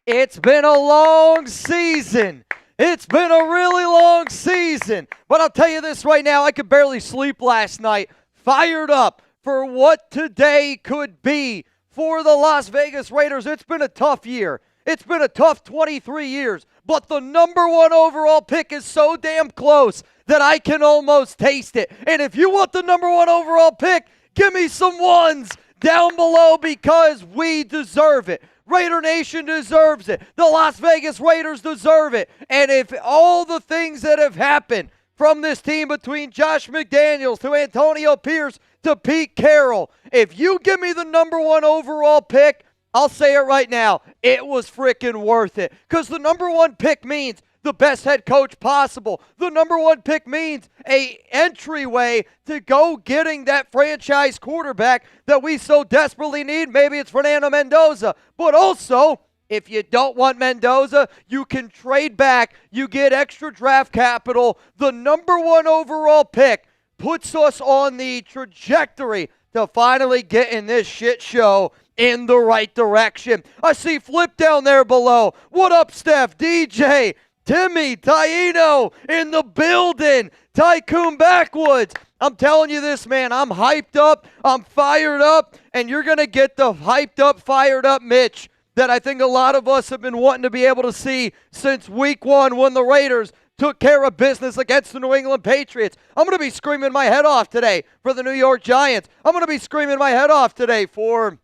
It's been a long season. It's been a really long season. But I'll tell you this right now, I could barely sleep last night. Fired up for what today could be for the Las Vegas Raiders. It's been a tough year. It's been a tough 23 years. But the number one overall pick is so damn close that I can almost taste it. And if you want the number one overall pick, give me some ones down below because we deserve it. Raider Nation deserves it. The Las Vegas Raiders deserve it. And if all the things that have happened from this team between Josh McDaniels to Antonio Pierce to Pete Carroll, if you give me the number one overall pick, I'll say it right now, it was freaking worth it. Because the number one pick means the best head coach possible. The number one pick means a entryway to go getting that franchise quarterback that we so desperately need. Maybe it's Fernando Mendoza. But also, if you don't want Mendoza, you can trade back. You get extra draft capital. The number one overall pick puts us on the trajectory to finally get in this shit show in the right direction. I see Flip down there below. What up, Steph? DJ, Timmy, Taino in the building. Tycoon Backwoods. I'm telling you this, man. I'm hyped up. I'm fired up. And you're going to get the hyped up, fired up Mitch that I think a lot of us have been wanting to be able to see since week one when the Raiders took care of business against the New England Patriots. I'm going to be screaming my head off today for the New York Giants. I'm going to be screaming my head off today for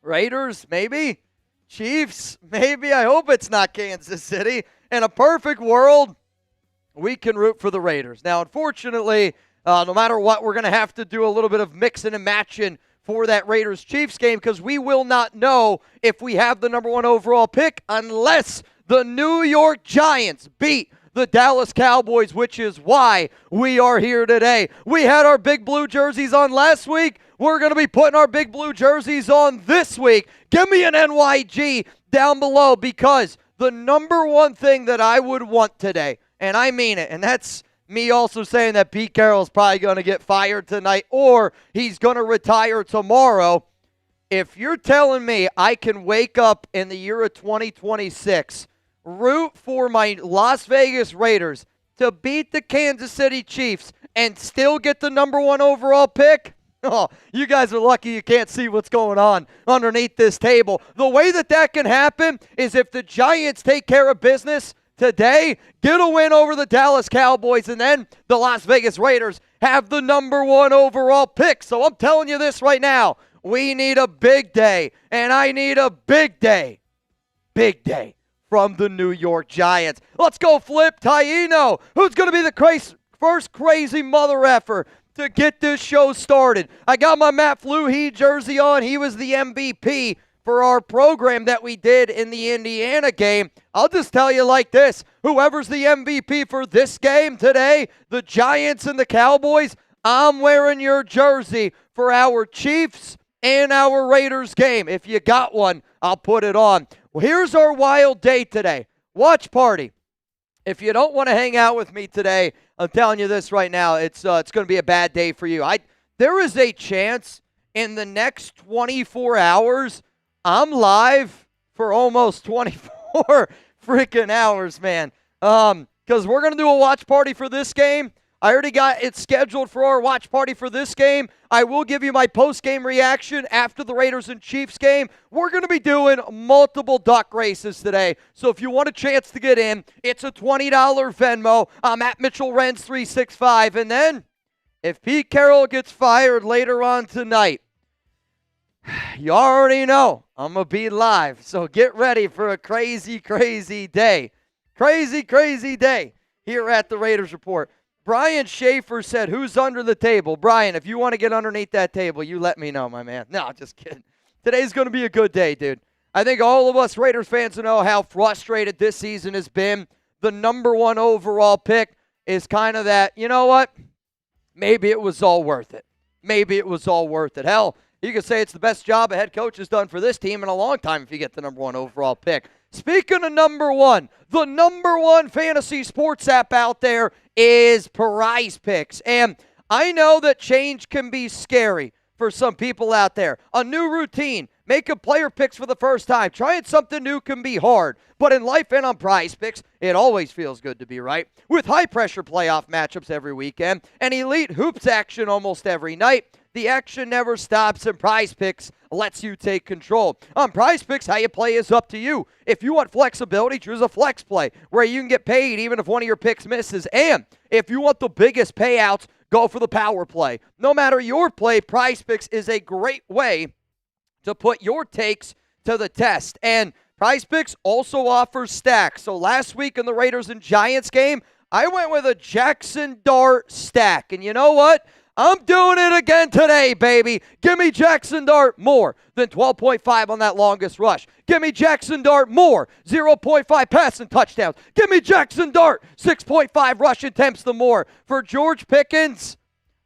Raiders, maybe. Chiefs, maybe. I hope it's not Kansas City. In a perfect world, we can root for the Raiders. Now, unfortunately, no matter what, we're going to have to do a little bit of mixing and matching for that Raiders-Chiefs game because we will not know if we have the number one overall pick unless the New York Giants beat the Dallas Cowboys, which is why we are here today. We had our big blue jerseys on last week. We're going to be putting our big blue jerseys on this week. Give me an NYG down below because the number one thing that I would want today, and I mean it, and that's me also saying that Pete Carroll's probably going to get fired tonight or he's going to retire tomorrow. If you're telling me I can wake up in the year of 2026, root for my Las Vegas Raiders to beat the Kansas City Chiefs and still get the number one overall pick, oh, you guys are lucky you can't see what's going on underneath this table. The way that can happen is if the Giants take care of business today, get a win over the Dallas Cowboys, and then the Las Vegas Raiders have the number one overall pick. So I'm telling you this right now, we need a big day, and I need a big day from the New York Giants. Let's go Flip Taino. Who's going to be the first crazy mother effer to get this show started? I got my Matt Fluhey jersey on. He was the MVP for our program that we did in the Indiana game. I'll just tell you like this. Whoever's the MVP for this game today, the Giants and the Cowboys, I'm wearing your jersey for our Chiefs and our Raiders game. If you got one, I'll put it on. Well, here's our wild day today. Watch party. If you don't want to hang out with me today, I'm telling you this right now, it's going to be a bad day for you. There is a chance in the next 24 hours, I'm live for almost 24 freaking hours, man. Because we're going to do a watch party for this game. I already got it scheduled for our watch party for this game. I will give you my post-game reaction after the Raiders and Chiefs game. We're going to be doing multiple duck races today. So if you want a chance to get in, it's a $20 Venmo. I'm at Mitchell Renz 365. And then if Pete Carroll gets fired later on tonight, you already know I'm going to be live. So get ready for a crazy, crazy day. Crazy, crazy day here at the Raiders Report. Brian Schaefer said, who's under the table? Brian, if you want to get underneath that table, you let me know, my man. No, just kidding. Today's going to be a good day, dude. I think all of us Raiders fans know how frustrated this season has been. The number one overall pick is kind of that, you know what? Maybe it was all worth it. Maybe it was all worth it. Hell, you could say it's the best job a head coach has done for this team in a long time if you get the number one overall pick. Speaking of number one, the number one fantasy sports app out there is Prize Picks. And I know that change can be scary for some people out there. A new routine. Making player picks for the first time. Trying something new can be hard. But in life and on Prize Picks, it always feels good to be right. With high-pressure playoff matchups every weekend and elite hoops action almost every night, the action never stops, and Prize Picks lets you take control. On Prize Picks, how you play is up to you. If you want flexibility, choose a flex play where you can get paid even if one of your picks misses. And if you want the biggest payouts, go for the power play. No matter your play, Prize Picks is a great way to put your takes to the test. And Prize Picks also offers stacks. So last week in the Raiders and Giants game, I went with a Jackson Dart stack. And you know what? I'm doing it again today, baby. Give me Jackson Dart more than 12.5 on that longest rush. Give me Jackson Dart more, 0.5 passing touchdowns. Give me Jackson Dart, 6.5 rush attempts the more. For George Pickens,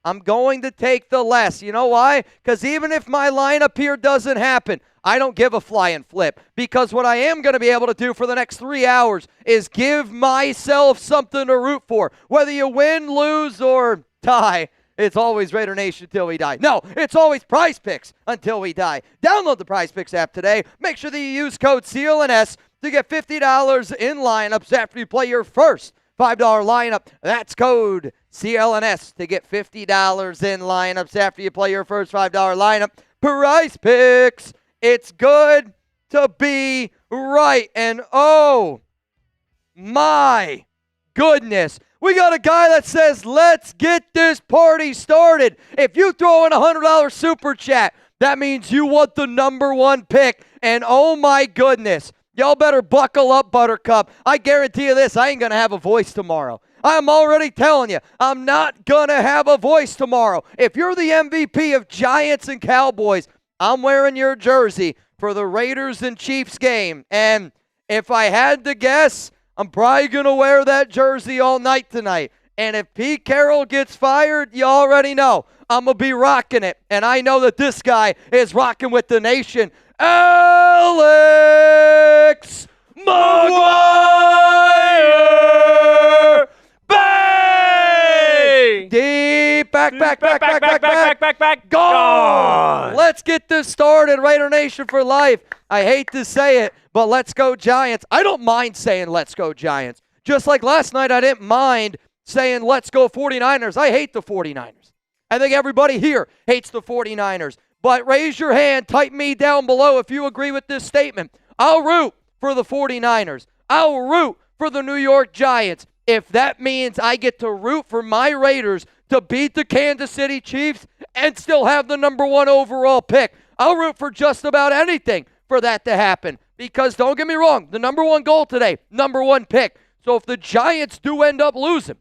I'm going to take the less. You know why? Because even if my lineup here doesn't happen, I don't give a flying flip. Because what I am going to be able to do for the next 3 hours is give myself something to root for. Whether you win, lose, or tie, it's always Raider Nation until we die. No, it's always Prize Picks until we die. Download the Prize Picks app today. Make sure that you use code CLNS to get $50 in lineups after you play your first $5 lineup. That's code CLNS to get $50 in lineups after you play your first $5 lineup. Prize Picks. It's good to be right. And oh my goodness, we got a guy that says, let's get this party started. If you throw in a $100 super chat, that means you want the number one pick. And oh my goodness, y'all better buckle up, Buttercup. I guarantee you this, I ain't going to have a voice tomorrow. I'm already telling you, I'm not going to have a voice tomorrow. If you're the MVP of Giants and Cowboys, I'm wearing your jersey for the Raiders and Chiefs game. And if I had to guess, I'm probably going to wear that jersey all night tonight. And if Pete Carroll gets fired, you already know I'm going to be rocking it. And I know that this guy is rocking with the nation. Alex McGuire! Bang! Deep back. Gone! Let's get this started. Raider Nation for life. I hate to say it, but let's go Giants. I don't mind saying let's go Giants. Just like last night, I didn't mind saying let's go 49ers. I hate the 49ers. I think everybody here hates the 49ers. But raise your hand, type me down below if you agree with this statement. I'll root for the 49ers. I'll root for the New York Giants if that means I get to root for my Raiders to beat the Kansas City Chiefs and still have the number one overall pick. I'll root for just about anything for that to happen. Because don't get me wrong, the number one goal today, number one pick. So if the Giants do end up losing,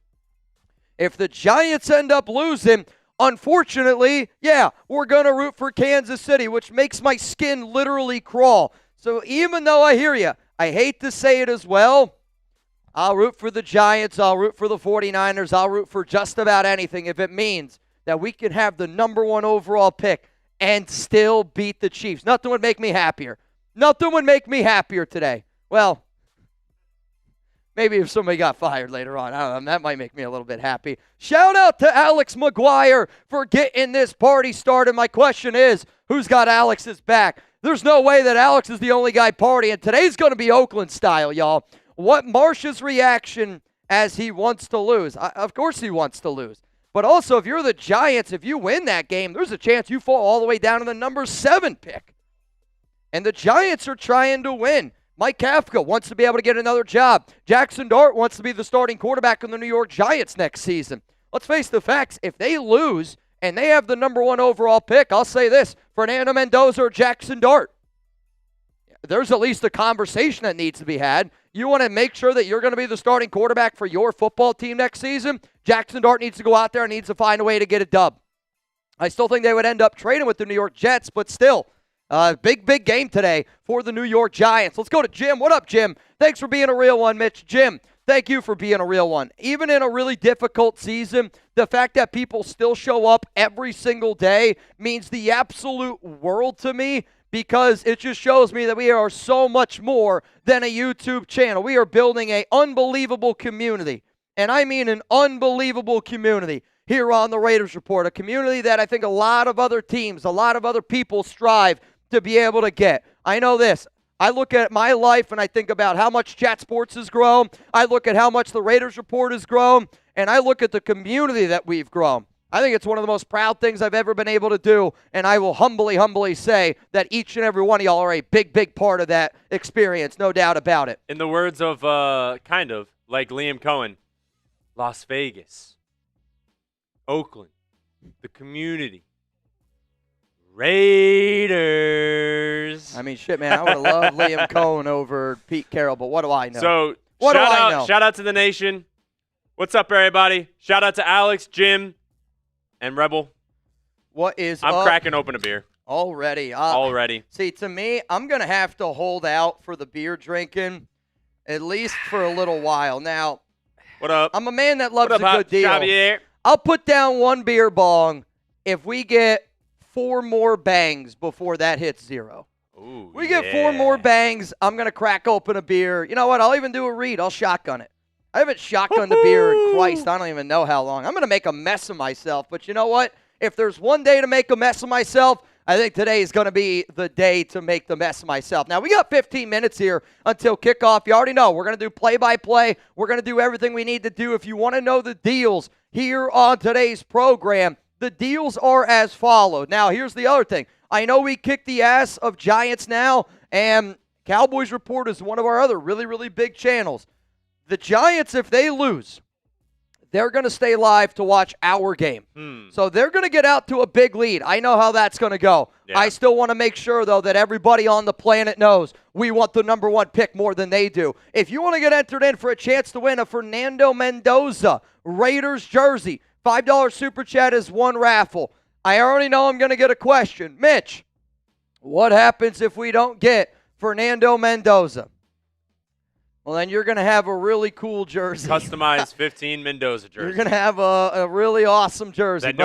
unfortunately, yeah, we're going to root for Kansas City, which makes my skin literally crawl. So even though I hear you, I hate to say it as well, I'll root for the Giants, I'll root for the 49ers, I'll root for just about anything if it means that we can have the number one overall pick and still beat the Chiefs. Nothing would make me happier. Nothing would make me happier today. Well, maybe if somebody got fired later on. I don't know. That might make me a little bit happy. Shout out to Alex McGuire for getting this party started. My question is, who's got Alex's back? There's no way that Alex is the only guy partying. Today's going to be Oakland style, y'all. What Marsh's reaction as he wants to lose? Of course he wants to lose. But also, if you're the Giants, if you win that game, there's a chance you fall all the way down to the number 7 pick. And the Giants are trying to win. Mike Kafka wants to be able to get another job. Jackson Dart wants to be the starting quarterback in the New York Giants next season. Let's face the facts. If they lose and they have the number one overall pick, I'll say this, Fernando Mendoza or Jackson Dart. There's at least a conversation that needs to be had. You want to make sure that you're going to be the starting quarterback for your football team next season? Jackson Dart needs to go out there and needs to find a way to get a dub. I still think they would end up trading with the New York Jets, but still, big game today for the New York Giants. Let's go to Jim. What up, Jim? Thanks for being a real one, Mitch. Jim, thank you for being a real one. Even in a really difficult season, the fact that people still show up every single day means the absolute world to me, because it just shows me that we are so much more than a YouTube channel. We are building an unbelievable community, and I mean an unbelievable community here on the Raiders Report, a community that I think a lot of other teams, a lot of other people strive to be able to get. I know this. I look at my life and I think about how much Chat Sports has grown. I look at how much the Raiders Report has grown, and I look at the community that we've grown. I think it's one of the most proud things I've ever been able to do, and I will humbly say that each and every one of y'all are a big part of that experience, no doubt about it. In the words of, kind of, like Liam Cohen, Las Vegas, Oakland, the community, Raiders. I mean, shit, man, I would have loved Liam Cohen over Pete Carroll, but what do I know? So, what do I know? Shout out to the nation. What's up, everybody? Shout out to Alex, Jim, and Rebel. What is I'm up? cracking open a beer. Already. Already. See, to me, I'm going to have to hold out for the beer drinking at least for a little while. Now, what up? I'm a man that loves a good deal. Xavier? I'll put down one beer bong if we get 4 more bangs before that hits 0. Ooh, we get 4 more bangs, I'm going to crack open a beer. You know what? I'll even do a read. I'll shotgun it. I haven't shotgunned the beer in Christ, I don't even know how long. I'm going to make a mess of myself. But you know what? If there's one day to make a mess of myself, I think today is going to be the day to make the mess of myself. Now, we got 15 minutes here until kickoff. You already know we're going to do play-by-play. We're going to do everything we need to do. If you want to know the deals here on today's program, the deals are as followed. Now, here's the other thing. I know we kicked the ass of Giants now, and Cowboys Report is one of our other really big channels. The Giants, if they lose, they're going to stay live to watch our game. So they're going to get out to a big lead. I know how that's going to go. Yeah. I still want to make sure, though, that everybody on the planet knows we want the number 1 pick more than they do. If you want to get entered in for a chance to win a Fernando Mendoza Raiders jersey, $5 Super Chat is one raffle. I already know I'm going to get a question. Mitch, what happens if we don't get Fernando Mendoza? Well, then you're going to have a really cool jersey. Customized 15 Mendoza jersey. You're going to have a really awesome jersey. That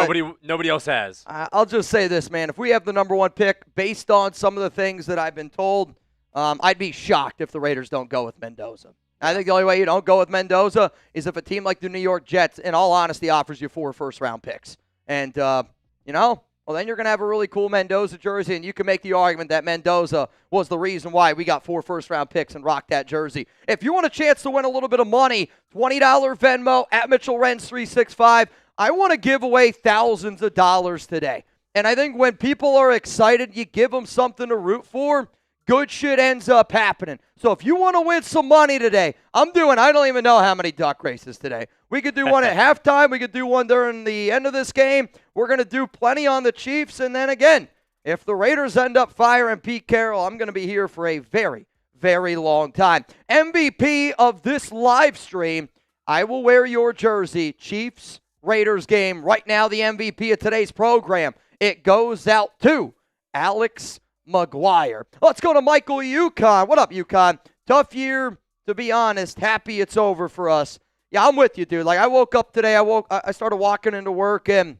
nobody else has. I'll just say this, man. If we have the number 1 pick, based on some of the things that I've been told, I'd be shocked if the Raiders don't go with Mendoza. I think the only way you don't go with Mendoza is if a team like the New York Jets, in all honesty, offers you 4 first-round picks. And, well, then you're going to have a really cool Mendoza jersey, and you can make the argument that Mendoza was the reason why we got 4 first-round picks and rocked that jersey. If you want a chance to win a little bit of money, $20 Venmo at Mitchell Renz 365. I want to give away thousands of dollars today. And I think when people are excited, you give them something to root for, good shit ends up happening. So if you want to win some money today, I don't even know how many duck races today. We could do one at halftime. We could do one during the end of this game. We're going to do plenty on the Chiefs. And then again, if the Raiders end up firing Pete Carroll, I'm going to be here for a very long time. MVP of this live stream, I will wear your jersey. Chiefs-Raiders game. Right now, the MVP of today's program. It goes out to Alex McGuire. Let's go to Michael Yukon. What up, Yukon? Tough year, to be honest. Happy it's over for us. Yeah, I'm with you, dude. Like, I woke up today, I started walking into work, and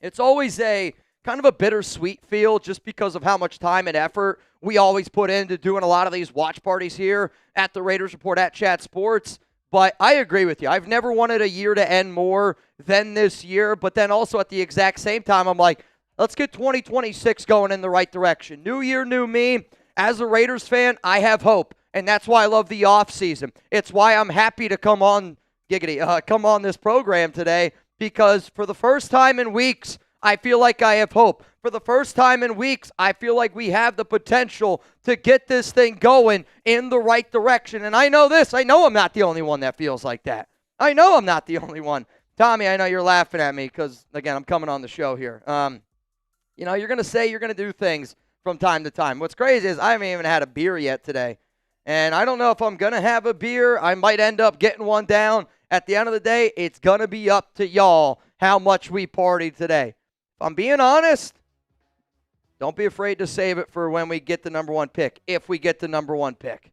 it's always a kind of a bittersweet feel just because of how much time and effort we always put into doing a lot of these watch parties here at the Raiders Report at Chat Sports. But I agree with you. I've never wanted a year to end more than this year, but then also at the exact same time, I'm like, let's get 2026 going in the right direction. New year, new me. As a Raiders fan, I have hope, and that's why I love the offseason. It's why I'm happy to come on this program today, because for the first time in weeks, I feel like I have hope. For the first time in weeks, I feel like we have the potential to get this thing going in the right direction. And I know this. I know I'm not the only one that feels like that. I know I'm not the only one. Tommy, I know you're laughing at me because, again, I'm coming on the show here. You're going to say you're going to do things from time to time. What's crazy is I haven't even had a beer yet today. And I don't know if I'm going to have a beer. I might end up getting one down. At the end of the day, it's going to be up to y'all how much we partied today. If I'm being honest, don't be afraid to save it for when we get the number 1 pick, if we get the number 1 pick.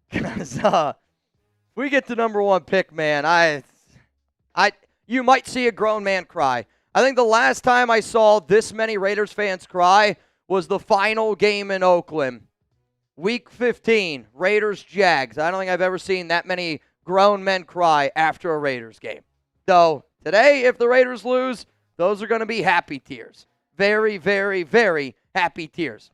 Because if we get the number 1 pick, man, you might see a grown man cry. I think the last time I saw this many Raiders fans cry was the final game in Oakland. Week 15, Raiders-Jags. I don't think I've ever seen that many grown men cry after a Raiders game. So Today, if the Raiders lose, those are going to be happy tears. Very, very, very happy tears.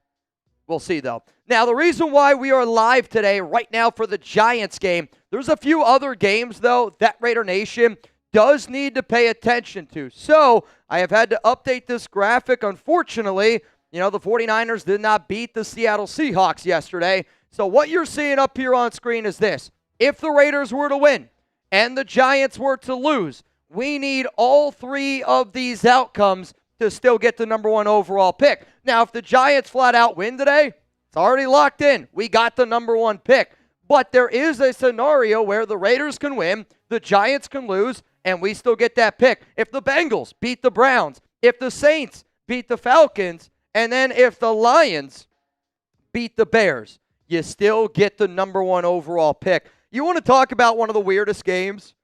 We'll see, though. Now, the reason why we are live today, right now, for the Giants game, there's a few other games, though, that Raider Nation does need to pay attention to. So, I have had to update this graphic. Unfortunately, the 49ers did not beat the Seattle Seahawks yesterday. So, what you're seeing up here on screen is this. If the Raiders were to win and the Giants were to lose, we need all three of these outcomes to still get the number 1 overall pick. Now, if the Giants flat out win today, it's already locked in. We got the number 1 pick. But there is a scenario where the Raiders can win, the Giants can lose, and we still get that pick. If the Bengals beat the Browns, if the Saints beat the Falcons, and then if the Lions beat the Bears, you still get the number 1 overall pick. You want to talk about one of the weirdest games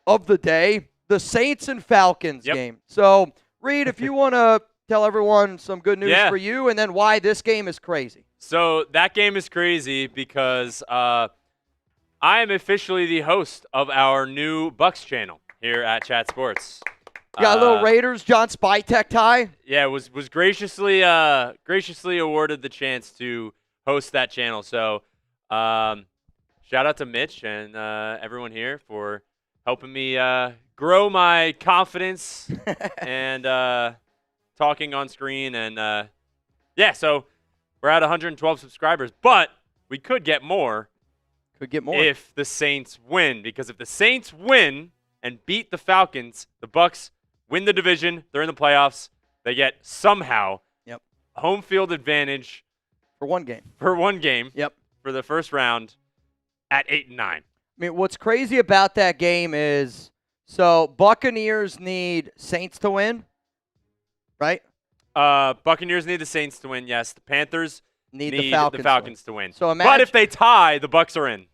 of the day? The Saints and Falcons game. So, Reed, if you want to tell everyone some good news for you and then why this game is crazy. So that game is crazy because I am officially the host of our new Bucks channel here at Chat Sports. You got a little Raiders John Spytek tie? Yeah, was graciously awarded the chance to host that channel. So shout out to Mitch and everyone here for helping me grow my confidence and talking on screen. And, so we're at 112 subscribers. But we could get more. Could get more. If the Saints win. Because if the Saints win and beat the Falcons, the Bucks win the division. They're in the playoffs. They get somehow home field advantage. For one game. For the first round at 8-9. I mean, what's crazy about that game is, so Buccaneers need Saints to win, right? Buccaneers need the Saints to win, yes. The Panthers need the Falcons to win. So imagine, but if they tie, the Bucks are in.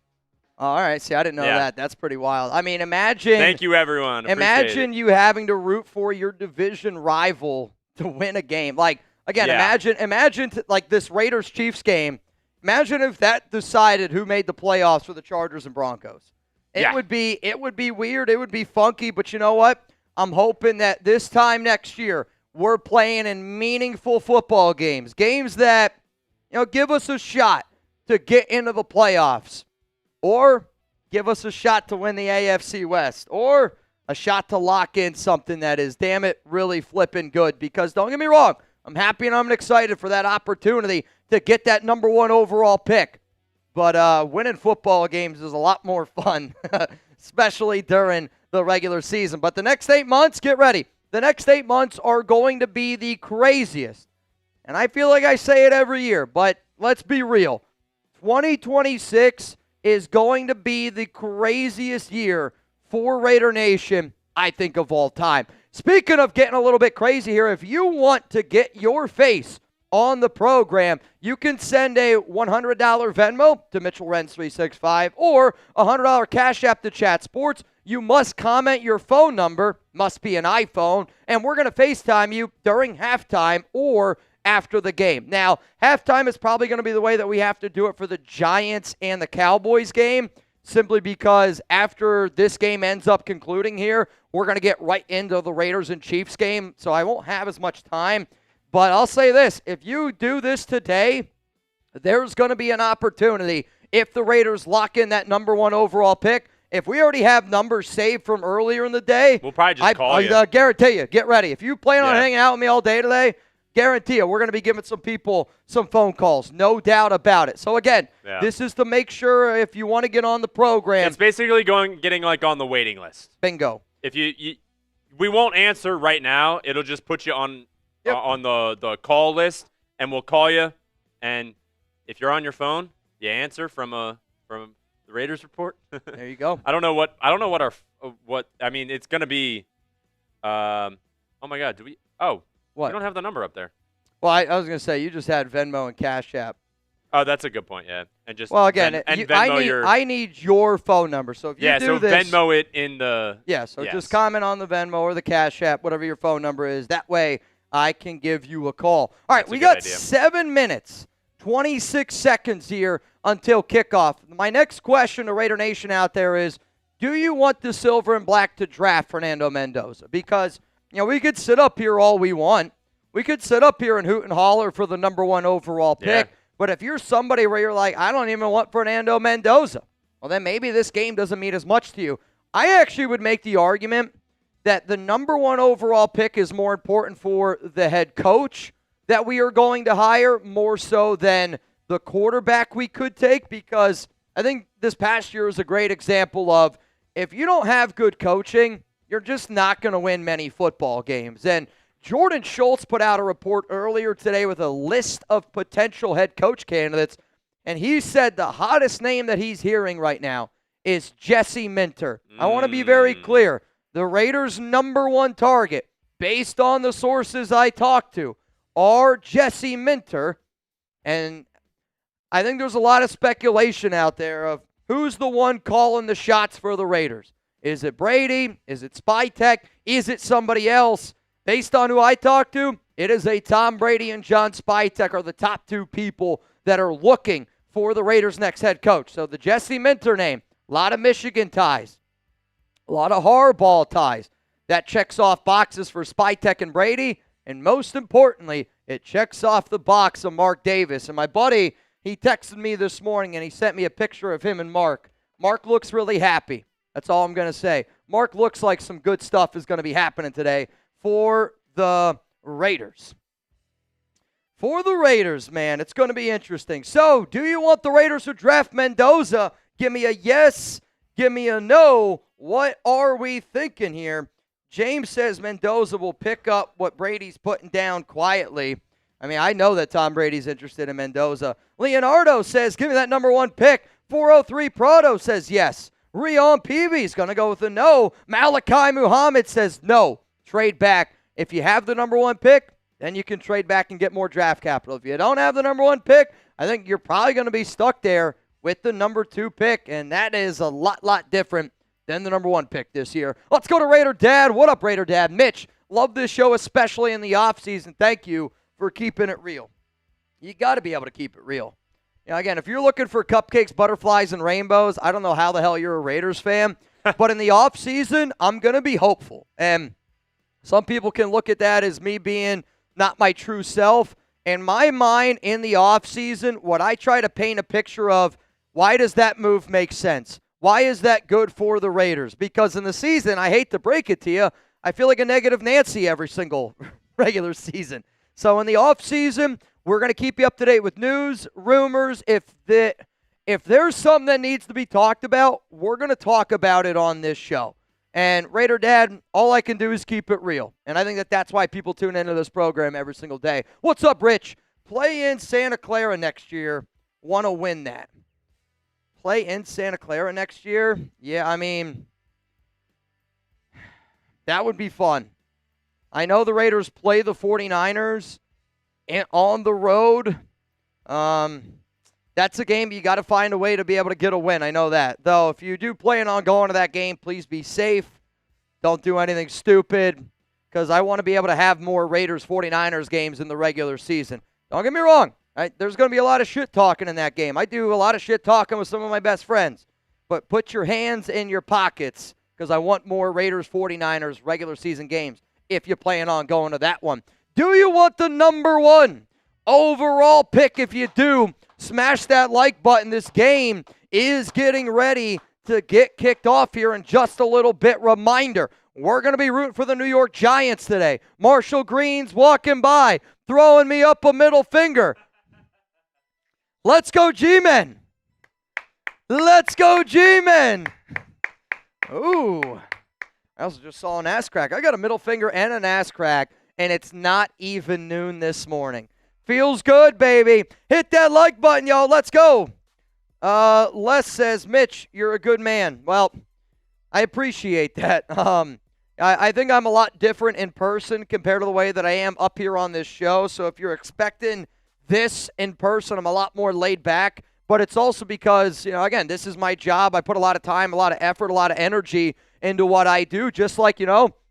All right. See, I didn't know that. That's pretty wild. I mean, imagine. Thank you, everyone. Imagine you having to root for your division rival to win a game. Like, again, imagine like this Raiders-Chiefs game. Imagine if that decided who made the playoffs for the Chargers and Broncos. It would be weird. It would be funky. But you know what? I'm hoping that this time next year we're playing in meaningful football games, games that give us a shot to get into the playoffs, or give us a shot to win the AFC West, or a shot to lock in something that is, damn it, really flipping good. Because don't get me wrong, I'm happy and I'm excited for that opportunity to get that number 1 overall pick. But winning football games is a lot more fun, especially during the regular season. But the next 8 months, get ready. The next 8 months are going to be the craziest. And I feel like I say it every year, but let's be real. 2026 is going to be the craziest year for Raider Nation, I think, of all time. Speaking of getting a little bit crazy here, if you want to get your face on the program, you can send a $100 Venmo to Mitchell Renz 365 or a $100 Cash App to Chat Sports. You must comment your phone number, must be an iPhone, and we're going to FaceTime you during halftime or after the game. Now, halftime is probably going to be the way that we have to do it for the Giants and the Cowboys game, simply because after this game ends up concluding here, we're going to get right into the Raiders and Chiefs game, so I won't have as much time. But I'll say this, if you do this today, there's going to be an opportunity if the Raiders lock in that number 1 overall pick. If we already have numbers saved from earlier in the day, we'll probably just call you. I guarantee you, get ready. If you plan on hanging out with me all day today, guarantee you, we're going to be giving some people some phone calls. No doubt about it. So, again, this is to make sure if you want to get on the program. It's basically getting like on the waiting list. Bingo. If we won't answer right now. It'll just put you on the call list, and we'll call you. And if you're on your phone, you answer from the Raiders report. There you go. I don't know what I mean. It's gonna be. Oh my God. What? We don't have the number up there. Well, I was gonna say you just had Venmo and Cash App. Oh, that's a good point. Yeah, and just again, Venmo I need your phone number. So if you do this, Venmo it in the. Just comment on the Venmo or the Cash App, whatever your phone number is. That way, I can give you a call. All right, we got 7 minutes, 26 seconds here until kickoff. My next question to Raider Nation out there is, do you want the silver and black to draft Fernando Mendoza? Because, we could sit up here all we want. We could sit up here and hoot and holler for the number 1 overall pick. Yeah. But if you're somebody where you're like, I don't even want Fernando Mendoza, well, then maybe this game doesn't mean as much to you. I actually would make the argument that the number 1 overall pick is more important for the head coach that we are going to hire, more so than the quarterback we could take, because I think this past year is a great example of if you don't have good coaching, you're just not going to win many football games. And Jordan Schultz put out a report earlier today with a list of potential head coach candidates, and he said the hottest name that he's hearing right now is Jesse Minter. I want to be very clear. The Raiders' number 1 target, based on the sources I talked to, are Jesse Minter. And I think there's a lot of speculation out there of who's the one calling the shots for the Raiders. Is it Brady? Is it Spytek? Is it somebody else? Based on who I talked to, it is a Tom Brady and John Spytek are the top 2 people that are looking for the Raiders' next head coach. So the Jesse Minter name, a lot of Michigan ties, a lot of Harbaugh ties. That checks off boxes for Spytek and Brady, and most importantly, it checks off the box of Mark Davis. And my buddy, he texted me this morning, and he sent me a picture of him and Mark. Mark looks really happy. That's all I'm going to say. Mark looks like some good stuff is going to be happening today for the Raiders. For the Raiders, man, it's going to be interesting. So, do you want the Raiders to draft Mendoza? Give me a yes. Give me a no. What are we thinking here? James says Mendoza will pick up what Brady's putting down quietly. I mean, I know that Tom Brady's interested in Mendoza. Leonardo says, give me that number 1 pick. 403 Prado says yes. Rion Peavy's going to go with a no. Malachi Muhammad says no. Trade back. If you have the number 1 pick, then you can trade back and get more draft capital. If you don't have the number 1 pick, I think you're probably going to be stuck there with the number 2 pick, and that is a lot different than the number 1 pick this year. Let's go to Raider Dad. What up, Raider Dad? Mitch, love this show, especially in the offseason. Thank you for keeping it real. You got to be able to keep it real. Again, if you're looking for cupcakes, butterflies, and rainbows, I don't know how the hell you're a Raiders fan, but in the offseason, I'm going to be hopeful. And some people can look at that as me being not my true self. In my mind, in the offseason, what I try to paint a picture of, why does that move make sense? Why is that good for the Raiders? Because in the season, I hate to break it to you, I feel like a negative Nancy every single regular season. So in the offseason, we're going to keep you up to date with news, rumors. If there's something that needs to be talked about, we're going to talk about it on this show. And Raider Dad, all I can do is keep it real. And I think that's why people tune into this program every single day. What's up, Rich? Play in Santa Clara next year. Want to win that. Play in Santa Clara next year? Yeah, I mean, that would be fun. I know the Raiders play the 49ers on the road. That's a game you got to find a way to be able to get a win. I know that. Though, if you do plan on going to that game, please be safe. Don't do anything stupid, because I want to be able to have more Raiders-49ers games in the regular season. Don't get me wrong. There's going to be a lot of shit talking in that game. I do a lot of shit talking with some of my best friends. But put your hands in your pockets, because I want more Raiders-49ers regular season games if you plan on going to that one. Do you want the number 1 overall pick? If you do, smash that like button. This game is getting ready to get kicked off here in just a little bit. Reminder, we're going to be rooting for the New York Giants today. Marshall Green's walking by, throwing me up a middle finger. Let's go, G-Men. Let's go, G-Men. Ooh, I also just saw an ass crack. I got a middle finger and an ass crack, and it's not even noon this morning. Feels good, baby. Hit that like button, y'all. Let's go. Les says, Mitch, you're a good man. Well, I appreciate that. I think I'm a lot different in person compared to the way that I am up here on this show. So if you're expecting this in person, I'm a lot more laid back. But it's also because, again, this is my job. I put a lot of time, a lot of effort, a lot of energy into what I do. Just like,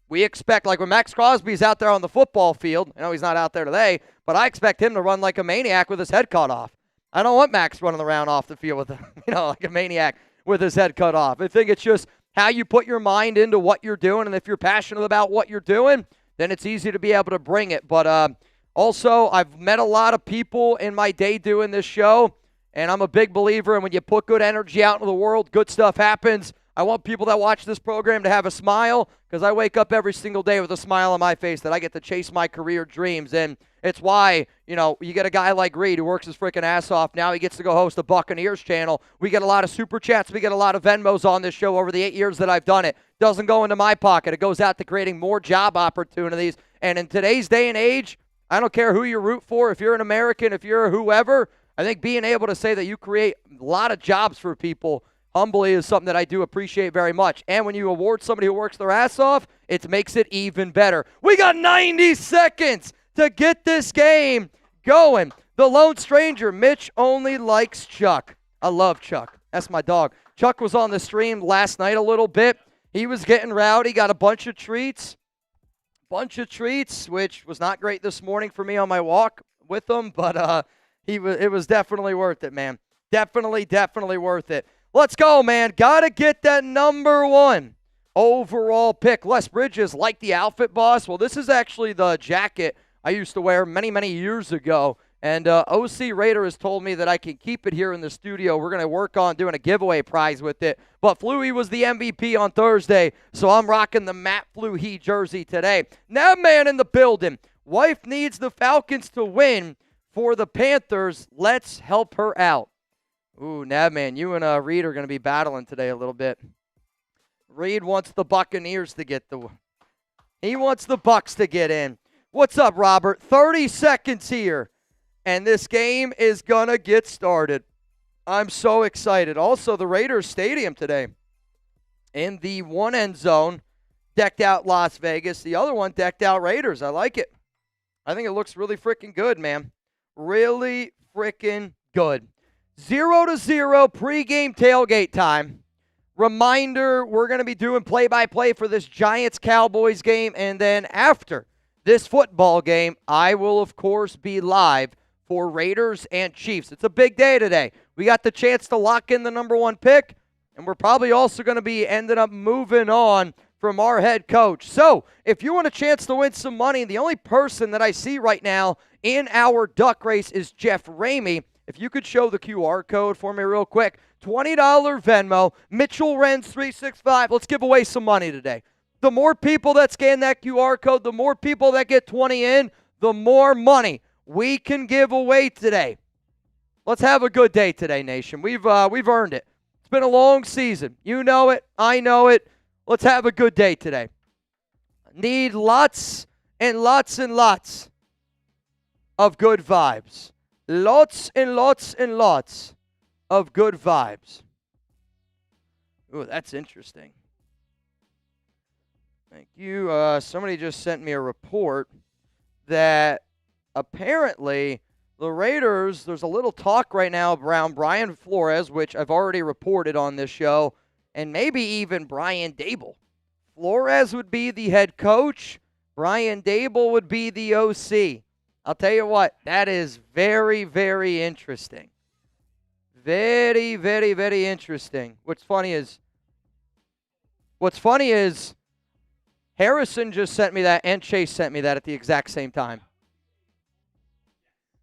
we expect, like when Max Crosby's out there on the football field, I know he's not out there today, but I expect him to run like a maniac with his head cut off. I don't want Max running around off the field with, like a maniac with his head cut off. I think it's just how you put your mind into what you're doing. And if you're passionate about what you're doing, then it's easy to be able to bring it. But also, I've met a lot of people in my day doing this show, and I'm a big believer in when you put good energy out into the world, good stuff happens. I want people that watch this program to have a smile, because I wake up every single day with a smile on my face that I get to chase my career dreams. And it's why, you get a guy like Reed who works his freaking ass off. Now he gets to go host the Buccaneers channel. We get a lot of super chats. We get a lot of Venmos on this show over the 8 years that I've done it. Doesn't go into my pocket. It goes out to creating more job opportunities. And in today's day and age, I don't care who you root for. If you're an American, if you're whoever, I think being able to say that you create a lot of jobs for people humbly is something that I do appreciate very much. And when you award somebody who works their ass off, it makes it even better. We got 90 seconds to get this game going. The Lone Stranger, Mitch only likes Chuck. I love Chuck. That's my dog. Chuck was on the stream last night a little bit. He was getting rowdy, got a bunch of treats, which was not great this morning for me on my walk with him, but it was definitely worth it, man. Definitely worth it. Let's go, man. Got to get that number 1 overall pick. Les Bridges, like the outfit, boss. Well, this is actually the jacket I used to wear many years ago. And OC Raider has told me that I can keep it here in the studio. We're going to work on doing a giveaway prize with it. But Fluey was the MVP on Thursday, so I'm rocking the Matt Fluey jersey today. Now, man in the building. Wife needs the Falcons to win for the Panthers. Let's help her out. Ooh, Navman, you and Reed are going to be battling today a little bit. Reed wants the Buccaneers to get he wants the Bucs to get in. What's up, Robert? 30 seconds here, and this game is going to get started. I'm so excited. Also, the Raiders Stadium today. In the one end zone, decked out Las Vegas. The other one, decked out Raiders. I like it. I think it looks really freaking good, man. Really freaking good. 0-0 pregame tailgate time. Reminder, we're going to be doing play-by-play for this Giants-Cowboys game, and then after this football game, I will, of course, be live for Raiders and Chiefs. It's a big day today. We got the chance to lock in the number 1 pick, and we're probably also going to be ending up moving on from our head coach. So, if you want a chance to win some money, the only person that I see right now in our duck race is Jeff Ramey. If you could show the QR code for me real quick. $20 Venmo, Mitchell Renz 365. Let's give away some money today. The more people that scan that QR code, the more people that get 20 in, the more money we can give away today. Let's have a good day today, nation. We've earned it. It's been a long season. You know it. I know it. Let's have a good day today. Need lots and lots and lots of good vibes. Lots and lots and lots of good vibes. Ooh, that's interesting. Thank you. Somebody just sent me a report that apparently the Raiders, there's a little talk right now around Brian Flores, which I've already reported on this show, and maybe even Brian Dable. Flores would be the head coach. Brian Dable would be the OC. I'll tell you what, that is very, very interesting. Very, very, very interesting. What's funny is Harrison just sent me that and Chase sent me that at the exact same time.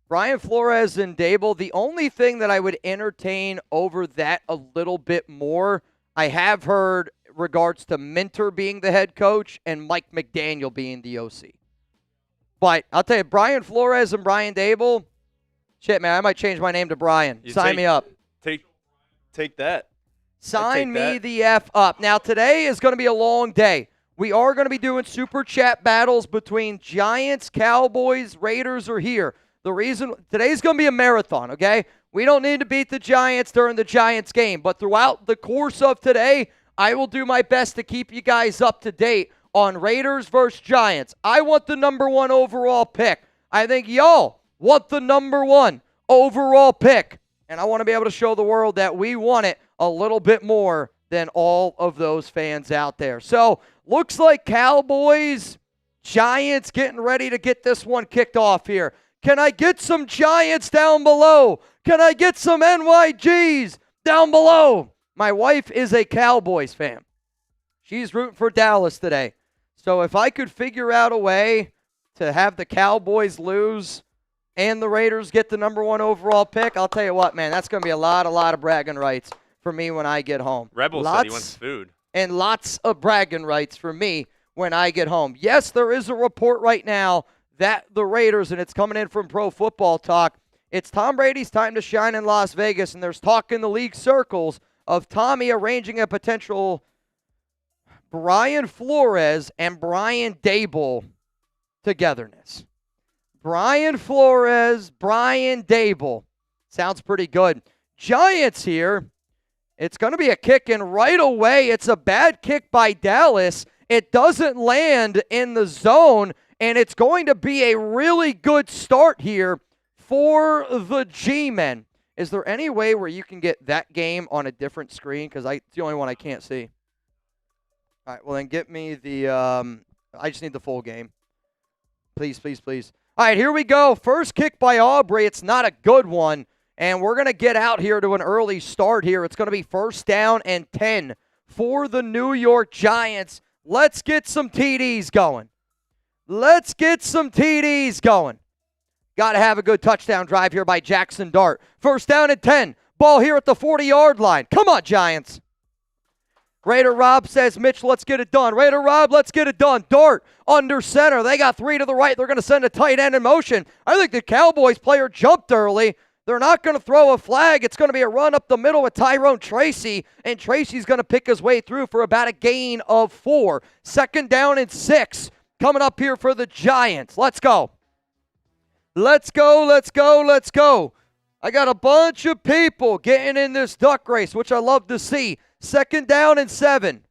Brian Flores and Dable, the only thing that I would entertain over that a little bit more, I have heard regards to Minter being the head coach and Mike McDaniel being the OC. But I'll tell you, Brian Flores and Brian Dable, shit, man, I might change my name to Brian. Sign me up. Take that. Sign me the F up. Now, today is going to be a long day. We are going to be doing super chat battles between Giants, Cowboys, Raiders are here. The reason, today's going to be a marathon, okay? We don't need to beat the Giants during the Giants game. But throughout the course of today, I will do my best to keep you guys up to date on Raiders versus Giants. I want the number 1 overall pick. I think y'all want the number 1 overall pick. And I want to be able to show the world that we want it a little bit more than all of those fans out there. So, looks like Cowboys, Giants getting ready to get this one kicked off here. Can I get some Giants down below? Can I get some NYGs down below? My wife is a Cowboys fan. She's rooting for Dallas today. So if I could figure out a way to have the Cowboys lose and the Raiders get the number 1 overall pick, I'll tell you what, man, that's going to be a lot of bragging rights for me when I get home. Rebel said he wants food. And lots of bragging rights for me when I get home. Yes, there is a report right now that the Raiders, and it's coming in from Pro Football Talk, it's Tom Brady's time to shine in Las Vegas, and there's talk in the league circles of Tommy arranging a potential Brian Flores and Brian Dable togetherness. Brian Flores, Brian Dable. Sounds pretty good. Giants here. It's going to be a kick, and right away, it's a bad kick by Dallas. It doesn't land in the zone, and it's going to be a really good start here for the G-Men. Is there any way where you can get that game on a different screen? Because it's the only one I can't see. All right, well, then get me the I just need the full game. Please, please, please. All right, here we go. First kick by Aubrey. It's not a good one. And we're going to get out here to an early start here. It's going to be 1st down and 10 for the New York Giants. Let's get some TDs going. Let's get some TDs going. Got to have a good touchdown drive here by Jackson Dart. 1st down and 10. Ball here at the 40-yard line. Come on, Giants. Raider Rob says, Mitch, let's get it done. Raider Rob, let's get it done. Dart under center. They got 3 to the right. They're going to send a tight end in motion. I think the Cowboys player jumped early. They're not going to throw a flag. It's going to be a run up the middle with Tyrone Tracy, and Tracy's going to pick his way through for about a gain of 4. 2nd down and 6 coming up here for the Giants. Let's go. Let's go, let's go, let's go. I got a bunch of people getting in this duck race, which I love to see. 2nd down and 7.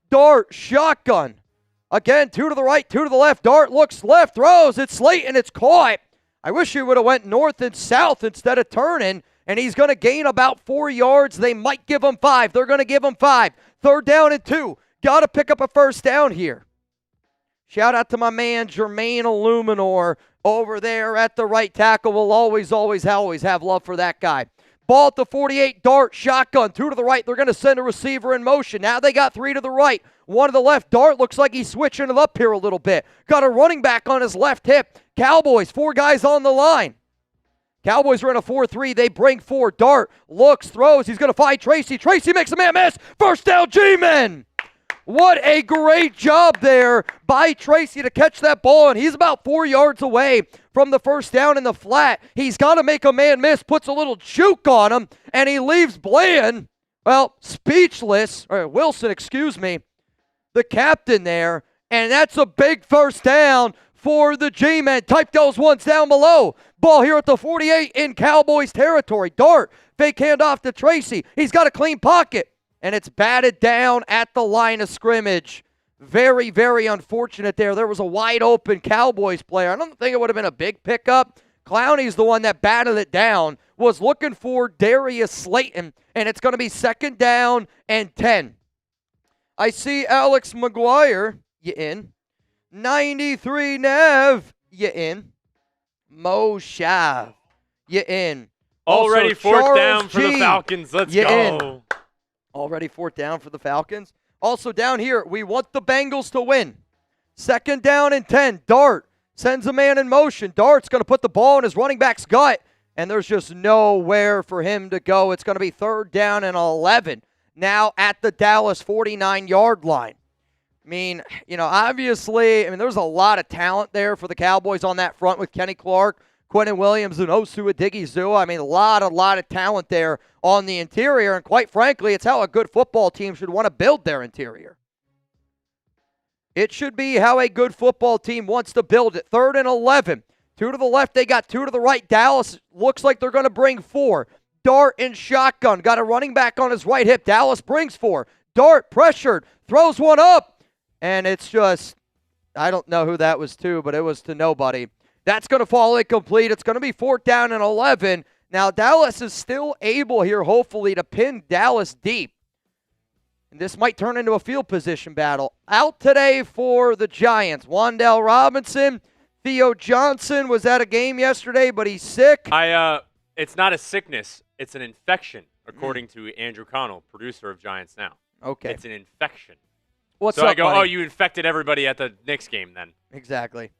Dart, shotgun. Again, 2 to the right, 2 to the left. Dart looks left, throws. It's Slayton, it's caught. I wish he would have went north and south instead of turning, and he's going to gain about 4 yards. They might give him 5. They're going to give him 5. 3rd down and 2. Got to pick up a 1st down here. Shout out to my man Jermaine Illuminor over there at the right tackle. We'll always have love for that guy. Ball at the 48, Dart, shotgun, 2 to the right. They're going to send a receiver in motion. Now they got 3 to the right, 1 to the left. Dart looks like he's switching it up here a little bit. Got a running back on his left hip. Cowboys, 4 guys on the line. Cowboys are in a 4-3. They bring 4. Dart looks, throws. He's going to find Tracy. Tracy makes a man miss. 1st down, G-Men. What a great job there by Tracy to catch that ball, and he's about 4 yards away from the 1st down in the flat. He's got to make a man miss, puts a little juke on him, and he leaves Bland, well, speechless, or Wilson, excuse me, the captain there, and that's a big 1st down for the G-Men. Type those ones down below. Ball here at the 48 in Cowboys territory. Dart, fake handoff to Tracy. He's got a clean pocket. And it's batted down at the line of scrimmage. Very, very unfortunate there. There was a wide open Cowboys player. I don't think it would have been a big pickup. Clowney's the one that batted it down. Was looking for Darius Slayton. And it's going to be 2nd down and 10. I see Alex McGuire. You in? 93 Nev. You in? Mo Shav. You in? Already Also, 4th Charles down for the G. Falcons. Let's You go. in? Already 4th down for the Falcons. Also down here, we want the Bengals to win. 2nd down and 10. Dart sends a man in motion. Dart's going to put the ball in his running back's gut, and there's just nowhere for him to go. It's going to be 3rd down and 11. Now at the Dallas 49-yard line. I mean, obviously, there's a lot of talent there for the Cowboys on that front with Kenny Clark, Quentin Williams, and Osu Odighizuwa. A lot of talent there on the interior, and quite frankly, it's how a good football team should want to build their interior. It should be how a good football team wants to build it. 3rd and 11. 2 to the left, they got 2 to the right. Dallas looks like they're going to bring 4. Dart in shotgun, got a running back on his right hip. Dallas brings 4. Dart pressured, throws one up, and it's just, I don't know who that was to, but it was to nobody. That's going to fall incomplete. It's going to be 4th down and 11. Now, Dallas is still able here, hopefully, to pin Dallas deep. And this might turn into a field position battle. Out today for the Giants. Wan'Dale Robinson. Theo Johnson was at a game yesterday, but he's sick. It's not a sickness. It's an infection, according to Andrew Connell, producer of Giants Now. Okay. It's an infection. What's so up, I go, buddy? oh, you infected everybody at the Knicks game then. Exactly.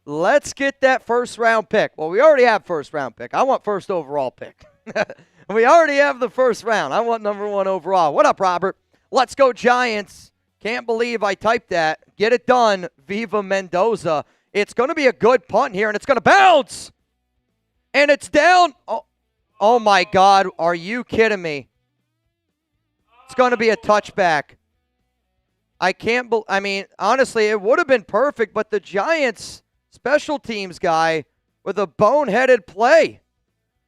Let's get that first-round pick. Well, we already have first-round pick. I want first overall pick. We already have the first round. I want number 1 overall. What up, Robert? Let's go Giants. Can't believe I typed that. Get it done, Viva Mendoza. It's going to be a good punt here, and it's going to bounce. And it's down. Oh, my God. Are you kidding me? It's going to be a touchback. I mean, honestly, it would have been perfect, but the Giants special teams guy with a boneheaded play.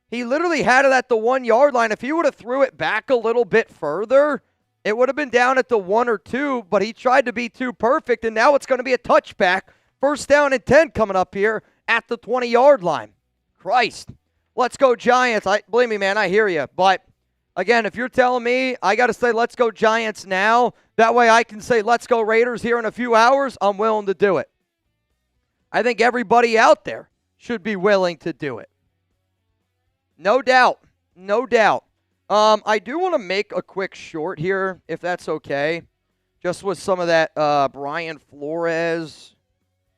He literally had it at the 1-yard line. If he would have threw it back a little bit further, it would have been down at the 1 or 2, but he tried to be too perfect, and now it's going to be a touchback. First down and 10 coming up here at the 20-yard line. Christ. Let's go Giants. Believe me, man, I hear you. But, again, if you're telling me I got to say let's go Giants now, that way I can say let's go Raiders here in a few hours, I'm willing to do it. I think everybody out there should be willing to do it. No doubt. No doubt. I do want to make a quick short here, if that's okay, just with some of that Brian Flores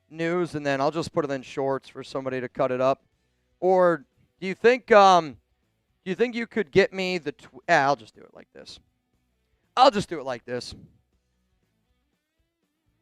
news, and then I'll just put it in shorts for somebody to cut it up. Or do you think you could get me the I'll just do it like this.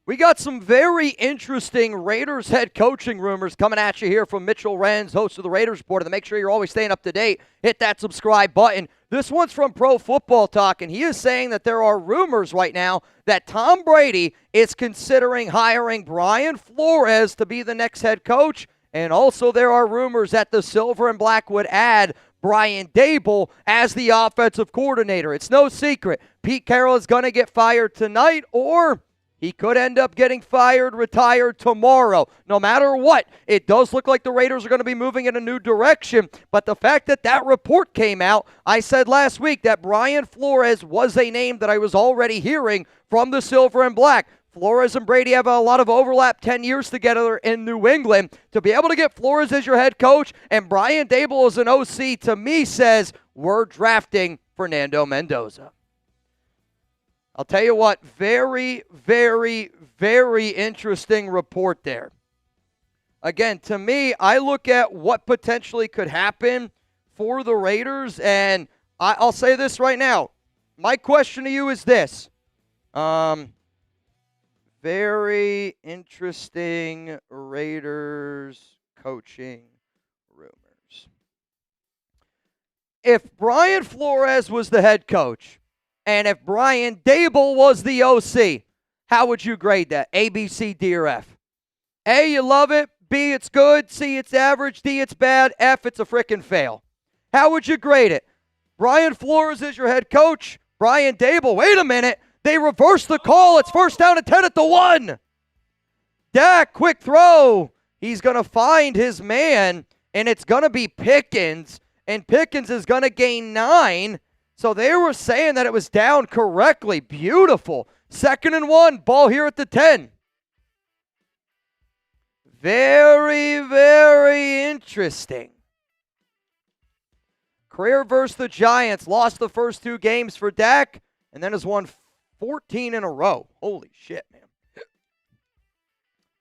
We got some very interesting Raiders head coaching rumors coming at you here from Mitchell Renz, host of the Raiders Report. And to make sure you're always staying up to date, hit that subscribe button. This one's from Pro Football Talk, and he is saying that there are rumors right now that Tom Brady is considering hiring Brian Flores to be the next head coach. And also there are rumors that the Silver and Black would add Brian Dable as the offensive coordinator. It's no secret. Pete Carroll is going to get fired tonight, or he could end up getting fired, retired tomorrow. No matter what, it does look like the Raiders are going to be moving in a new direction. But the fact that that report came out, I said last week that Brian Flores was a name that I was already hearing from the Silver and Black. Flores and Brady have a lot of overlap, 10 years together in New England. To be able to get Flores as your head coach and Brian Dable as an OC, to me says we're drafting Fernando Mendoza. I'll tell you what, very, very, very interesting report there. Again, to me, I look at what potentially could happen for the Raiders, and I'll say this right now. My question to you is this. Very interesting Raiders coaching rumors. If Brian Flores was the head coach, and if Brian Dable was the OC, how would you grade that? A, B, C, D, or F? A, you love it. B, it's good. C, it's average. D, it's bad. F, it's a frickin' fail. How would you grade it? Brian Flores is your head coach. Brian Dable, wait a minute. They reversed the call. It's first down and 10 at the 1. Dak, quick throw. He's going to find his man, and it's going to be Pickens, and Pickens is going to gain 9. So they were saying that it was down correctly. Beautiful. 2nd and 1. Ball here at the 10. Very, very interesting. Career versus the Giants. Lost the first 2 games for Dak, and then has won 14 in a row. Holy shit, man.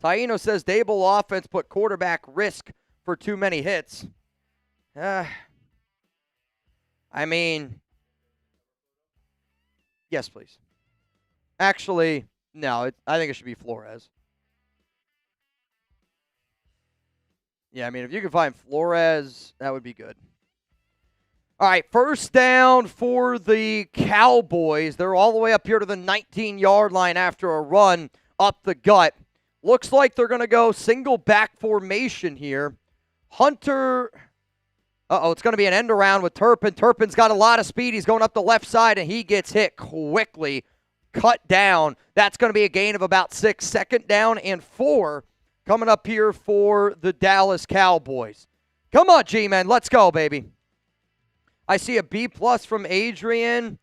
Taino says Dable offense put quarterback risk for too many hits. I mean, yes, please. Actually, no, I think it should be Flores. Yeah, I mean, if you can find Flores, that would be good. All right, first down for the Cowboys. They're all the way up here to the 19-yard line after a run up the gut. Looks like they're going to go single back formation here. Hunter, it's going to be an end around with Turpin. Turpin's got a lot of speed. He's going up the left side, and he gets hit quickly. Cut down. That's going to be a gain of about 6. 2nd down and 4 coming up here for the Dallas Cowboys. Come on, G-Men. Let's go, baby. I see a B+ from Adrian.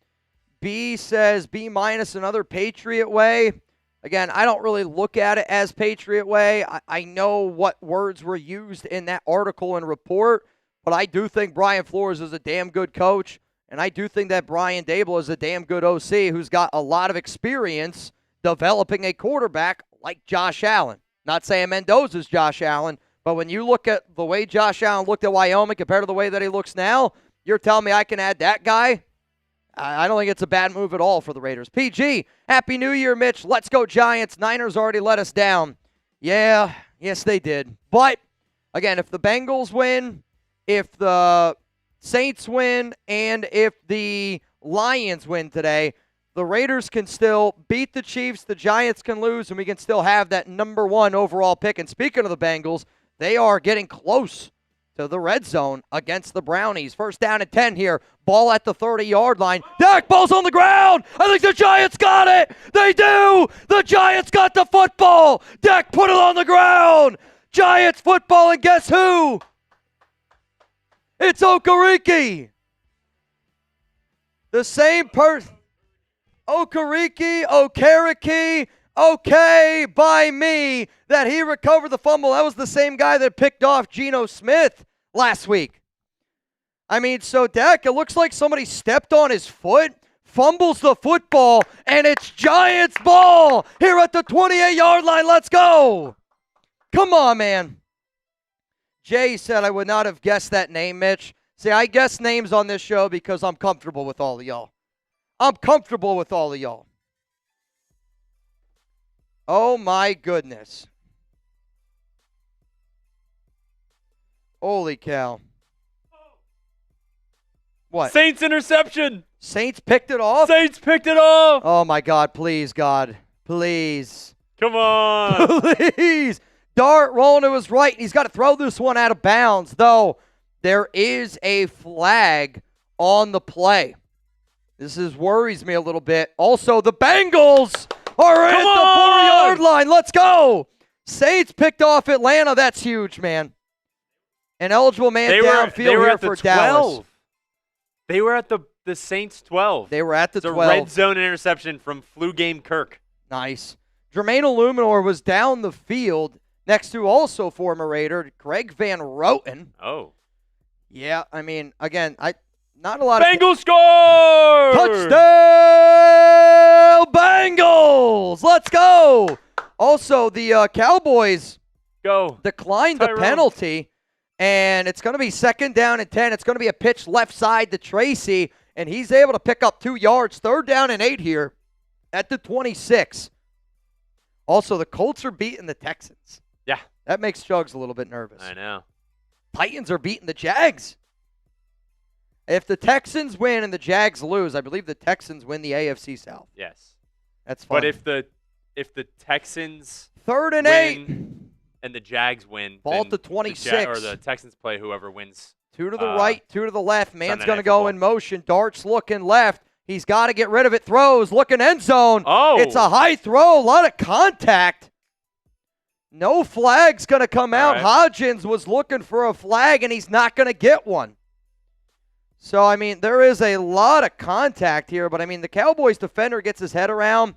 B says B- another Patriot way. Again, I don't really look at it as Patriot way. I know what words were used in that article and report, but I do think Brian Flores is a damn good coach, And I do think that Brian Dable is a damn good OC who's got a lot of experience developing a quarterback like Josh Allen. Not saying Mendoza's Josh Allen, but when you look at the way Josh Allen looked at Wyoming compared to the way that he looks now, you're telling me I can add that guy? I don't think it's a bad move at all for the Raiders. PG, Happy New Year, Mitch. Let's go Giants. Niners already let us down. Yeah, yes, they did. But, again, if the Bengals win, if the Saints win, and if the Lions win today, the Raiders can still beat the Chiefs, the Giants can lose, and we can still have that number 1 overall pick. And speaking of the Bengals, they are getting close to the red zone against the Brownies. First down and 10 here. Ball at the 30-yard line. Dak, ball's on the ground. I think the Giants got it. They do. The Giants got the football. Dak put it on the ground. Giants football, and guess who? It's Okereke. The same person. Okereke, okay by me that he recovered the fumble. That was the same guy that picked off Geno Smith last week. I mean, so Dak, it looks like somebody stepped on his foot, fumbles the football, and it's Giants ball here at the 28-yard line. Let's go. Come on, man. Jay said I would not have guessed that name, Mitch. See, I guess names on this show because I'm comfortable with all of y'all. I'm comfortable with all of y'all. Oh, my goodness. Holy cow. What? Saints interception. Saints picked it off? Saints picked it off. Oh, my God. Please, God. Please. Come on. Please. Dart rolling to his right. He's got to throw this one out of bounds, though there is a flag on the play. This worries me a little bit. Also, the Bengals are at the 4-yard line. Let's go. Saints picked off Atlanta. That's huge, man. An eligible man downfield here for Dallas. They were at the Saints 12. They were at the 12. It's a red zone interception from Game Kirk. Nice. Jermaine Illuminor was down the field next to also former Raider Greg Van Roten. Oh. Yeah, I mean, again, not a lot of Bengals score! Touchdown Bengals! Let's go! Also, the Cowboys declined the penalty, and it's going to be 2nd down and 10. It's going to be a pitch left side to Tracy, and he's able to pick up 2 yards. 3rd down and 8 here at the 26. Also, the Colts are beating the Texans. Yeah. That makes Jugs a little bit nervous. I know. Titans are beating the Jags. If the Texans win and the Jags lose, I believe the Texans win the AFC South. Yes. That's fine. But if the Texans 3rd and win 8 and the Jags win, ball to 26. Or the Texans play whoever wins. 2 to the right, 2 to the left. Man's going to go football. in motion. Dart's looking left. He's got to get rid of it. Throws, looking end zone. Oh. It's a high throw. A lot of contact. No flag's going to come out. Right. Hodgins was looking for a flag, and he's not going to get one. So, I mean, there is a lot of contact here, but, I mean, the Cowboys defender gets his head around.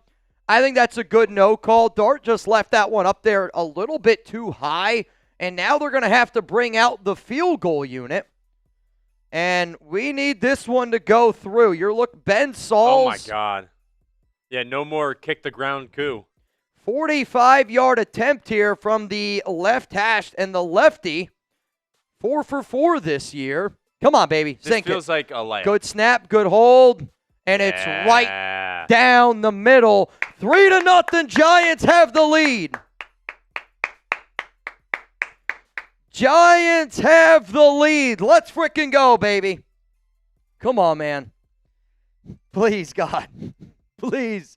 I think that's a good no call. Dart just left that one up there a little bit too high, and now they're going to have to bring out the field goal unit. And we need this one to go through. Ben Sauls. Oh, my God. Yeah, no more kick the ground coup. 45-yard attempt here from the left hash and the lefty. 4 for 4 this year. Come on, baby. This feels like a layup. Good snap, good hold, and it's right down the middle. 3-0. Giants have the lead. Giants have the lead. Let's freaking go, baby. Come on, man. Please, God. Please.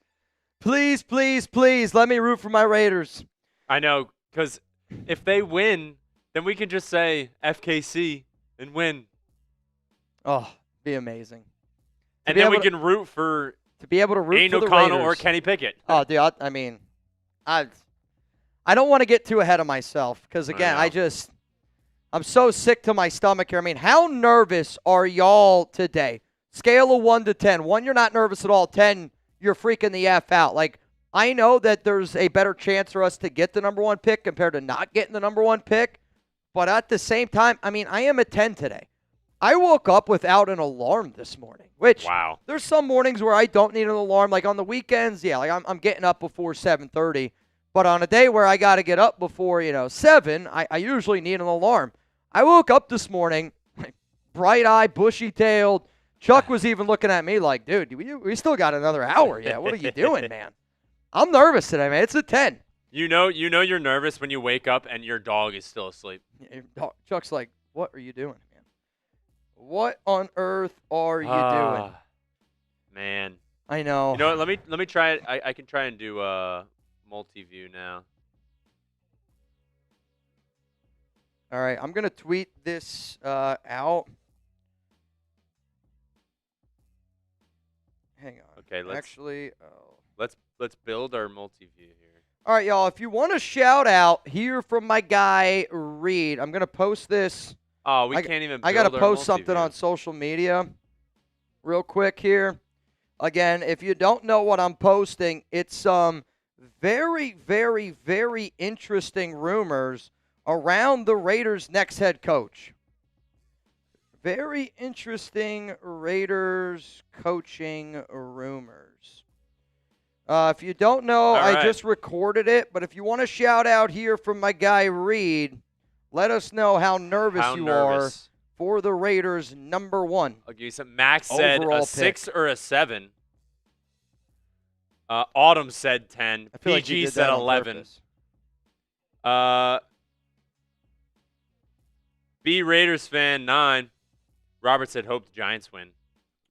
Please, please, please, let me root for my Raiders. I know, because if they win, then we can just say FKC and win. Oh, be amazing. And then we can root for to be able to root Aiden for the O'Connell Raiders. or Kenny Pickett. Oh, dude, I mean, I don't want to get too ahead of myself because, again, I'm so sick to my stomach here. I mean, how nervous are y'all today? Scale of 1 to 10. 1, you're not nervous at all. 10, you're freaking the F out. Like, I know that there's a better chance for us to get the number 1 pick compared to not getting the number 1 pick. But at the same time, I mean, I am a 10 today. I woke up without an alarm this morning, which Wow. there's some mornings where I don't need an alarm. Like on the weekends, yeah, like I'm getting up before 7:30. But on a day where I got to get up before, 7, I usually need an alarm. I woke up this morning, bright-eyed, bushy-tailed. Chuck was even looking at me like, dude, we still got another hour yet. What are you doing, man? I'm nervous today, man. It's a 10. You know you're nervous when you wake up and your dog is still asleep. Chuck's like, what are you doing, man? What on earth are you doing? Man. I know. You know what? Let me try it. I can try and do multi-view now. All right, I'm going to tweet this out. Hang on. Okay, let's build our multi-view here. All right, y'all, if you want a shout out, hear from my guy Reed. I'm going to post this. Oh, we can't even build I got to our post something multi-view. on social media real quick here. Again, if you don't know what I'm posting, it's some very, very, very interesting rumors around the Raiders' next head coach. Very interesting Raiders coaching rumors. If you don't know, I just recorded it, but if you want a shout out here from my guy Reed, let us know how nervous you are for the Raiders' number 1. I'll give you some. Max said overall a 6 or a 7. Autumn said 10. I feel like you PG did said that on 11. purpose. B Raiders fan 9. Robert said hope the Giants win.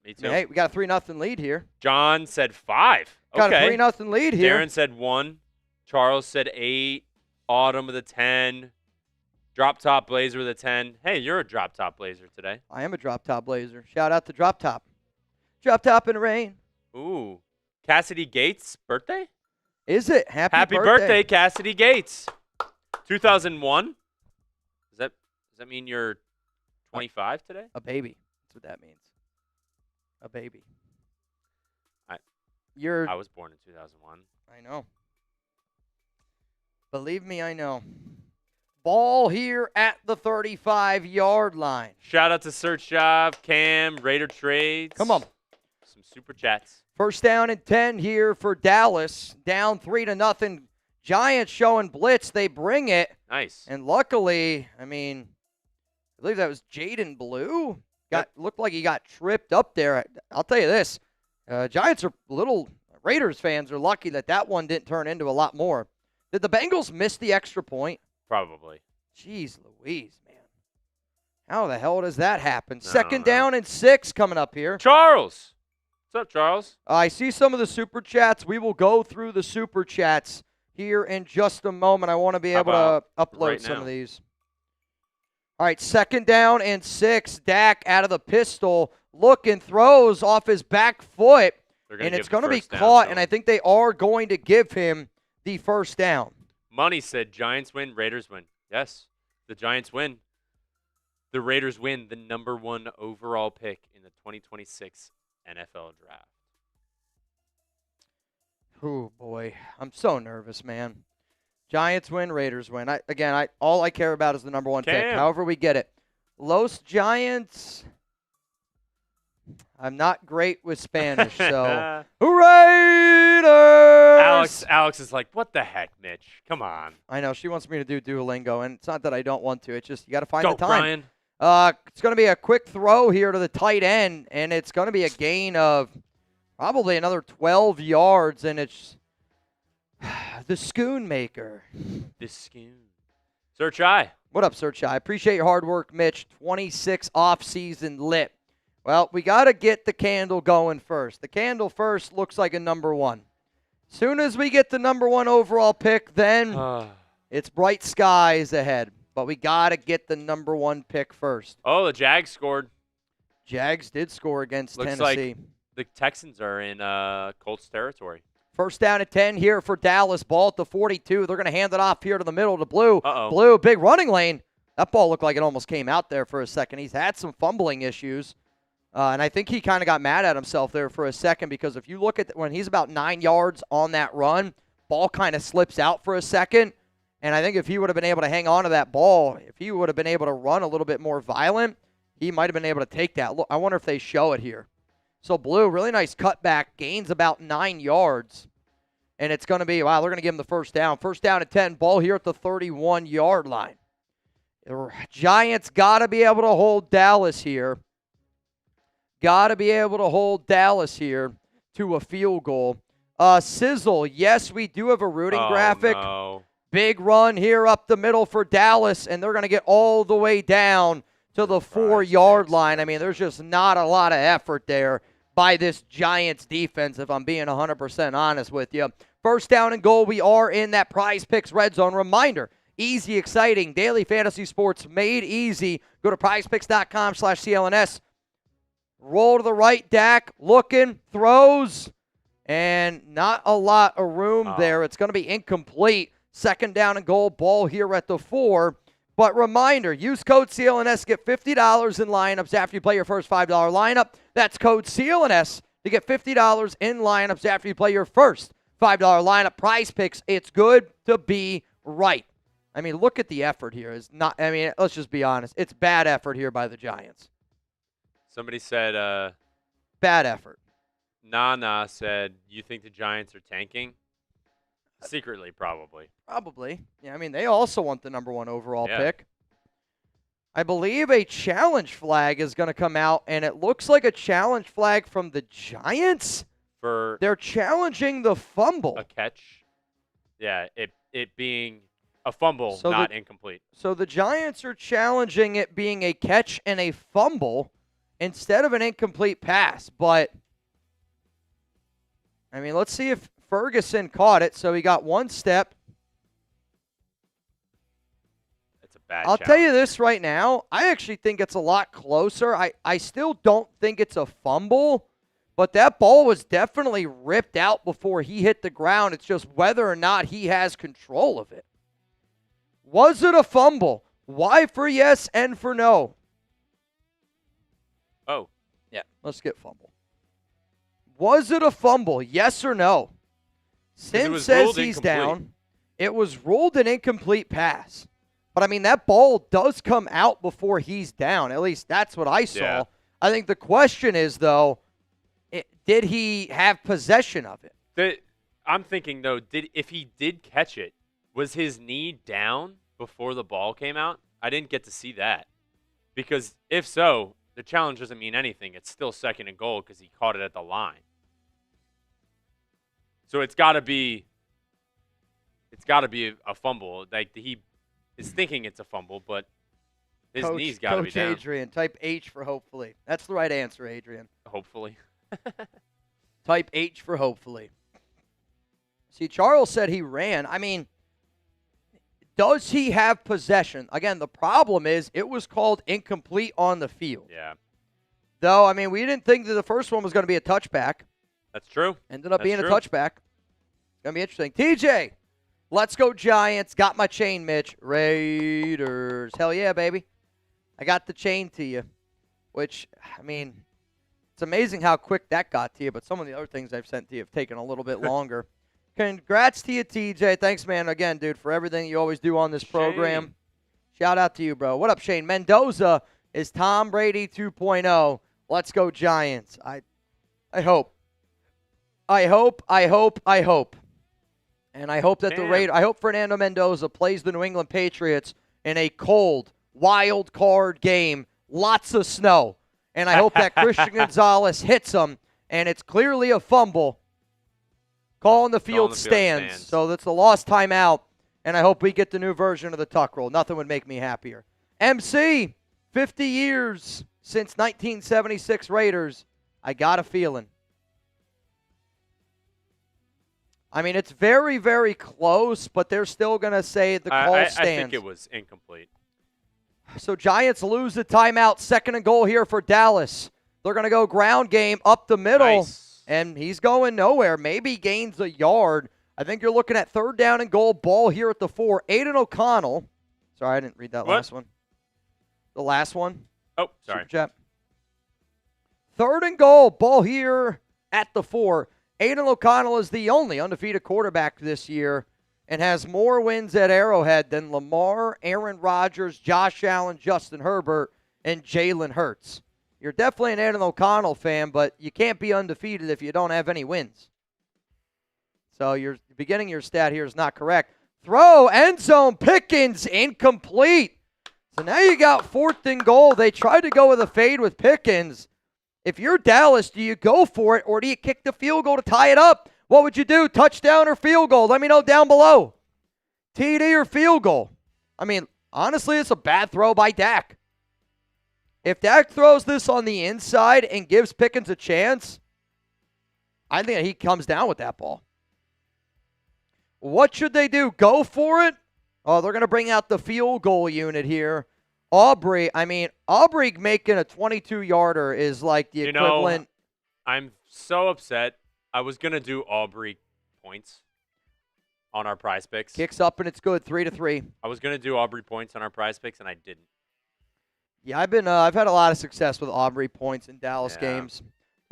Me too. Hey, we got a 3-0 lead here. John said 5. Got okay. a 3-0 lead here. Darren said 1. Charles said 8. Autumn with a 10. Drop Top Blazer with a 10. Hey, you're a Drop Top Blazer today. I am a Drop Top Blazer. Shout out to Drop Top. Drop Top in the rain. Ooh. Cassidy Gates' birthday? Is it? Happy birthday, Cassidy Gates. 2001? Does that mean you're 25 today? A baby. That's what that means. A baby. I was born in 2001. I know. Believe me, I know. Ball here at the 35-yard line. Shout out to Search Job, Cam, Raider Trades. Come on. Some super chats. First down and 10 here for Dallas. Down 3-0. Giants showing blitz. They bring it. Nice. And luckily, I believe that was Jaden Blue. Looked like he got tripped up there. I'll tell you this. Giants are Raiders fans are lucky that one didn't turn into a lot more. Did the Bengals miss the extra point? Probably. Jeez Louise, man. How the hell does that happen? I Second don't know. down and 6 coming up here. Charles. What's up, Charles? I see some of the super chats. We will go through the super chats here in just a moment. I want to be able to upload right some now? of these. All right, second down and 6. Dak out of the pistol, looking, throws off his back foot, and it's going to be caught, and I think they are going to give him the first down. Money said Giants win, Raiders win. Yes, the Giants win. The Raiders win the number 1 overall pick in the 2026 NFL Draft. Oh, boy. I'm so nervous, man. Giants win, Raiders win. All I care about is the number 1 pick, however we get it. Los Giants, I'm not great with Spanish, so Raiders! Alex is like, what the heck, Mitch? Come on. I know. She wants me to do Duolingo, and it's not that I don't want to. It's just you got to find the time. Brian. It's going to be a quick throw here to the tight end, and it's going to be a gain of probably another 12 yards, and it's the Schoon Maker. The Schoon. Search I. What up, Search I? Appreciate your hard work, Mitch. 26 off-season lit. Well, we got to get the candle going first. The candle first looks like a number 1. Soon as we get the number 1 overall pick, then it's bright skies ahead. But we got to get the number 1 pick first. Oh, the Jags scored. Jags did score against Looks Tennessee. like the Texans are in Colts territory. First down at 10 here for Dallas. Ball at the 42. They're going to hand it off here to the middle to Blue. Uh-oh. Blue, big running lane. That ball looked like it almost came out there for a second. He's had some fumbling issues. And I think he kind of got mad at himself there for a second because if you look at when he's about 9 yards on that run, ball kind of slips out for a second. And I think if he would have been able to hang on to that ball, if he would have been able to run a little bit more violent, he might have been able to take that. Look, I wonder if they show it here. So Blue, really nice cutback, gains about 9 yards. And it's going to be, wow, they're going to give him the first down. First down at 10, ball here at the 31-yard line. The Giants got to be able to hold Dallas here. Got to be able to hold Dallas here to a field goal. Sizzle, yes, we do have a rooting graphic. No. Big run here up the middle for Dallas, and they're going to get all the way down to the 4-yard line. I mean, there's just not a lot of effort there by this Giants defense, if I'm being 100% honest with you. First down and goal, we are in that Prize Picks red zone. Reminder, easy, exciting, daily fantasy sports made easy. Go to prizepicks.com/CLNS. Roll to the right, Dak, looking, throws, and not a lot of room there. It's going to be incomplete. Second down and goal, ball here at the 4. But reminder, use code CLNS, get $50 in lineups after you play your first $5 lineup. That's code CLNS to get $50 in lineups after you play your first $5 lineup. Prize Picks, it's good to be right. I mean, look at the effort here. Let's just be honest. It's bad effort here by the Giants. Somebody said, bad effort. Nana said, you think the Giants are tanking? Secretly, probably. Probably. Yeah, I mean, they also want the number 1 overall Yeah. pick. I believe a challenge flag is going to come out, and it looks like a challenge flag from the Giants. They're challenging the fumble. A catch. Yeah, it being a fumble, So not incomplete. So the Giants are challenging it being a catch and a fumble instead of an incomplete pass. But, I mean, let's see if Ferguson caught it. So he got 1 step. It's a bad I'll challenge. tell you this right now. I actually think it's a lot closer. I still don't think it's a fumble, but that ball was definitely ripped out before he hit the ground. It's just whether or not he has control of it. Was it a fumble? Y for yes, N for no. Oh. Yeah, let's get fumble. Was it a fumble? Yes or no? Sin says he's down. It was ruled an incomplete pass. But, I mean, that ball does come out before he's down. At least that's what I saw. Yeah. I think the question is, though, did he have possession of it? I'm thinking, though, if he did catch it, was his knee down before the ball came out? I didn't get to see that. Because if so, the challenge doesn't mean anything. It's still second and goal because he caught it at the line. So it's got to be a fumble. Like he is thinking it's a fumble, but his knee's got to be down. Coach Adrian, type H for hopefully. That's the right answer, Adrian. Hopefully. Type H for hopefully. See, Charles said he ran. I mean, does he have possession? Again, the problem is it was called incomplete on the field. Yeah. Though, I mean, we didn't think that the first one was going to be a touchback. That's true. Ended up being a touchback. Going to be interesting. TJ, let's go Giants. Got my chain, Mitch. Raiders. Hell yeah, baby. I got the chain to you, which, I mean, it's amazing how quick that got to you, but some of the other things I've sent to you have taken a little bit longer. Congrats to you, TJ. Thanks, man, again, dude, for everything you always do on this program. Shane. Shout out to you, bro. What up, Shane? Mendoza is Tom Brady 2.0. Let's go Giants. I hope. And I hope that I hope Fernando Mendoza plays the New England Patriots in a cold, wild card game, lots of snow. And I hope that Christian Gonzalez hits him, and it's clearly a fumble. Calling the field stands. So that's a lost timeout, and I hope we get the new version of the tuck roll. Nothing would make me happier. MC, 50 years since 1976 Raiders. I got a feeling. I mean, it's very, very close, but they're still going to say the call stands. I think it was incomplete. So Giants lose the timeout. Second and goal here for Dallas. They're going to go ground game up the middle, Nice. And he's going nowhere. Maybe gains a yard. I think you're looking at third down and goal. Ball here at the 4. Aiden O'Connell. Sorry, I didn't read that last one. The last one. Oh, sorry. Super chat. Third and goal. Ball here at the 4. Aiden O'Connell is the only undefeated quarterback this year and has more wins at Arrowhead than Lamar, Aaron Rodgers, Josh Allen, Justin Herbert, and Jalen Hurts. You're definitely an Aidan O'Connell fan, but you can't be undefeated if you don't have any wins. So you're beginning your stat here is not correct. Throw, end zone, Pickens, incomplete. So now you got 4th and goal. They tried to go with a fade with Pickens. If you're Dallas, do you go for it or do you kick the field goal to tie it up? What would you do, touchdown or field goal? Let me know down below. TD or field goal? I mean, honestly, it's a bad throw by Dak. If Dak throws this on the inside and gives Pickens a chance, I think he comes down with that ball. What should they do? Go for it? Oh, they're going to bring out the field goal unit here. Aubrey making a 22-yarder is like the equivalent. I'm so upset. I was going to do Aubrey points on our prize picks. Kicks up and it's good, 3-3. I was going to do Aubrey points on our prize picks, and I didn't. Yeah, I've had a lot of success with Aubrey points in Dallas games.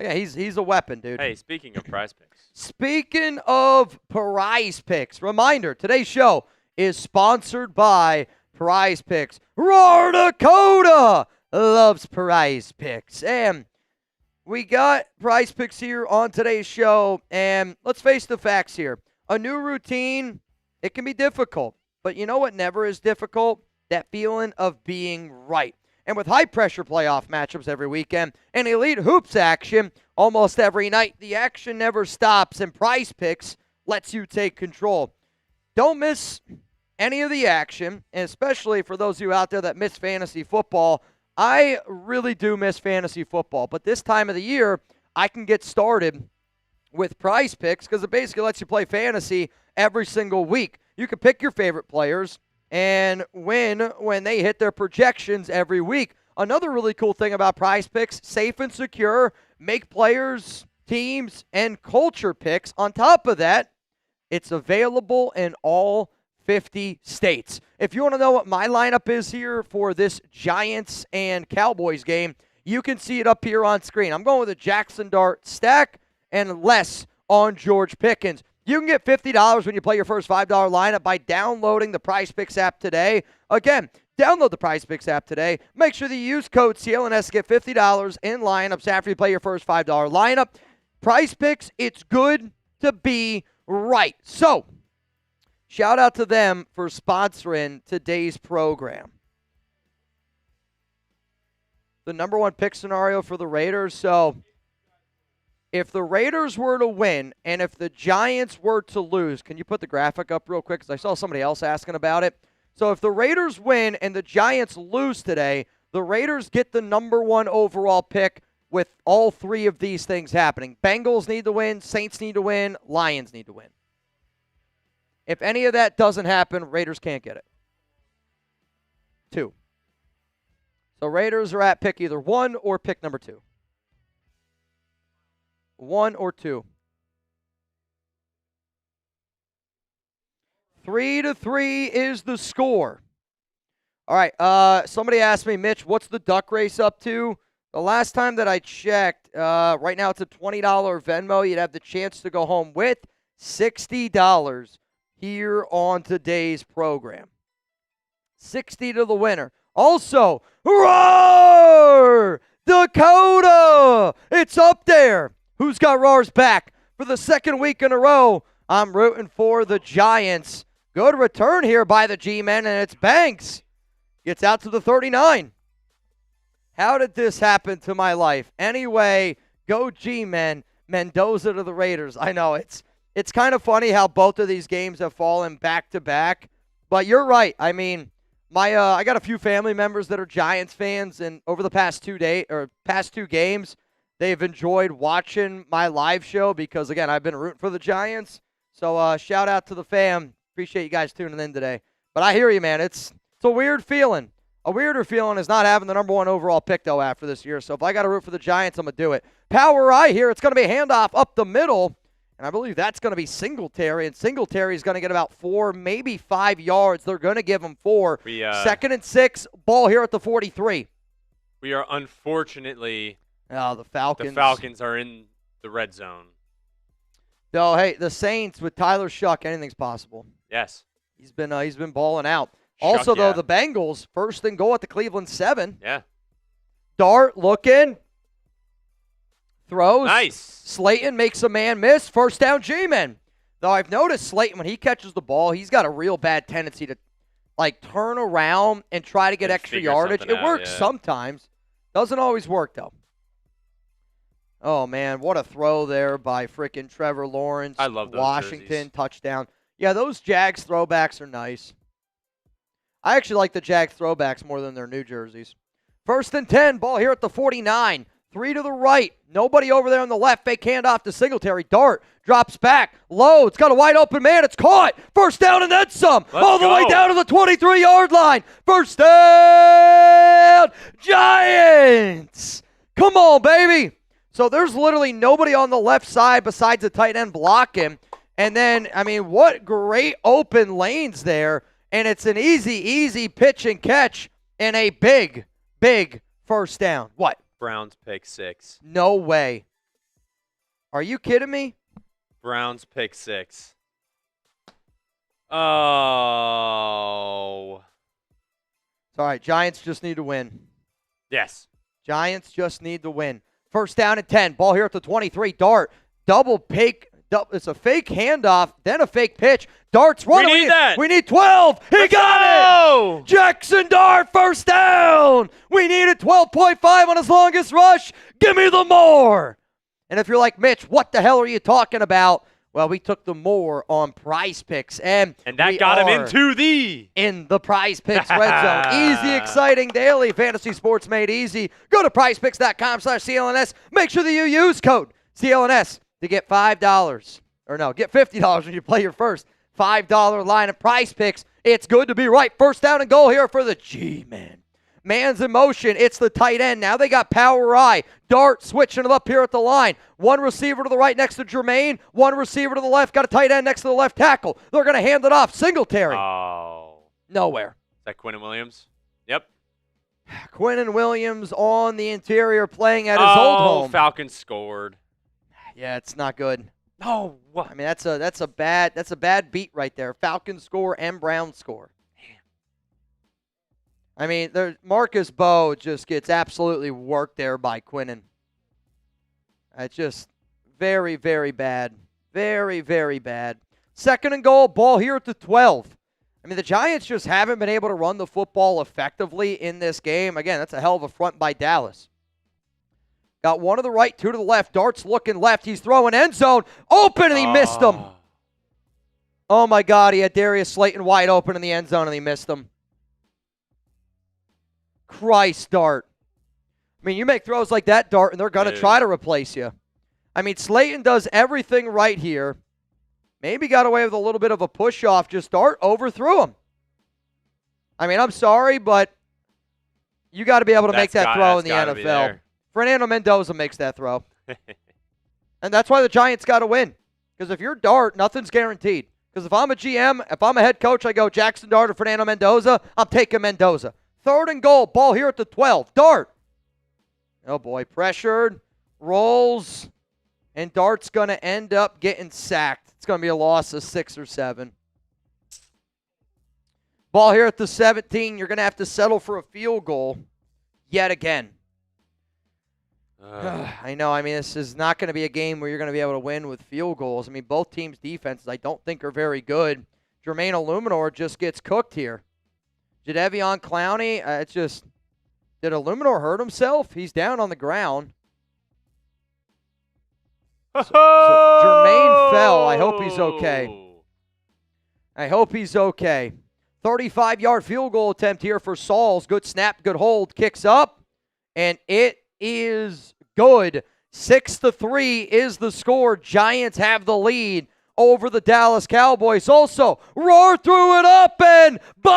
Yeah, he's a weapon, dude. Hey, speaking of prize picks. Speaking of prize picks, reminder, today's show is sponsored by Prize Picks. Roar Dakota loves Prize Picks. And we got Prize Picks here on today's show, and let's face the facts here. A new routine, it can be difficult, but you know what never is difficult? That feeling of being right. And with high-pressure playoff matchups every weekend and elite hoops action almost every night, the action never stops, and Prize Picks lets you take control. Don't miss any of the action, and especially for those of you out there that miss fantasy football. I really do miss fantasy football, but this time of the year, I can get started with Prize Picks because it basically lets you play fantasy every single week. You can pick your favorite players and win when they hit their projections every week. Another really cool thing about Prize Picks, safe and secure, make players, teams, and culture picks. On top of that, it's available in all 50 states. If you want to know what my lineup is here for this Giants and Cowboys game, you can see it up here on screen. I'm going with a Jackson Dart stack and less on George Pickens. You can get $50 when you play your first $5 lineup by downloading the Prize Picks app today. Again, download the Prize Picks app today. Make sure that you use code CLNS to get $50 in lineups after you play your first $5 lineup. Prize Picks, it's good to be right. So, shout out to them for sponsoring today's program. The number one pick scenario for the Raiders. So, if the Raiders were to win and if the Giants were to lose, can you put the graphic up real quick? Because I saw somebody else asking about it. So if the Raiders win and the Giants lose today, the Raiders get the number one overall pick with all three of these things happening. Bengals need to win, Saints need to win, Lions need to win. If any of that doesn't happen, Raiders can't get it. 2. So Raiders are at pick either 1 or pick number 2. 1 or 2. 3-3 is the score. All right, somebody asked me, Mitch, what's the duck race up to? The last time that I checked, right now it's a $20 Venmo. You'd have the chance to go home with $60 here on today's program. 60 to the winner. Also, roar! Dakota! It's up there. Who's got Roar's back? For the second week in a row, I'm rooting for the Giants. Good return here by the G-Men, and it's Banks. Gets out to the 39. How did this happen to my life? Anyway, go G-Men. Mendoza to the Raiders. I know, it's kind of funny how both of these games have fallen back-to-back. But you're right. I mean, I got a few family members that are Giants fans, and over the past two games, they've enjoyed watching my live show because, again, I've been rooting for the Giants. So shout out to the fam. Appreciate you guys tuning in today. But I hear you, man. It's a weird feeling. A weirder feeling is not having the number one overall pick, though, after this year. So if I got to root for the Giants, I'm going to do it. Power I here. It's going to be a handoff up the middle. And I believe that's going to be Singletary. And Singletary is going to get about 4, maybe 5 yards. They're going to give him 4. 2nd and 6. Ball here at the 43. We are unfortunately... Oh, the Falcons. The Falcons are in the red zone. No, hey, the Saints with Tyler Shuck, anything's possible. Yes. He's been balling out. Also, yeah. though, the Bengals, 1st and goal at the Cleveland 7. Yeah. Dart looking. Throws. Nice. Slayton makes a man miss. First down, G-Men. Though I've noticed Slayton, when he catches the ball, he's got a real bad tendency to, turn around and try to get extra yardage. It works sometimes. Doesn't always work, though. Oh, man, what a throw there by frickin' Trevor Lawrence. I love those Washington, jerseys. touchdown. Yeah, those Jags throwbacks are nice. I actually like the Jags throwbacks more than their new jerseys. 1st and 10, ball here at the 49. 3 to the right. Nobody over there on the left. Fake handoff to Singletary. Dart drops back. Loads. Got a wide open man. It's caught. First down and then some. All the way down to the 23-yard line. First down. Giants. Come on, baby. So there's literally nobody on the left side besides the tight end blocking. And then, what great open lanes there. And it's an easy pitch and catch and a big first down. What? Browns pick 6. No way. Are you kidding me? Browns pick 6. Oh. It's all right. Giants just need to win. Yes. Giants just need to win. First down and 10. Ball here at the 23. Dart. Double pick. It's a fake handoff, then a fake pitch. Dart's running. We need that. We need 12. He got it. Jackson Dart, first down. We needed 12.5 on his longest rush. Give me the more. And if you're like, Mitch, what the hell are you talking about? Well, we took the more on Prize Picks. And that got him in the Prize Picks red zone. Easy, exciting, daily fantasy sports made easy. Go to prizepicks.com/CLNS. Make sure that you use code CLNS. To get $5, or no, get $50 when you play your first $5 line of Prize Picks. It's good to be right. First down and goal here for the G-Men. Man's in motion. It's the tight end. Now they got power eye. Dart switching it up here at the line. One receiver to the right next to Jermaine. One receiver to the left. Got a tight end next to the left tackle. They're going to hand it off. Singletary. Oh. Nowhere. Is that Quinnen Williams? Yep. Quinnen Williams on the interior playing at his old home. Falcons scored. Yeah, it's not good. No, what? That's a bad beat right there. Falcons score and Browns score. Marcus Bowe just gets absolutely worked there by Quinnen. It's just very, very bad. Very, very bad. Second and goal, ball here at the 12. The Giants just haven't been able to run the football effectively in this game. Again, that's a hell of a front by Dallas. Got one to the right, 2 to the left. Dart's looking left. He's throwing end zone. Open, and he missed him. Oh, my God. He had Darius Slayton wide open in the end zone, and he missed him. Christ, Dart. You make throws like that, Dart, and they're going to try to replace you. Slayton does everything right here. Maybe got away with a little bit of a push-off. Just Dart overthrew him. I'm sorry, but you got to be able to make that throw in the NFL. Fernando Mendoza makes that throw. And that's why the Giants got to win. Because if you're Dart, nothing's guaranteed. Because if I'm a GM, if I'm a head coach, I go Jackson Dart or Fernando Mendoza, I'm taking Mendoza. Third and goal, ball here at the 12. Dart. Oh, boy, pressured, rolls, and Dart's going to end up getting sacked. It's going to be a loss of 6 or 7. Ball here at the 17. You're going to have to settle for a field goal yet again. I know. This is not going to be a game where you're going to be able to win with field goals. Both teams' defenses I don't think are very good. Jermaine Illuminor just gets cooked here. Jadeveon Clowney, did Illuminor hurt himself? He's down on the ground. So Jermaine fell. I hope he's okay. 35-yard field goal attempt here for Sauls. Good snap, good hold. Kicks up, and it is good. 6-3 is the score. Giants have the lead over the Dallas Cowboys. Also, Roar threw it up, and Bono!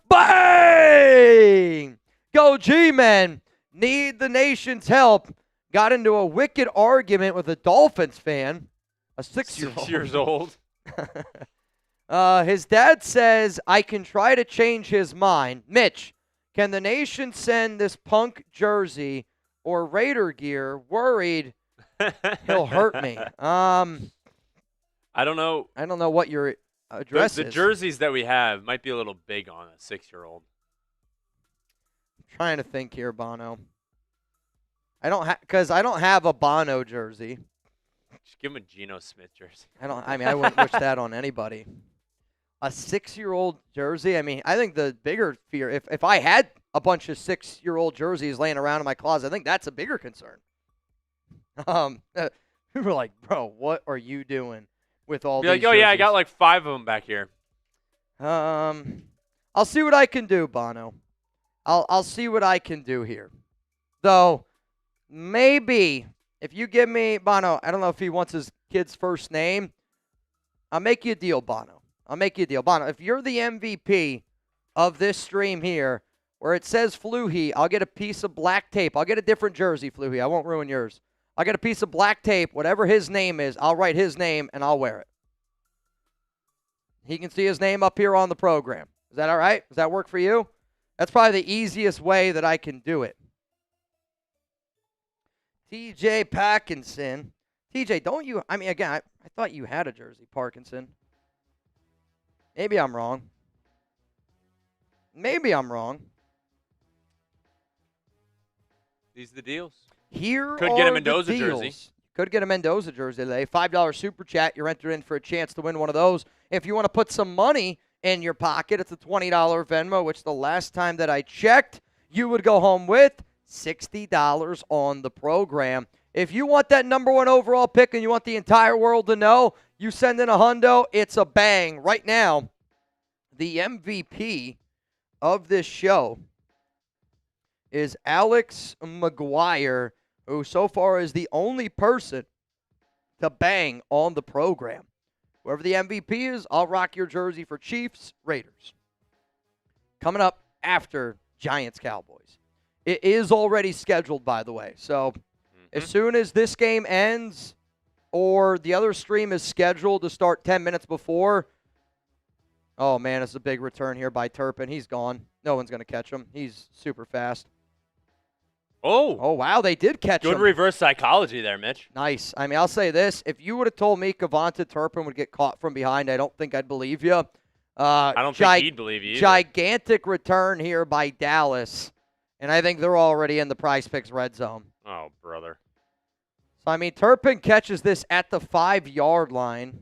Bang! Go G-Men. Need the nation's help. Got into a wicked argument with a Dolphins fan, a 6-year-old. 6 years old. His dad says, I can try to change his mind. Mitch, can the nation send this punk jersey or Raider gear? Worried he'll hurt me. I don't know. I don't know what your address the is. jerseys that we have might be a little big on a 6-year-old. Trying to think here, Bono. I don't have a Bono jersey. Just give him a Geno Smith jersey. I wouldn't wish that on anybody. A 6-year-old jersey. I mean, I think the bigger fear, if I had a bunch of 6-year-old jerseys laying around in my closet, I think that's a bigger concern. We were like, bro, what are you doing with all these Be like, oh jerseys? yeah, I got like 5 of them back here. I'll see what I can do, Bono. I'll see what I can do here. Though, maybe if you give me, Bono, I don't know if he wants his kid's first name. I'll make you a deal, Bono. Bono, if you're the MVP of this stream here, where it says Fluhy, I'll get a piece of black tape. I'll get a different jersey, Fluhy. I won't ruin yours. I'll get a piece of black tape, whatever his name is. I'll write his name, and I'll wear it. He can see his name up here on the program. Is that all right? Does that work for you? That's probably the easiest way that I can do it. TJ Parkinson. TJ, don't you? I mean, again, I thought you had a jersey, Parkinson. Maybe I'm wrong. These are the deals. Here Could are get a the Mendoza deals. jersey. Could get a Mendoza jersey today. $5 super chat. You're entered in for a chance to win one of those. If you want to put some money in your pocket, it's a $20 Venmo, which the last time that I checked, you would go home with $60 on the program. If you want that number 1 overall pick and you want the entire world to know, you send in a hundo, it's a bang. Right now, the MVP of this show is Alex McGuire, who so far is the only person to bang on the program. Whoever the MVP is, I'll rock your jersey for Chiefs, Raiders. Coming up after Giants-Cowboys. It is already scheduled, by the way. So as soon as this game ends or the other stream is scheduled to start 10 minutes before, oh, man, it's a big return here by Turpin. He's gone. No one's going to catch him. He's super fast. Oh, wow, they did catch him. Good reverse psychology there, Mitch. Nice. I mean, I'll say this. If you would have told me Kevonta Turpin would get caught from behind, I don't think I'd believe you. I don't think he'd believe you either. Gigantic return here by Dallas, and I think they're already in the Prize Picks red zone. Oh, brother. So, I mean, Turpin catches this at the 5-yard line.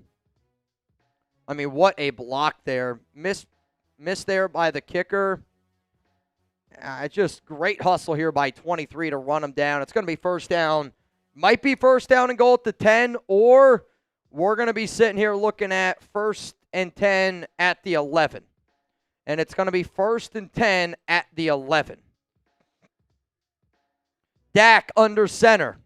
I mean, what a block there. Missed there by the kicker. Just great hustle here by 23 to run him down. It's going to be first down. Might be first down and goal at the 10, or we're going to be sitting here looking at 1st and 10 at the 11. And it's going to be 1st and 10 at the 11. Dak under center.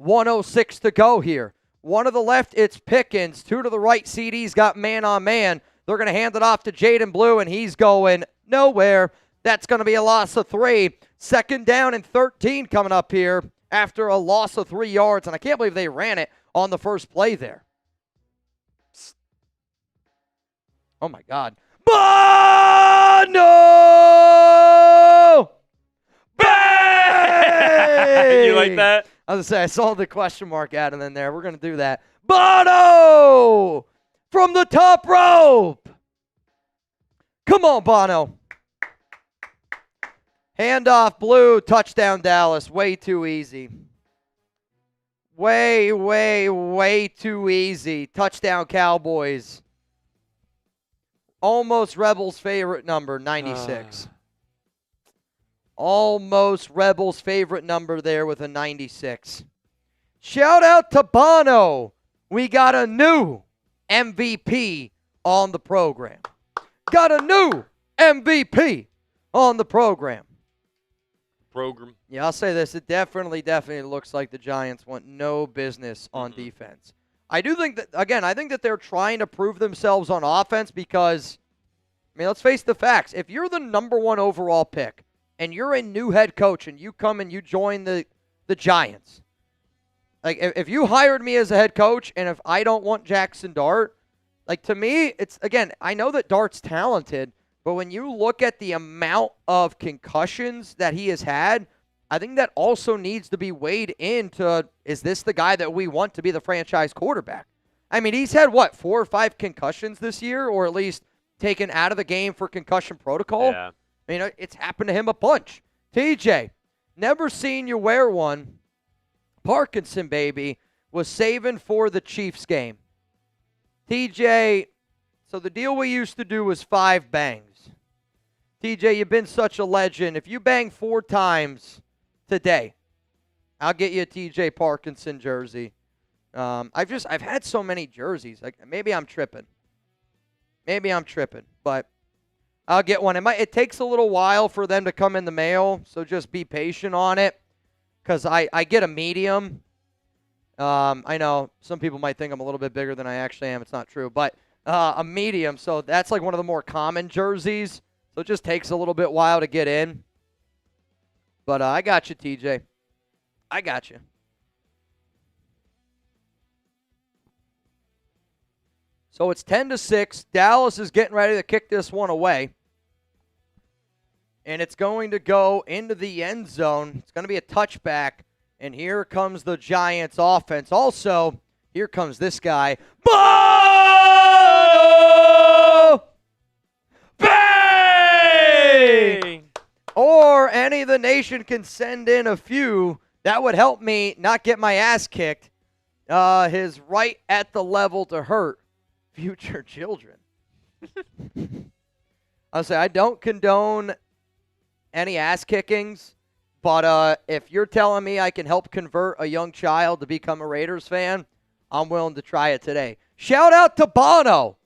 1:06 to go here. 1 to the left, it's Pickens. 2 to the right, CD's got man on man. They're going to hand it off to Jaden Blue, and he's going nowhere. That's going to be a loss of 3. 2nd down and 13 coming up here after a loss of 3 yards. And I can't believe they ran it on the first play there. Oh, my God. Bono! Bang! You like that? I was going to say, I saw the question mark added in there. We're going to do that. Bono! From the top rope! Come on, Bono. Handoff, Blue, touchdown, Dallas. Way too easy. Way too easy. Touchdown, Cowboys. Almost Rebels' favorite number, 96. Almost Rebels' favorite number there with a 96. Shout out to Bono. We got a new MVP on the program. Got a new MVP on the program. Yeah, I'll say this. It definitely looks like the Giants want no business on defense. I do think that, again, I think that they're trying to prove themselves on offense because, I mean, let's face the facts. If you're the number 1 overall pick and you're a new head coach and you come and you join the Giants, like if you hired me as a head coach and if I don't want Jackson Dart, like to me, it's, again, I know that Dart's talented, but when you look at the amount of concussions that he has had, I think that also needs to be weighed into, is this the guy that we want to be the franchise quarterback? I mean, he's had, 4 or 5 concussions this year, or at least taken out of the game for concussion protocol? Yeah. I mean, it's happened to him a bunch. TJ, never seen you wear one. Parkinson, baby, was saving for the Chiefs game. TJ, so the deal we used to do was 5 bangs. TJ, you've been such a legend. If you bang 4 times today, I'll get you a TJ Parkinson jersey. I've had so many jerseys. Like maybe I'm tripping, but I'll get one. It takes a little while for them to come in the mail, so just be patient on it. Because I get a medium. I know some people might think I'm a little bit bigger than I actually am. It's not true, but a medium. So that's like one of the more common jerseys. So it just takes a little bit while to get in. But I got you, TJ. I got you. So it's 10-6. Dallas is getting ready to kick this one away. And it's going to go into the end zone. It's going to be a touchback. And here comes the Giants offense. Also, here comes this guy. Bono! Bang! Or any of the nation can send in a few. That would help me not get my ass kicked. His right at the level to hurt future children. I'll say I don't condone any ass kickings, but if you're telling me I can help convert a young child to become a Raiders fan, I'm willing to try it today. Shout out to Bono,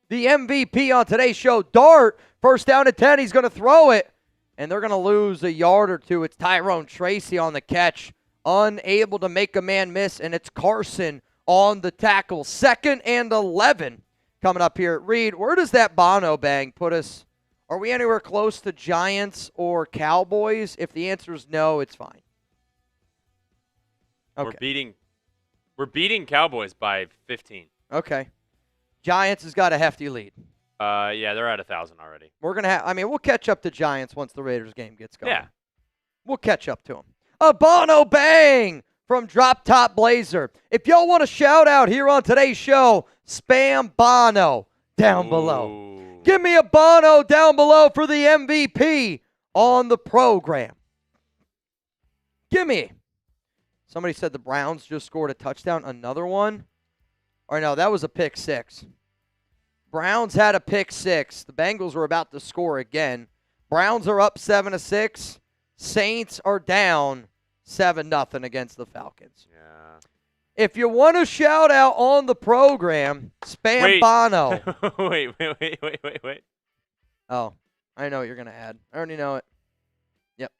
the MVP on today's show. Dart, first down and 10, he's going to throw it, and they're going to lose a yard or two. It's Tyrone Tracy on the catch, unable to make a man miss, and it's Carson on the tackle. 2nd and 11 coming up here. Reed, where does that Bono bang put us? Are we anywhere close to Giants or Cowboys? If the answer is no, it's fine. Okay. We're beating Cowboys by 15. Okay. Giants has got a hefty lead. Yeah, they're at 1,000 already. We're going to we'll catch up to Giants once the Raiders game gets going. Yeah. We'll catch up to them. A Bono bang from Drop Top Blazer. If y'all want a shout out here on today's show, spam Bono down below. Give me a Bono down below for the MVP on the program. Give me. Somebody said the Browns just scored a touchdown. Another one? Or no, that was a pick 6. Browns had a pick 6. The Bengals were about to score again. Browns are up 7-6. Saints are down 7-0 against the Falcons. Yeah. If you want to shout out on the program, spam Bono. Wait. Oh, I know what you're going to add. I already know it. Yep.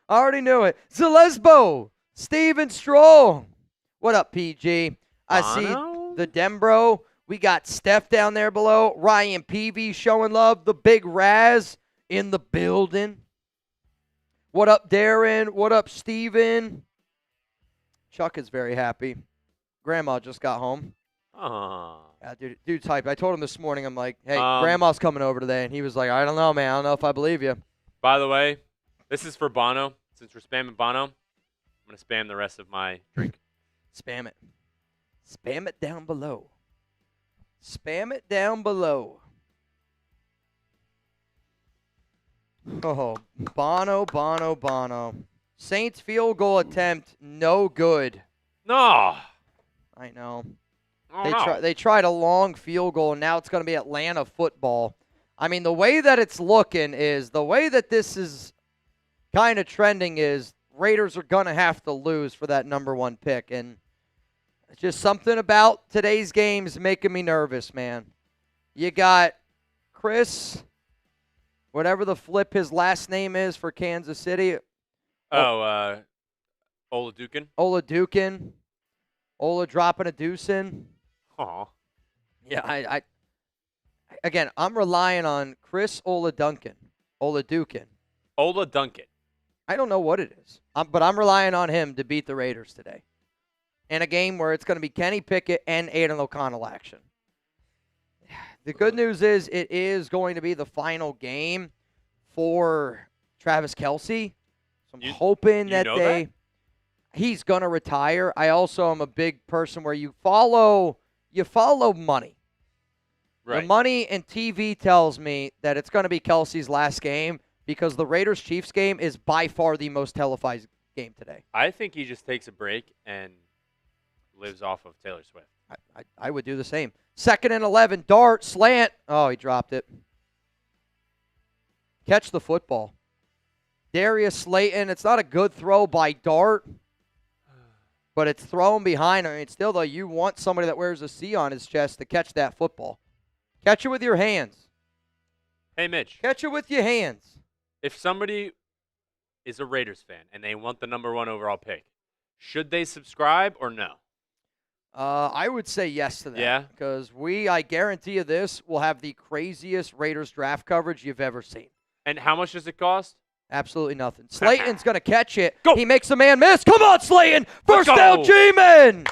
I already knew it. Zalesbo, Steven Stroll. What up, PG? I see the Dembro. We got Steph down there below. Ryan Peavy showing love. The big Raz in the building. What up, Darren? What up, Steven? Chuck is very happy. Grandma just got home. Yeah, dude's hype. I told him this morning, I'm like, hey, Grandma's coming over today. And he was like, I don't know, man. I don't know if I believe you. By the way, this is for Bono. Since we're spamming Bono, I'm going to spam the rest of my drink. Spam it. Spam it down below. Spam it down below. Oh, Bono. Saints field goal attempt, no good. No. I know. Oh, They tried a long field goal, and now it's going to be Atlanta football. I mean, the way that it's looking is, the way that this is kind of trending is, Raiders are going to have to lose for that number 1 pick. And it's just something about today's games making me nervous, man. You got Chris, whatever the flip his last name is for Kansas City. Oladukin. Ola dropping a deucin. Aw. Yeah, again, I'm relying on Chris Oladukin. Ola Duncan. I don't know what it is, but I'm relying on him to beat the Raiders today. In a game where it's going to be Kenny Pickett and Aiden O'Connell action. The good news is it is going to be the final game for Travis Kelce. So I'm hoping that he's going to retire. I also am a big person where you follow money. Right. The money and TV tells me that it's going to be Kelce's last game, because the Raiders-Chiefs game is by far the most televised game today. I think he just takes a break and lives off of Taylor Swift. I would do the same. 2nd and 11, Dart, slant. Oh, he dropped it. Catch the football. Darius Slayton, it's not a good throw by Dart, but it's thrown behind. I mean, still, though, you want somebody that wears a C on his chest to catch that football. Catch it with your hands. Hey, Mitch. Catch it with your hands. If somebody is a Raiders fan and they want the number 1 overall pick, should they subscribe or no? I would say yes to that. Yeah? Because I guarantee you this, will have the craziest Raiders draft coverage you've ever seen. And how much does it cost? Absolutely nothing. Slayton's going to catch it. Go. He makes a man miss. Come on, Slayton. First Let's down, go. G-Man.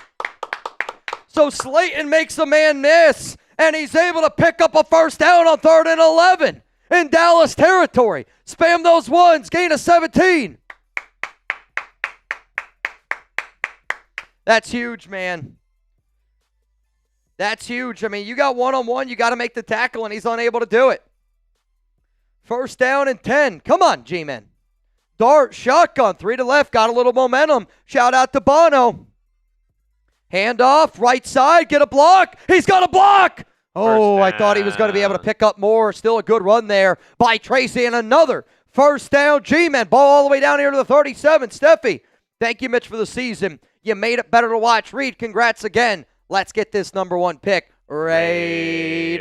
So Slayton makes a man miss, and he's able to pick up a first down on 3rd and 11 in Dallas territory. Spam those ones. Gain of 17. That's huge, man. That's huge. I mean, you got one-on-one. You got to make the tackle, and he's unable to do it. First down and 10. Come on, G-Men. Dart, shotgun, 3 to left. Got a little momentum. Shout out to Bono. Hand off, right side. Get a block. He's got a block. Oh, I thought he was going to be able to pick up more. Still a good run there by Tracy, and another first down. G-Men. Ball all the way down here to the 37. Steffi, thank you, Mitch, for the season. You made it better to watch. Reed, congrats again. Let's get this number 1 pick. Raiders.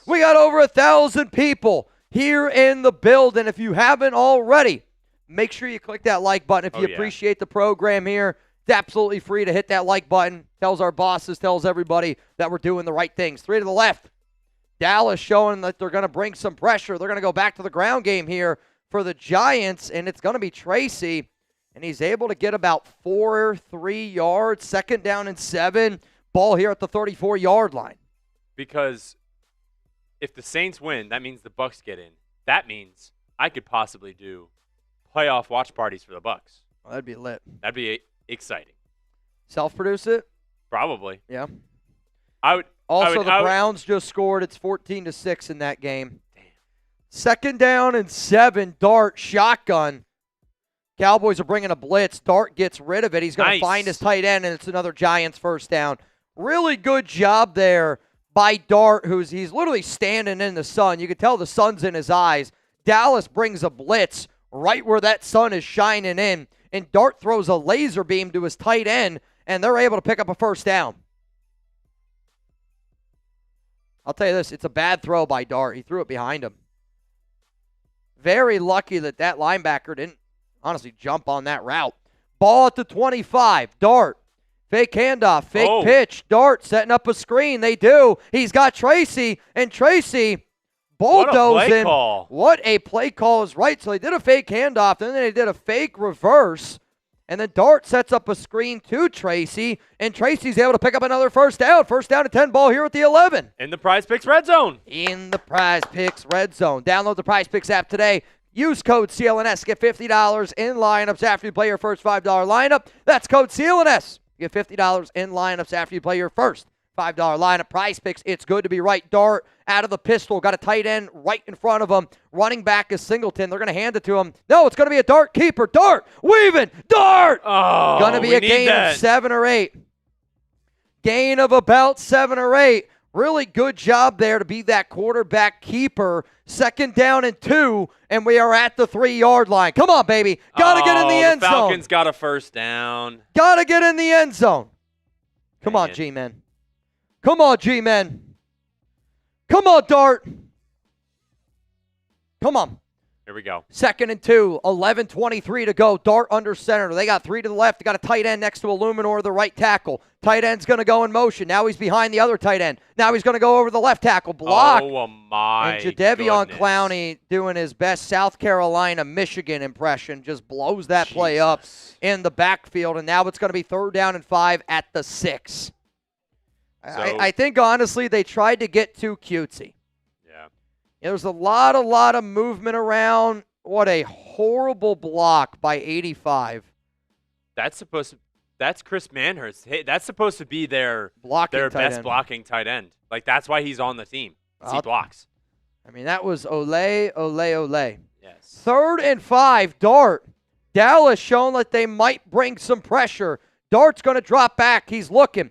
We got over 1,000 people here in the building. If you haven't already, make sure you click that like button. If you appreciate the program here, it's absolutely free to hit that like button. Tells our bosses, tells everybody that we're doing the right things. 3 to the left. Dallas showing that they're going to bring some pressure. They're going to go back to the ground game here for the Giants, and it's going to be Tracy, and he's able to get about 3 yards. 2nd down and 7. Ball here at the 34-yard line. Because if the Saints win, that means the Bucs get in. That means I could possibly do playoff watch parties for the Bucs. Oh, that'd be lit. That'd be exciting. Self-produce it? Probably. Yeah. The Browns just scored. It's 14-6 in that game. Damn. 2nd down and 7. Dart, shotgun. Cowboys are bringing a blitz. Dart gets rid of it. He's going to find his tight end, and it's another Giants first down. Really good job there by Dart, he's literally standing in the sun. You can tell the sun's in his eyes. Dallas brings a blitz right where that sun is shining in, and Dart throws a laser beam to his tight end, and they're able to pick up a first down. I'll tell you this, it's a bad throw by Dart. He threw it behind him. Very lucky that linebacker didn't honestly jump on that route. Ball at the 25. Dart. Fake handoff. Fake pitch. Dart setting up a screen. They do. He's got Tracy. And Tracy bulldozing. What a play call is right. So they did a fake handoff. Then they did a fake reverse. And then Dart sets up a screen to Tracy. And Tracy's able to pick up another first down. First down and 10 ball here at the 11. In the Prize Picks red zone. In the Prize Picks red zone. Download the Prize Picks app today. Use code CLNS. Get $50 in lineups after you play your first $5 lineup. That's code CLNS. Get $50 in lineups after you play your first $5 lineup. Prize Picks, it's good to be right. Dart out of the pistol. Got a tight end right in front of him. Running back is Singleton. They're going to hand it to him. No, it's going to be a Dart keeper. Dart weaving. Dart. Oh, going to be a gain of 7 or 8. Gain of about 7 or 8. Really good job there to be that quarterback keeper. 2nd down and 2, and we are at the 3-yard line. Come on, baby. Got to get in the end zone. Falcons got a first down. Got to get in the end zone. Come on, G-Men. Come on, G-Men. Come on, Dart. Come on. Here we go. 2nd and 2, 11:23 to go. Dart under center. They got 3 to the left. They got a tight end next to Illuminor, the right tackle. Tight end's going to go in motion. Now he's behind the other tight end. Now he's going to go over the left tackle. Block. Oh, my And Jadeveon goodness. Clowney doing his best South Carolina, Michigan impression. Just blows that play up in the backfield. And now it's going to be 3rd down and 5 at the 6. I think, honestly, they tried to get too cutesy. There's a lot of movement around. What a horrible block by 85. That's Chris Manhurst. Hey, that's supposed to be their best blocking tight end. Like, that's why he's on the team. He blocks. I mean, that was ole, ole, ole. Yes. 3rd and 5, Dart. Dallas showing that they might bring some pressure. Dart's going to drop back. He's looking.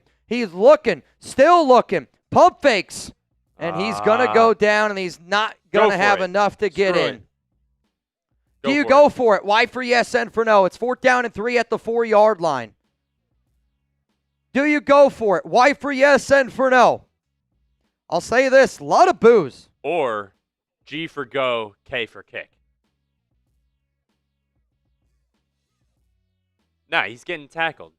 Still looking. Pump fakes. And he's going to go down, and he's not going to have enough to get in. Do you go for it? Y for yes, N for no. It's 4th down and 3 at the 4-yard line. Do you go for it? Y for yes, N for no. I'll say this, a lot of boos. Or G for go, K for kick. Nah, he's getting tackled.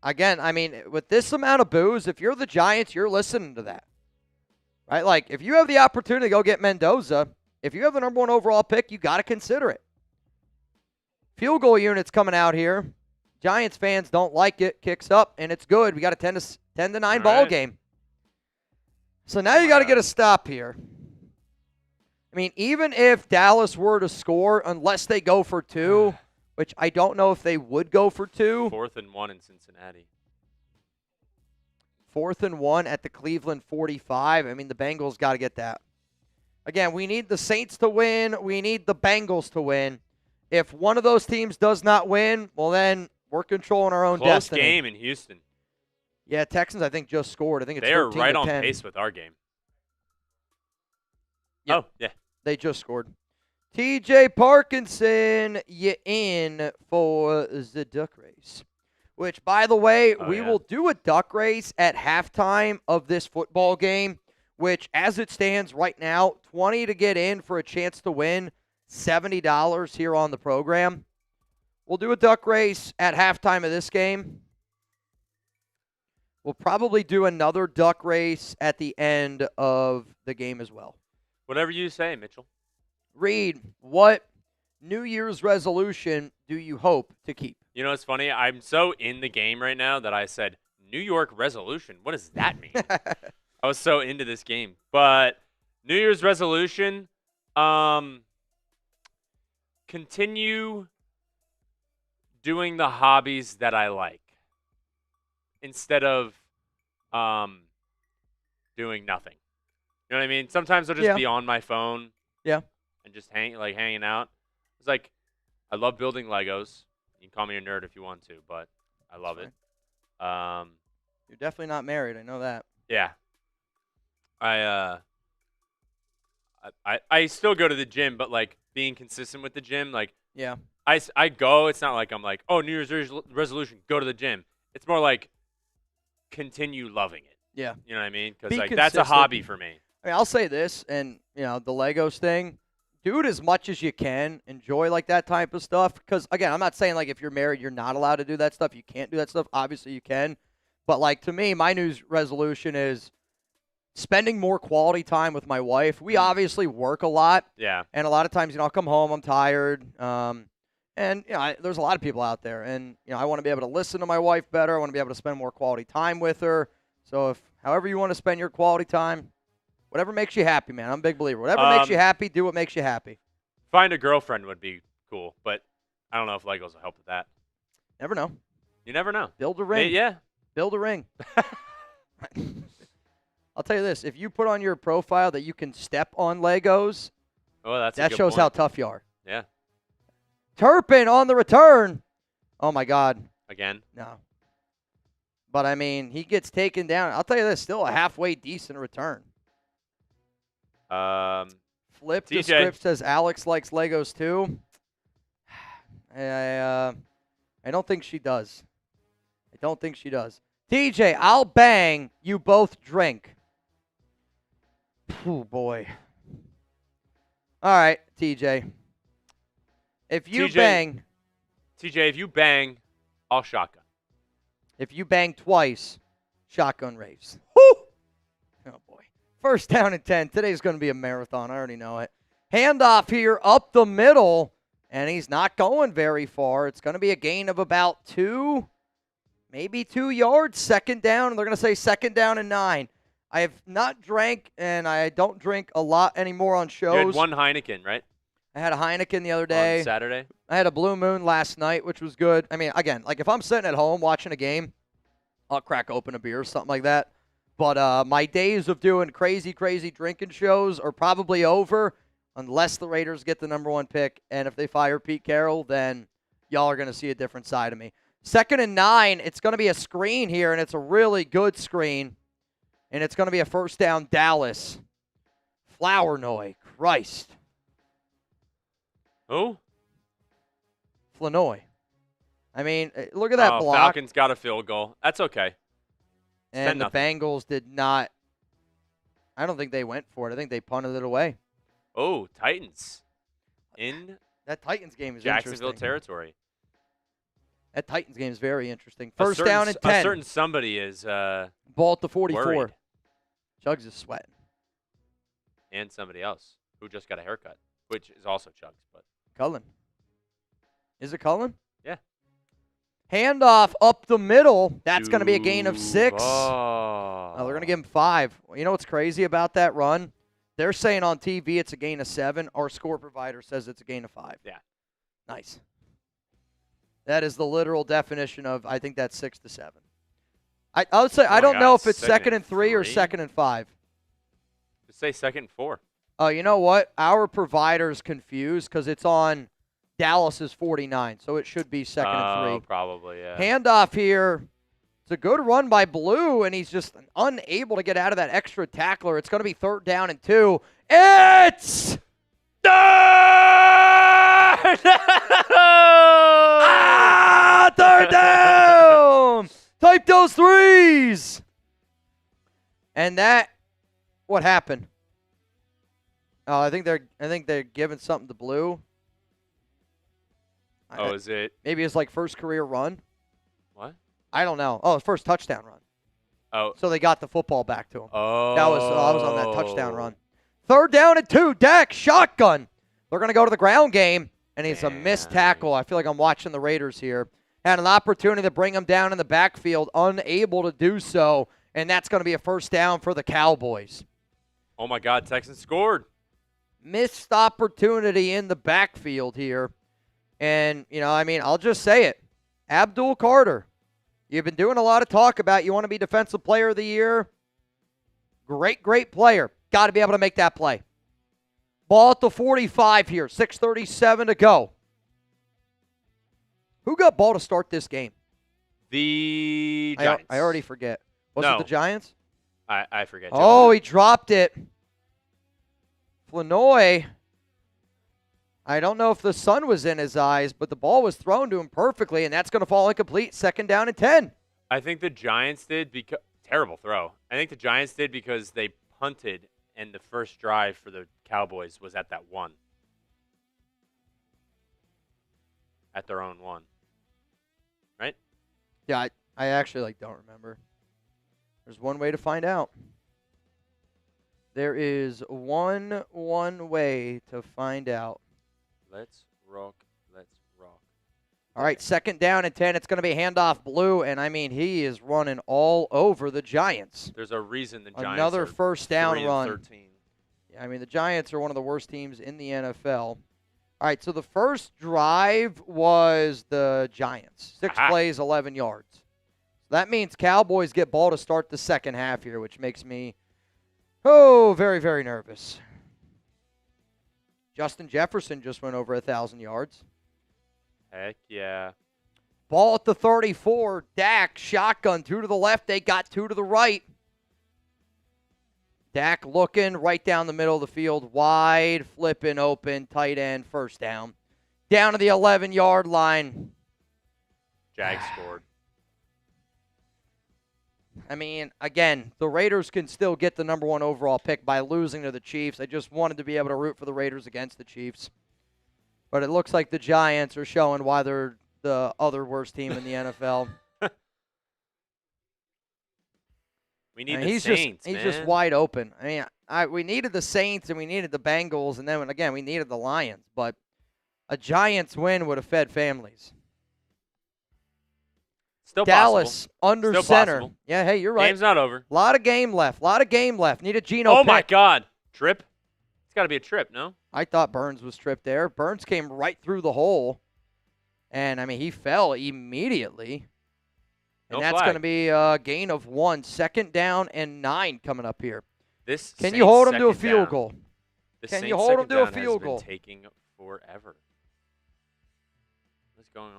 Again, I mean, with this amount of boos, if you're the Giants, you're listening to that. Right? Like, if you have the opportunity to go get Mendoza, if you have the number 1 overall pick, you got to consider it. Field goal units coming out here. Giants fans don't like it. Kicks up, and it's good. We got a 10-9 ball game. So now you got to get a stop here. I mean, even if Dallas were to score, unless they go for 2, which I don't know if they would go for 2. 4th and 1 in Cincinnati. 4th and 1 at the Cleveland 45. I mean, the Bengals got to get that. Again, we need the Saints to win. We need the Bengals to win. If one of those teams does not win, well, then we're controlling our own destiny. Close game in Houston. Yeah, Texans, I think, just scored. I think it's 13-10. They're right on pace with our game. Yep. Oh, yeah. They just scored. TJ Parkinson, you in for the duck race. Which, by the way, we will do a duck race at halftime of this football game, which, as it stands right now, $20 to get in for a chance to win, $70 here on the program. We'll do a duck race at halftime of this game. We'll probably do another duck race at the end of the game as well. Whatever you say, Mitchell. Reed, what New Year's resolution do you hope to keep? You know, it's funny. I'm so in the game right now that I said, New York resolution. What does that mean? I was so into this game. But New Year's resolution, continue doing the hobbies that I like instead of doing nothing. You know what I mean? Sometimes I'll just be on my phone. Yeah. And just hanging out. It's like, I love building Legos. You can call me a nerd if you want to, but I love it. You're definitely not married. I know that. Yeah. I still go to the gym, but like being consistent with the gym, like I go. It's not like I'm like, oh, New Year's resolution, go to the gym. It's more like continue loving it. Yeah. You know what I mean? Because like consistent. that's a hobby for me. I mean, I'll say this, and you know, the Legos thing. Do it as much as you can. Enjoy like that type of stuff. Because again, I'm not saying like if you're married, you're not allowed to do that stuff. You can't do that stuff. Obviously, you can. But like to me, my New Year's resolution is spending more quality time with my wife. We obviously work a lot. Yeah. And a lot of times, you know, I'll come home, I'm tired. And you know, there's a lot of people out there, and you know, I want to be able to listen to my wife better. I want to be able to spend more quality time with her. So if however you want to spend your quality time. Whatever makes you happy, man. I'm a big believer. Whatever makes you happy, do what makes you happy. Find a girlfriend would be cool, but I don't know if Legos will help with that. Never know. You never know. Build a ring. Yeah. Build a ring. I'll tell you this. If you put on your profile that you can step on Legos, that shows how tough you are. Yeah. Turpin on the return. Oh, my God. Again? No. But, I mean, he gets taken down. I'll tell you this. Still a halfway decent return. Flip the script says Alex likes Legos too. I don't think she does. I don't think she does. TJ, I'll bang. You both drink. Oh, boy. All right, TJ. If you bang. TJ, if you bang, I'll shotgun. If you bang twice, shotgun raves. Woo! Oh, boy. First down and 10. Today's going to be a marathon. I already know it. Handoff here up the middle, and he's not going very far. It's going to be a gain of about 2, maybe 2 yards. Second down. They're going to say second down and 9. I have not drank, and I don't drink a lot anymore on shows. You had one Heineken, right? I had a Heineken the other day. On Saturday? I had a Blue Moon last night, which was good. I mean, again, like if I'm sitting at home watching a game, I'll crack open a beer or something like that. But my days of doing crazy drinking shows are probably over unless the Raiders get the number 1 pick. And if they fire Pete Carroll, then y'all are going to see a different side of me. 2nd and 9, it's going to be a screen here, and it's a really good screen. And it's going to be a first down, Dallas. Flournoy, Christ. Who? Flanoy. I mean, look at that block. Falcons got a field goal. That's okay. And the 10-0. Bengals did not. I don't think they went for it. I think they punted it away. Oh, Titans. In That Titans game is Jacksonville interesting. territory. That Titans game is very interesting. First down and 10. A certain somebody is Ball at the 44. worried. Chugs is sweating. And somebody else who just got a haircut, which is also Chugs. But Cullen. Is it Cullen? Yeah. Handoff up the middle. That's going to be a gain of 6. Oh. They're going to give him 5. You know what's crazy about that run? They're saying on TV it's a gain of 7. Our score provider says it's a gain of 5. Yeah. Nice. That is the literal definition of, I think that's 6 to 7. I would say, I don't know if it's 2nd and 3 or 2nd and 5. Just say 2nd and 4. Oh, you know what? Our provider's confused because it's on Dallas's 49, so it should be 2nd and 3. Probably, yeah. Handoff here. It's a good run by Blue, and he's just unable to get out of that extra tackler. It's going to be 3rd down and 2. It's ah, 3rd down. Type those 3s. And that, what happened? Oh, I think they're giving something to Blue. Oh, is it? Maybe his first career run. What? I don't know. Oh, his first touchdown run. Oh. So they got the football back to him. Oh. I was on that touchdown run. 3rd down and 2. Dak shotgun. They're going to go to the ground game, and it's a missed tackle. I feel like I'm watching the Raiders here. Had an opportunity to bring him down in the backfield, unable to do so, and that's going to be a first down for the Cowboys. Oh, my God. Texans scored. Missed opportunity in the backfield here. And, I'll just say it. Abdul Carter, you've been doing a lot of talk about you want to be Defensive Player of the Year. Great player. Got to be able to make that play. Ball at the 45 here. 6:37 to go. Who got ball to start this game? The Giants. I already forget. Was it the Giants? I forget. Oh, he dropped it. Flanoy. I don't know if the sun was in his eyes, but the ball was thrown to him perfectly, and that's going to fall incomplete. 2nd down and 10. I think the Giants did because terrible throw. I think the Giants did because they punted, and the first drive for the Cowboys was at that 1. At their own 1. Right? Yeah, I actually don't remember. There's one way to find out. There is one way to find out. Let's rock. All right, 2nd down and 10. It's going to be handoff Blue, and he is running all over the Giants. There's a reason the Giants Another are first down 3 and run. 13. Yeah, the Giants are one of the worst teams in the NFL. All right, so the first drive was the Giants. 6 plays, 11 yards. So that means Cowboys get ball to start the second half here, which makes me, very, very nervous. Justin Jefferson just went over 1,000 yards. Heck yeah. Ball at the 34. Dak, shotgun, 2 to the left. They got 2 to the right. Dak looking right down the middle of the field. Wide, flipping open, tight end, first down. Down to the 11-yard line. Jags scored. Again, the Raiders can still get the number 1 overall pick by losing to the Chiefs. I just wanted to be able to root for the Raiders against the Chiefs. But it looks like the Giants are showing why they're the other worst team in the NFL. We need the Saints, He's just wide open. We needed the Saints and we needed the Bengals, and then, again, we needed the Lions. But a Giants win would have fed families. Still Dallas possible. under Still center. Possible. Yeah, hey, you're right. Game's not over. A lot of game left. Need a Geno Oh, pick. my God. Trip? It's got to be a trip, no? I thought Burns was tripped there. Burns came right through the hole. And, he fell immediately. And that's going to be a gain of 1. 2nd down and 9 coming up here. Can you hold them to a field goal? Can you hold them to a field goal? Has been taking forever. What's going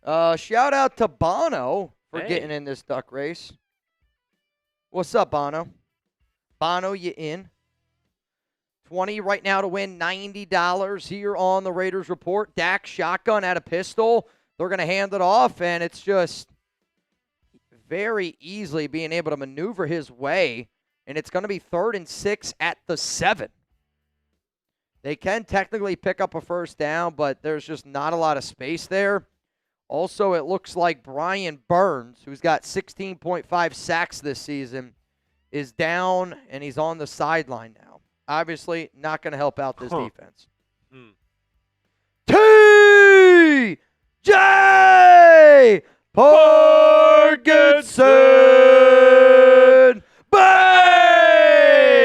on? Shout out to Bono for getting in this duck race. What's up, Bono? Bono, you in? 20 right now to win $90 here on the Raiders Report. Dak shotgun at a pistol. They're going to hand it off, and it's just very easily being able to maneuver his way, and it's going to be 3rd and 6 at the 7. They can technically pick up a first down, but there's just not a lot of space there. Also, it looks like Brian Burns, who's got 16.5 sacks this season, is down, and he's on the sideline now. Obviously, not going to help out this defense. T.J. Parkinson. Bang!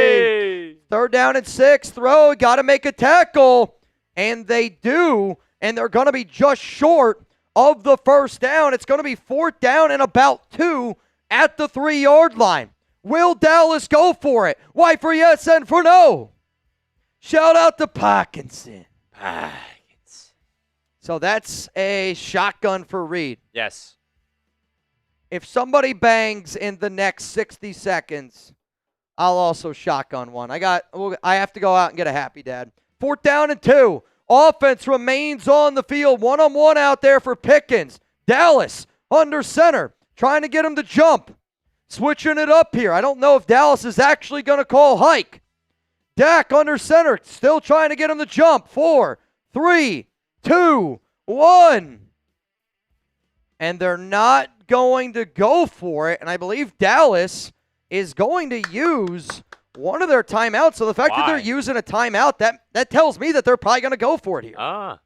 3rd down and 6. Throw. Got to make a tackle. And they do. And they're going to be just short of the first down. It's going to be 4th down and about 2 at the 3-yard line. Will Dallas go for it? Why for yes and for no? Shout out to Parkinson. So that's a shotgun for Reed. Yes. If somebody bangs in the next 60 seconds, I'll also shotgun one. I have to go out and get a happy dad. 4th down and 2. Offense remains on the field. 1-on-1 out there for Pickens. Dallas under center, trying to get him to jump. Switching it up here. I don't know if Dallas is actually going to call hike. Dak under center, still trying to get him to jump. 4, 3, 2, 1. And they're not going to go for it. And I believe Dallas is going to use one of their timeouts. So the fact that they're using a timeout, that tells me that they're probably going to go for it here.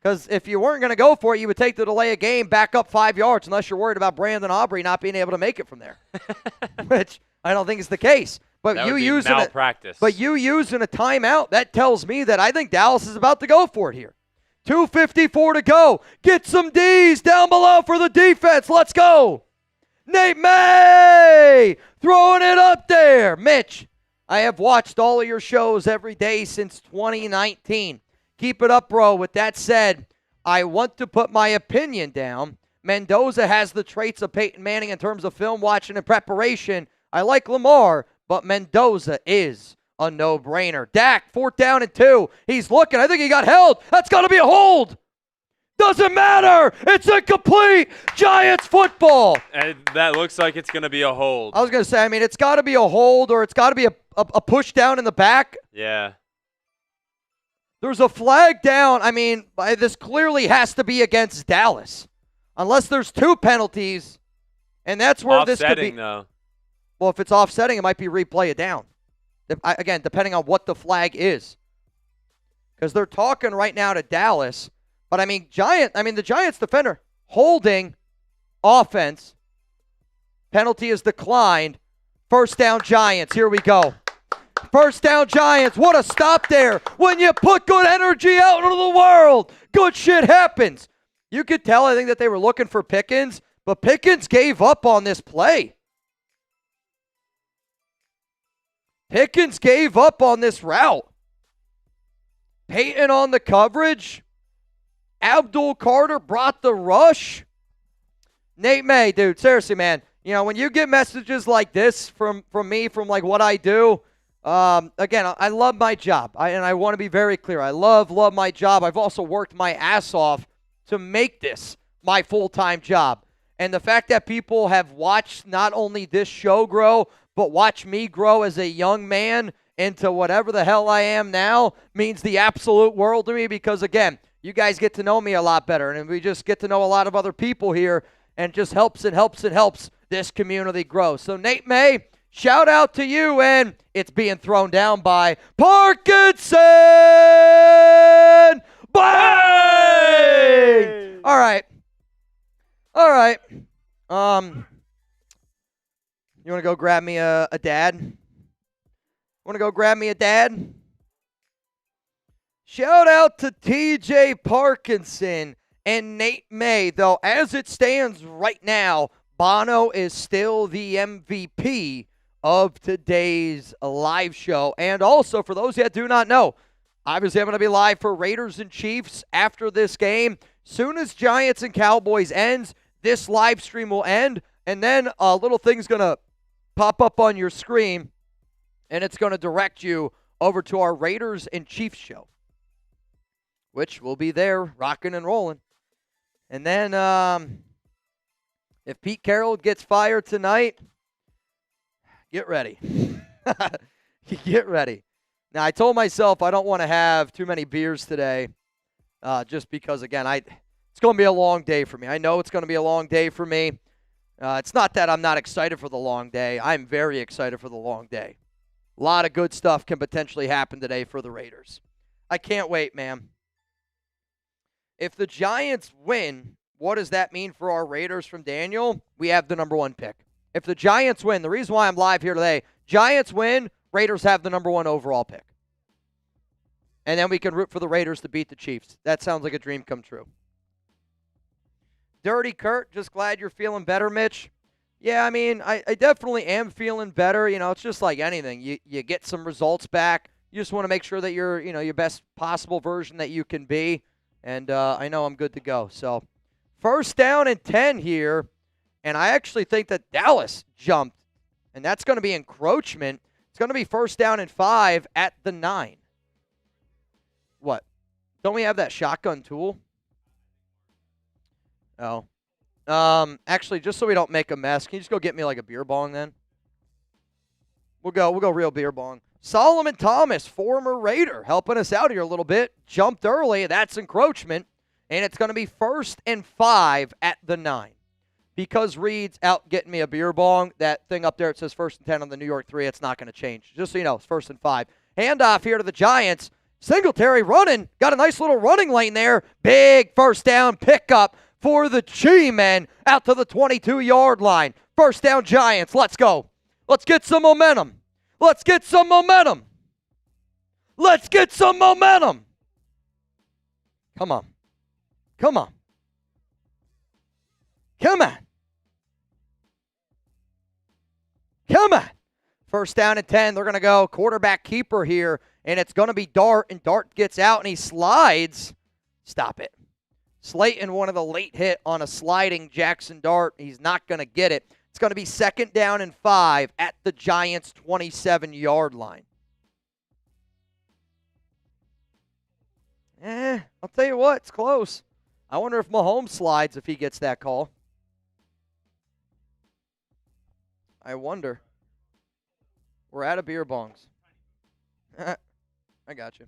Because if you weren't going to go for it, you would take the delay of game back up 5 yards unless you're worried about Brandon Aubrey not being able to make it from there, which I don't think is the case. But you using malpractice. But you using a timeout, that tells me that I think Dallas is about to go for it here. 2:54 to go. Get some D's down below for the defense. Let's go. Nate May throwing it up there. Mitch, I have watched all of your shows every day since 2019. Keep it up, bro. With that said, I want to put my opinion down. Mendoza has the traits of Peyton Manning in terms of film watching and preparation. I like Lamar, but Mendoza is a no-brainer. Dak, 4th down and 2. He's looking. I think he got held. That's got to be a hold. Doesn't matter. It's incomplete. Giants football. And that looks like it's going to be a hold. I was going to say, it's got to be a hold or it's got to be a push down in the back. Yeah. There's a flag down. This clearly has to be against Dallas. Unless there's 2 penalties. And that's where this could be. Though. Well, if it's offsetting, it might be replay it down. Again, depending on what the flag is. Because they're talking right now to Dallas. But, the Giants defender holding offense. Penalty is declined. 1st down Giants. Here we go. 1st down Giants. What a stop there. When you put good energy out into the world, good shit happens. You could tell, I think, that they were looking for Pickens. But Pickens gave up on this play. Pickens gave up on this route. Peyton on the coverage. Abdul Carter brought the rush. Nate May, dude, seriously, man. When you get messages like this from me, from like what I do, again, I love my job. And I want to be very clear. I love my job. I've also worked my ass off to make this my full-time job. And the fact that people have watched not only this show grow, but watch me grow as a young man into whatever the hell I am now means the absolute world to me because, again, you guys get to know me a lot better, and we just get to know a lot of other people here, and it just helps this community grow. So, Nate May, shout out to you, and it's being thrown down by Parkinson! Bang! All right. You want to go grab me a dad? Want to go grab me a dad? Shout out to TJ Parkinson and Nate May. Though, as it stands right now, Bono is still the MVP of today's live show. And also, for those that do not know, obviously I'm going to be live for Raiders and Chiefs after this game. Soon as Giants and Cowboys ends, this live stream will end. And then a little thing's going to pop up on your screen, and it's going to direct you over to our Raiders and Chiefs show, which will be there rocking and rolling. And then if Pete Carroll gets fired tonight, get ready. Get ready. Now, I told myself I don't want to have too many beers today just because, again, it's going to be a long day for me. I know it's going to be a long day for me. It's not that I'm not excited for the long day. I'm very excited for the long day. A lot of good stuff can potentially happen today for the Raiders. I can't wait, man. If the Giants win, what does that mean for our Raiders from Daniel? We have the number 1 pick. If the Giants win, the reason why I'm live here today, Giants win, Raiders have the number 1 overall pick. And then we can root for the Raiders to beat the Chiefs. That sounds like a dream come true. Dirty Kurt, just glad you're feeling better, Mitch. Yeah, I mean, I definitely am feeling better. You know, it's just like anything. You get some results back. You just want to make sure that you're, your best possible version that you can be. And I know I'm good to go. So, first down and 10 here. And I actually think that Dallas jumped. And that's going to be encroachment. It's going to be first down and 5 at the 9. What? Don't we have that shotgun tool? Oh. Actually, just so we don't make a mess, can you just go get me like a beer bong then? We'll go real beer bong. Solomon Thomas, former Raider, helping us out here a little bit. Jumped early. That's encroachment. And it's going to be first and 5 at the 9. Because Reed's out getting me a beer bong, that thing up there, it says first and 10 on the New York 3. It's not going to change. Just so you know, it's first and 5. Handoff here to the Giants. Singletary running. Got a nice little running lane there. Big first down pickup for the G-men out to the 22-yard line. First down, Giants. Let's go. Let's get some momentum. Let's get some momentum. Let's get some momentum. Come on. Come on. Come on. Come on. First down and 10. They're going to go quarterback keeper here, and it's going to be Dart, and Dart gets out, and he slides. Stop it. Slayton wanted a late hit on a sliding Jackson Dart. He's not going to get it. It's going to be second down and 5 at the Giants' 27-yard line. I'll tell you what, it's close. I wonder if Mahomes slides if he gets that call. I wonder. We're out of beer bongs. I got you.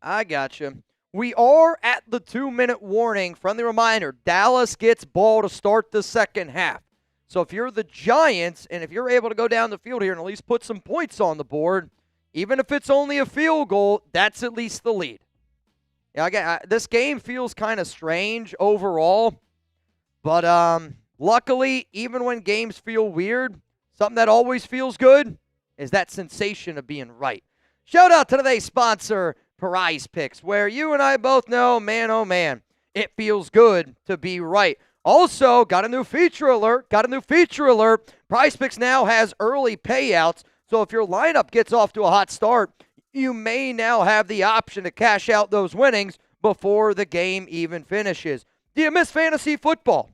I got you. We are at the 2-minute warning. Friendly reminder, Dallas gets ball to start the second half. So if you're the Giants, and if you're able to go down the field here and at least put some points on the board, even if it's only a field goal, that's at least the lead. Yeah, this game feels kind of strange overall, but luckily, even when games feel weird, something that always feels good is that sensation of being right. Shout out to today's sponsor, Prize Picks, where you and I both know, man, oh man, it feels good to be right. Also, got a new feature alert. Prize Picks now has early payouts, so if your lineup gets off to a hot start, you may now have the option to cash out those winnings before the game even finishes. Do you miss fantasy football?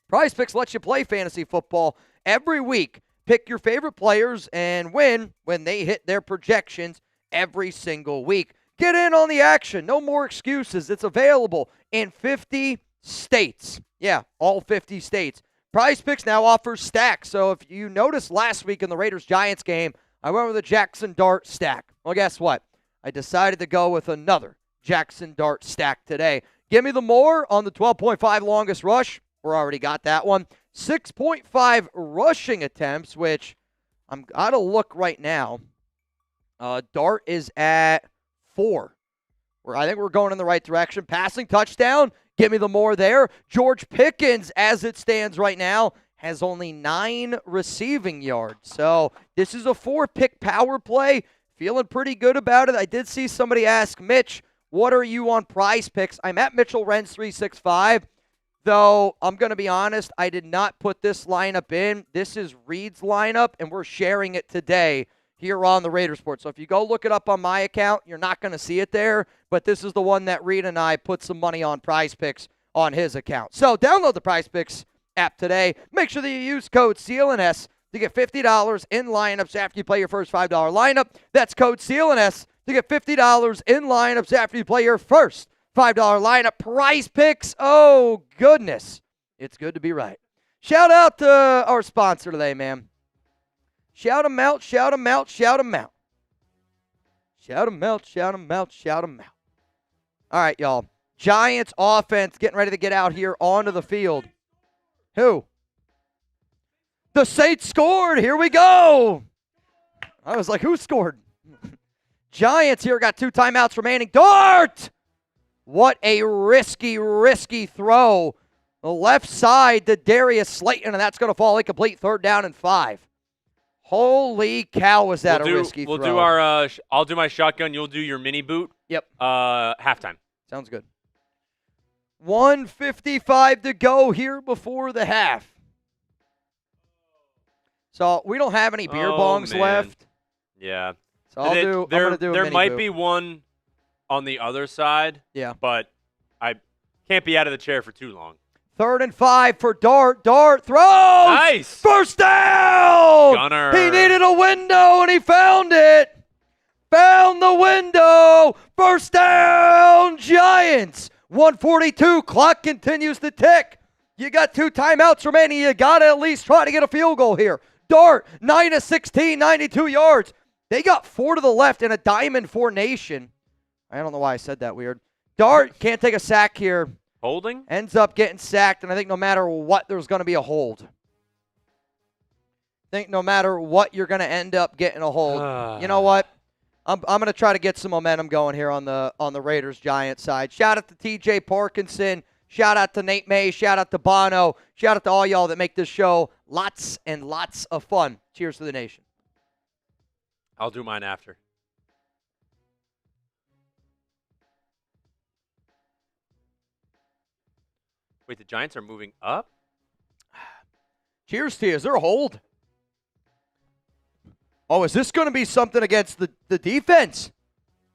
Prize Picks lets you play fantasy football every week. Pick your favorite players and win when they hit their projections every single week. Get in on the action. No more excuses. It's available in 50 states. Yeah, all 50 states. Prize Picks now offers stacks. So if you noticed last week in the Raiders-Giants game, I went with a Jackson Dart stack. Well, guess what? I decided to go with another Jackson Dart stack today. Give me the more on the 12.5 longest rush. We already got that one. 6.5 rushing attempts, which I'm out of look right now. Dart is at 4. I think we're going in the right direction. Passing touchdown. Give me the more there. George Pickens, as it stands right now, has only 9 receiving yards. So this is a 4-pick power play. Feeling pretty good about it. I did see somebody ask Mitch, What are you on Prize Picks? I'm at Mitchell Renz 365. Though, I'm going to be honest, I did not put this lineup in. This is Reed's lineup, and we're sharing it today here on the Raiders Report. So if you go look it up on my account, you're not going to see it there. But this is the one that Reed and I put some money on Prize Picks on his account. So download the Prize Picks app today. Make sure that you use code CLNS to get $50 in lineups after you play your first $5 lineup. That's code CLNS to get $50 in lineups after you play your first $5 lineup. Prize Picks. Oh, goodness. It's good to be right. Shout out to our sponsor today, man. Shout them out, shout them out, shout them out. Shout them out, shout them out, shout them out. All right, y'all. Giants offense getting ready to get out here onto the field. Who? The Saints scored. Here we go. I was like, who scored? Giants here got 2 timeouts remaining. Dart! What a risky, risky throw. The left side to Darius Slayton, and that's going to fall incomplete. 3rd down and 5. Holy cow, was that a risky throw. We'll do our, I'll do my shotgun. You'll do your mini boot. Yep. Halftime. Sounds good. 1:55 to go here before the half. So we don't have any beer bongs left. Yeah. So I'm going to do a There mini might boot. be one on the other side. Yeah. But I can't be out of the chair for too long. 3rd and 5 for Dart. Dart throws. Nice. First down. Gunner. He needed a window, and he found it. Found the window. First down, Giants. 1:42. Clock continues to tick. You got 2 timeouts remaining. You got to at least try to get a field goal here. Dart, 9 of 16, 92 yards. They got 4 to the left in a diamond formation. I don't know why I said that weird. Dart can't take a sack here. Holding? Ends up getting sacked, and I think no matter what, there's going to be a hold. I think no matter what, you're going to end up getting a hold. You know what? I'm going to try to get some momentum going here on the Raiders-Giants side. Shout out to TJ Parkinson. Shout out to Nate May. Shout out to Bono. Shout out to all y'all that make this show lots and lots of fun. Cheers to the nation. I'll do mine after. Wait, the Giants are moving up? Cheers to you. Is there a hold? Oh, is this going to be something against the defense?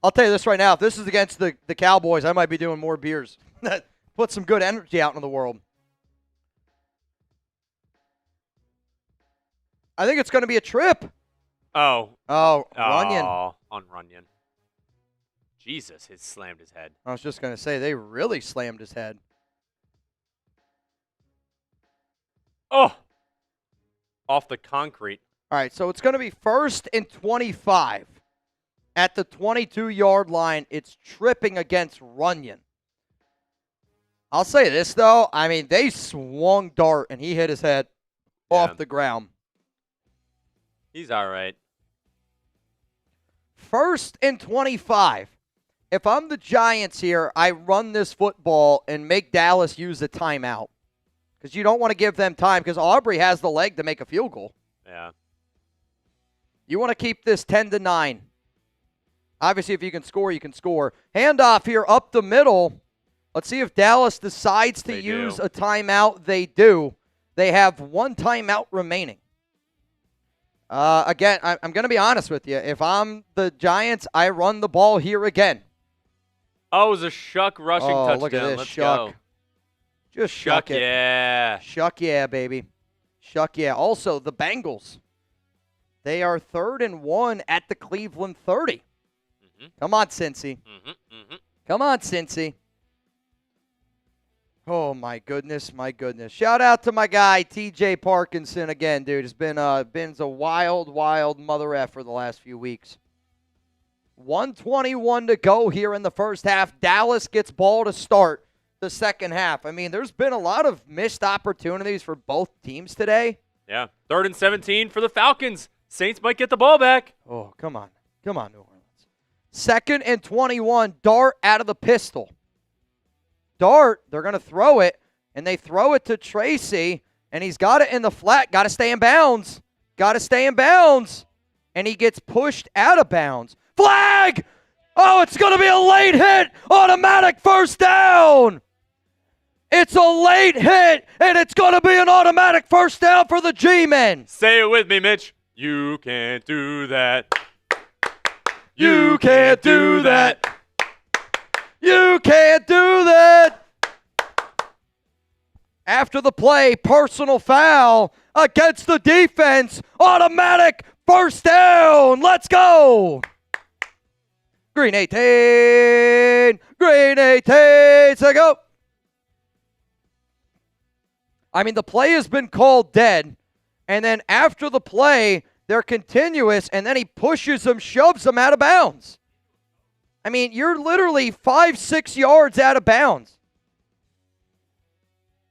I'll tell you this right now. If this is against the Cowboys, I might be doing more beers. Put some good energy out into the world. I think it's going to be a trip. Oh. Oh, Runyon. Oh, on Runyon. Jesus, he slammed his head. I was just going to say, they really slammed his head. Oh. Off the concrete. All right, so it's going to be 1st and 25. At the 22-yard line, it's tripping against Runyon. I'll say this, though. I mean, they swung Dart, and he hit his head off the ground. He's all right. 1st and 25. If I'm the Giants here, I run this football and make Dallas use a timeout. Because you don't want to give them time, because Aubrey has the leg to make a field goal. Yeah. You want to keep this 10-9. Obviously, if you can score, you can score. Handoff here up the middle. Let's see if Dallas decides to use a timeout. They do. They have 1 timeout remaining. Again, I'm going to be honest with you. If I'm the Giants, I run the ball here again. Oh, it was a Shuck rushing touchdown. Look at this, Let's Shuck. go. Just Shuck it. Yeah. Shuck yeah, baby. Shuck yeah. Also, the Bengals. They are 3rd and 1 at the Cleveland 30. Mm-hmm. Come on, Cincy. Mm-hmm. Mm-hmm. Come on, Cincy. Oh, my goodness, my goodness. Shout out to my guy, TJ Parkinson, again, dude. It's been a wild, wild mother effer the last few weeks. 1:21 to go here in the first half. Dallas gets ball to start the second half. I mean, there's been a lot of missed opportunities for both teams today. Yeah. 3rd and 17 for the Falcons. Saints might get the ball back. Oh, come on. Come on, New Orleans. 2nd and 21, Dart out of the pistol. Dart, they're going to throw it, and they throw it to Tracy, and he's got it in the flat. Got to stay in bounds. Got to stay in bounds. And he gets pushed out of bounds. Flag! Oh, it's going to be a late hit. Automatic first down. It's a late hit, and it's going to be an automatic first down for the G-Men. Say it with me, Mitch. You can't do that. You can't do that. You can't do that. After the play, personal foul against the defense. Automatic first down. Let's go. Green 18. Green 18. So go. I mean, the play has been called dead. And then after the play, they're continuous. And then he pushes them, shoves them out of bounds. I mean, you're literally 5-6 yards out of bounds.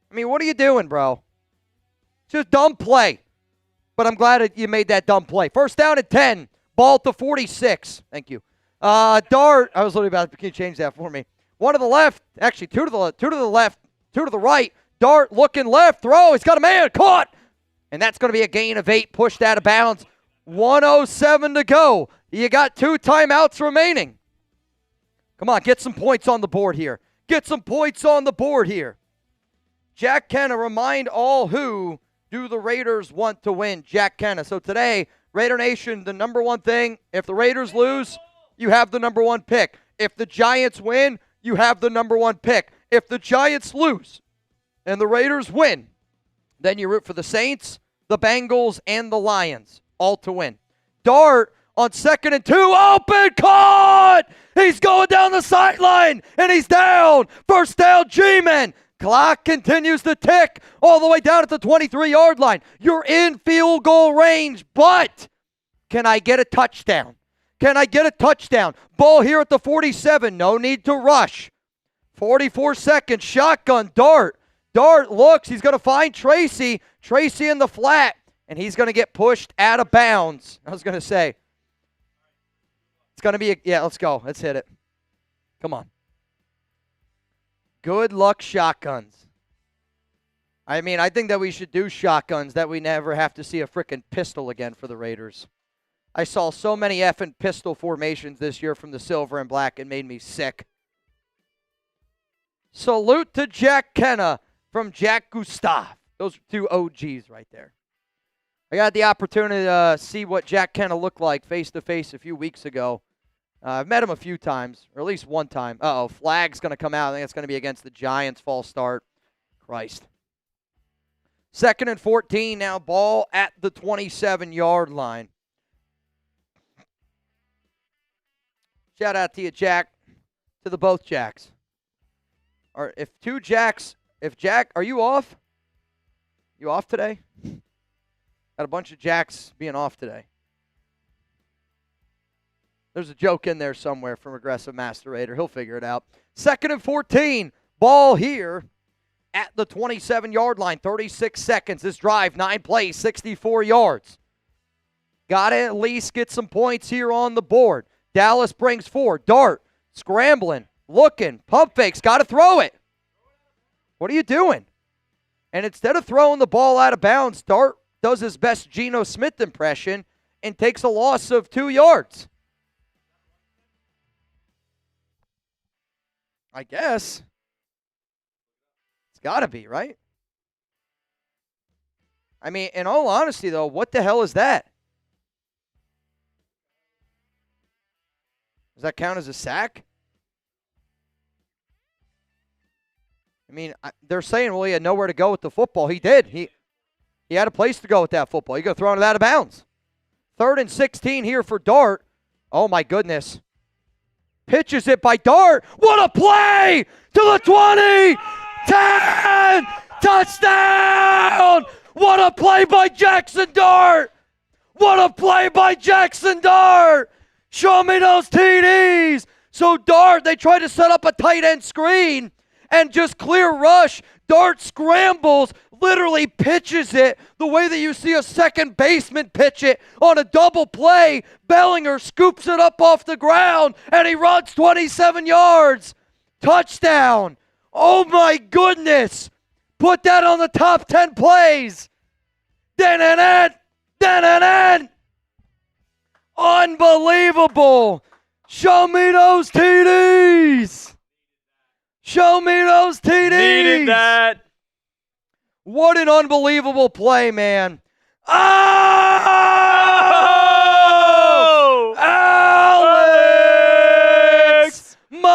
I mean, what are you doing, bro? Just dumb play. But I'm glad that you made that dumb play. First down at 10. Ball to 46. Thank you. Dart. I was literally about to, can you change that for me? One to the left. Actually, two to the left, two to the right. Dart looking left. Throw. He's got a man. Caught. And that's going to be a gain of 8. Pushed out of bounds. 1:07 to go. You got 2 timeouts remaining. Come on, get some points on the board here. Get some points on the board here. Jack Kenna, remind all who do the Raiders want to win. Jack Kenna. So today, Raider Nation, the number one thing, if the Raiders lose, you have the number one pick. If the Giants win, you have the number one pick. If the Giants lose and the Raiders win, then you root for the Saints, the Bengals, and the Lions, all to win. Dart on 2nd and 2, open, caught! He's going down the sideline, and he's down. First down, G-Men. Clock continues to tick all the way down at the 23-yard line. You're in field goal range, but can I get a touchdown? Can I get a touchdown? Ball here at the 47. No need to rush. 44 seconds. Shotgun. Dart. Dart looks. He's going to find Tracy. Tracy in the flat. And he's going to get pushed out of bounds. I was going to say. It's going to be yeah, let's go. Let's hit it. Come on. Good luck, shotguns. I mean, I think that we should do shotguns that we never have to see a frickin' pistol again for the Raiders. I saw so many effing pistol formations this year from the silver and black. It made me sick. Salute to Jack Kenna from Jack Gustav. Those are 2 OGs right there. I got the opportunity to see what Jack Kenna looked like face-to-face a few weeks ago. I've met him a few times, or at least one time. Uh-oh, flag's going to come out. I think it's going to be against the Giants. False start. Christ. 2nd and 14 now. Ball at the 27-yard line. Shout out to you, Jack. To the both Jacks. Or if 2 Jacks, if Jack, are you off? You off today? Got a bunch of Jacks being off today. There's a joke in there somewhere from Aggressive Master Raider. He'll figure it out. 2nd and 14. Ball here at the 27-yard line. 36 seconds. This drive, 9 plays, 64 yards. Got to at least get some points here on the board. Dallas brings 4. Dart, scrambling, looking, pump fakes, got to throw it. What are you doing? And instead of throwing the ball out of bounds, Dart does his best Geno Smith impression and takes a loss of 2 yards. I guess. It's got to be, right? I mean, in all honesty, though, what the hell is that? Does that count as a sack? I mean, they're saying, well, he had nowhere to go with the football. He did. He had a place to go with that football. He got thrown it out of bounds. 3rd and 16 here for Dart. Oh, my goodness. Pitches it by Dart. What a play! To the 20! 10! Touchdown! What a play by Jackson Dart! What a play by Jackson Dart! Show me those TDs! So Dart, they tried to set up a tight end screen and just clear rush. Dart scrambles, literally pitches it the way that you see a second baseman pitch it on a double play. Bellinger scoops it up off the ground, and he runs 27 yards. Touchdown. Oh, my goodness. Put that on the top 10 plays. Unbelievable. Show me those TDs. Show me those TDs. Needed that. What an unbelievable play, man. Oh! Alex McGuire!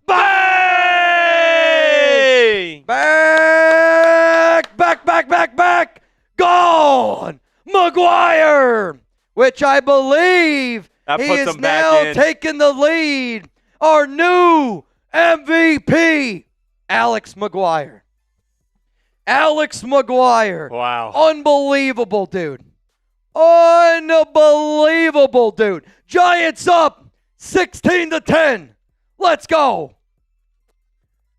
Bang! Back! Gone! McGuire! Which I believe That he puts is him back now in. taking the lead. Our new MVP, Alex McGuire. Alex McGuire. Wow. Unbelievable, dude. Unbelievable, dude. Giants up 16-10. Let's go.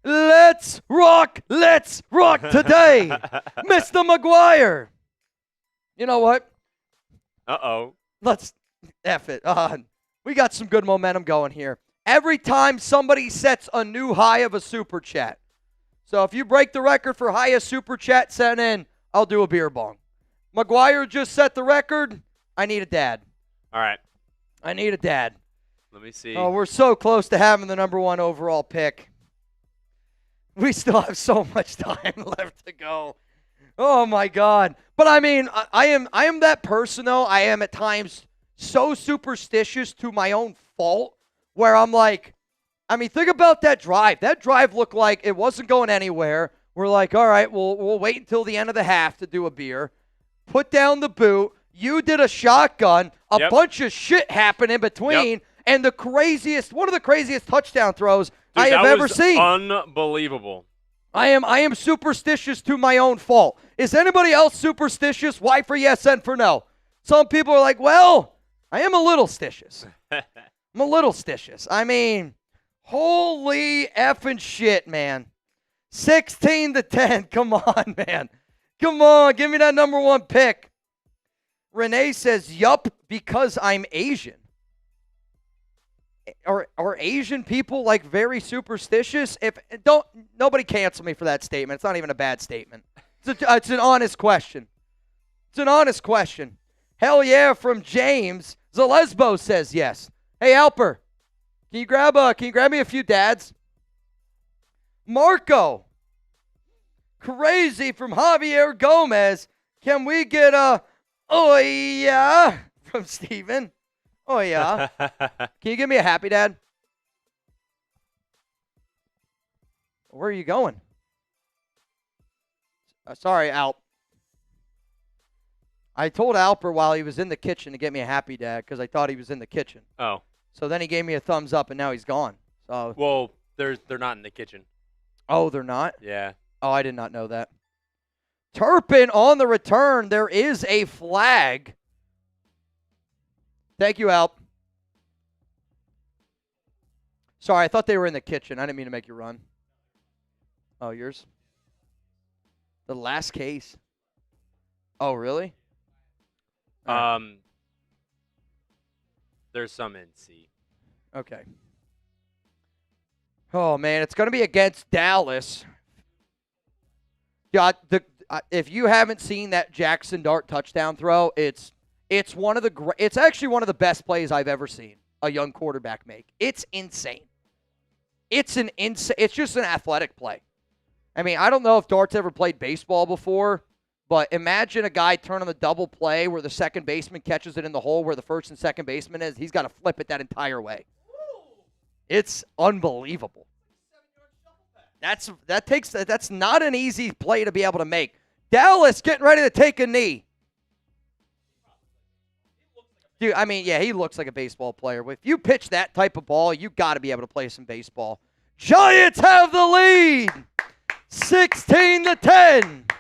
Let's rock today. Mr. McGuire. You know what? Uh-oh. Let's F it. We got some good momentum going here. Every time somebody sets a new high of a super chat. So if you break the record for highest super chat sent in, I'll do a beer bong. McGuire just set the record. I need a dad. All right. I need a dad. Let me see. Oh, we're so close to having the number 1 overall pick. We still have so much time left to go. Oh my God. But I mean, I am that person though. I am at times so superstitious to my own fault where I'm like, I mean, think about that drive. That drive looked like it wasn't going anywhere. We're like, all right, we'll wait until the end of the half to do a beer. Put down the boot. You did a shotgun. A bunch of shit happened in between. And one of the craziest touchdown throws I have ever seen. Unbelievable. I am superstitious to my own fault. Is anybody else superstitious? Why for yes and for no? Some people are like, well, I am a little stitious. I'm a little stitious. I mean, holy effing shit, man. 16-10. Come on, man. Come on. Give me that number 1 pick. Renee says, yup, because I'm Asian. Are Asian people like very superstitious? Nobody cancel me for that statement. It's not even a bad statement. It's an honest question. It's an honest question. Hell yeah, from James. Zalesbo says yes. Hey Alper, can you grab me a few dads? Marco, crazy from Javier Gomez. Can we get a oh yeah from Steven? Oh, yeah. Can you give me a happy dad? Where are you going? Sorry, Alp. I told Alper while he was in the kitchen to get me a happy dad because I thought he was in the kitchen. Oh. So then he gave me a thumbs up, and now he's gone. So. Well, they're not in the kitchen. Oh, they're not? Yeah. Oh, I did not know that. Turpin on the return. There is a flag. Thank you, Alp. Sorry, I thought they were in the kitchen. I didn't mean to make you run. Oh, yours? The last case. Oh, really? There's some in C. Okay. Oh, man, it's going to be against Dallas. Yeah, if you haven't seen that Jackson Dart touchdown throw, it's actually one of the best plays I've ever seen a young quarterback make. It's insane. It's just an athletic play. I mean, I don't know if Dart's ever played baseball before, but imagine a guy turning the double play where the second baseman catches it in the hole where the first and second baseman is. He's got to flip it that entire way. It's unbelievable. That's not an easy play to be able to make. Dallas getting ready to take a knee. Dude, I mean, yeah, he looks like a baseball player. If you pitch that type of ball, you got to be able to play some baseball. Giants have the lead, 16-10.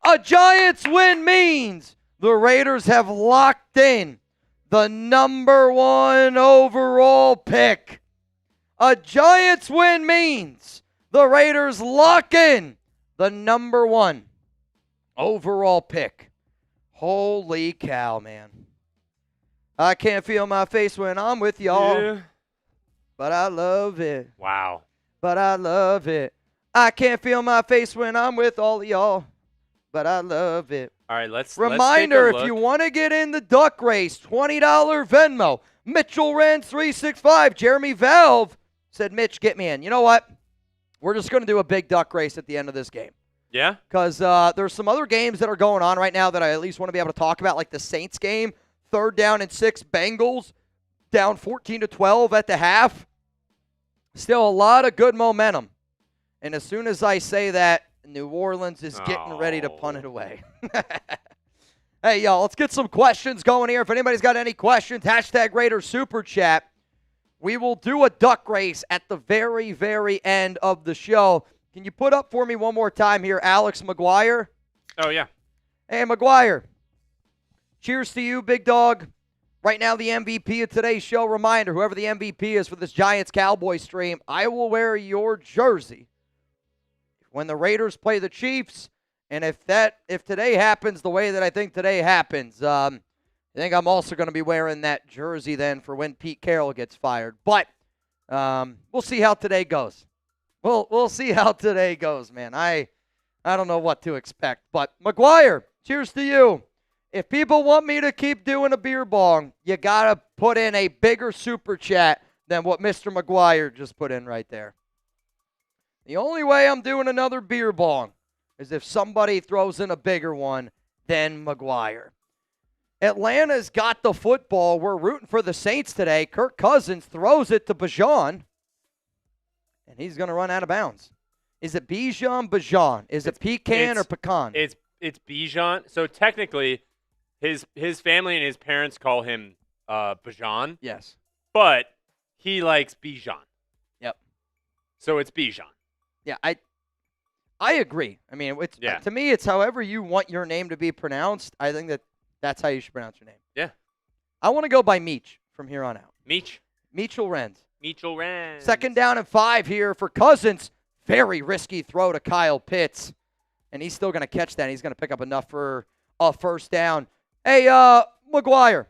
A Giants win means the Raiders have locked in the number 1 overall pick. A Giants win means the Raiders lock in the number 1 overall pick. Holy cow, man. I can't feel my face when I'm with y'all, Yeah. but I love it. Wow. But I love it. I can't feel my face when I'm with all of y'all, but I love it. All right, let's Reminder, take a if look. you want to get in the duck race, $20 Venmo. Mitchell Renz 365. Jeremy Valve said, Mitch, get me in. You know what? We're just going to do a big duck race at the end of this game. Yeah? Because there's some other games that are going on right now that I at least want to be able to talk about, like the Saints game, 3rd down and 6, Bengals down 14-12 at the half. Still a lot of good momentum. And as soon as I say that, New Orleans is getting ready to punt it away. Hey, y'all, let's get some questions going here. If anybody's got any questions, hashtag Raiders Super Chat. We will do a duck race at the very, very end of the show. Can you put up for me one more time here, Alex McGuire? Oh, yeah. Hey, McGuire. Cheers to you, big dog. Right now, the MVP of today's show. Reminder, whoever the MVP is for this Giants-Cowboys stream, I will wear your jersey when the Raiders play the Chiefs. And if today happens the way that I think today happens, I think I'm also going to be wearing that jersey then for when Pete Carroll gets fired. But we'll see how today goes. We'll see how today goes, man. I don't know what to expect. But, McGuire, cheers to you. If people want me to keep doing a beer bong, you got to put in a bigger super chat than what Mr. McGuire just put in right there. The only way I'm doing another beer bong is if somebody throws in a bigger one than McGuire. Atlanta's got the football. We're rooting for the Saints today. Kirk Cousins throws it to Bijan, and he's going to run out of bounds. Is it Bijan? Is it pecan or pecan? It's Bijan. So technically, his family and his parents call him Bijan. Yes. But he likes Bijan. Yep. So it's Bijan. Yeah, I agree. I mean, to me, it's however you want your name to be pronounced. I think that's how you should pronounce your name. Yeah. I want to go by Meech from here on out. Mitchell Renz. 2nd down and 5 here for Cousins. Very risky throw to Kyle Pitts. And he's still going to catch that. He's going to pick up enough for a 1st down. Hey, McGuire.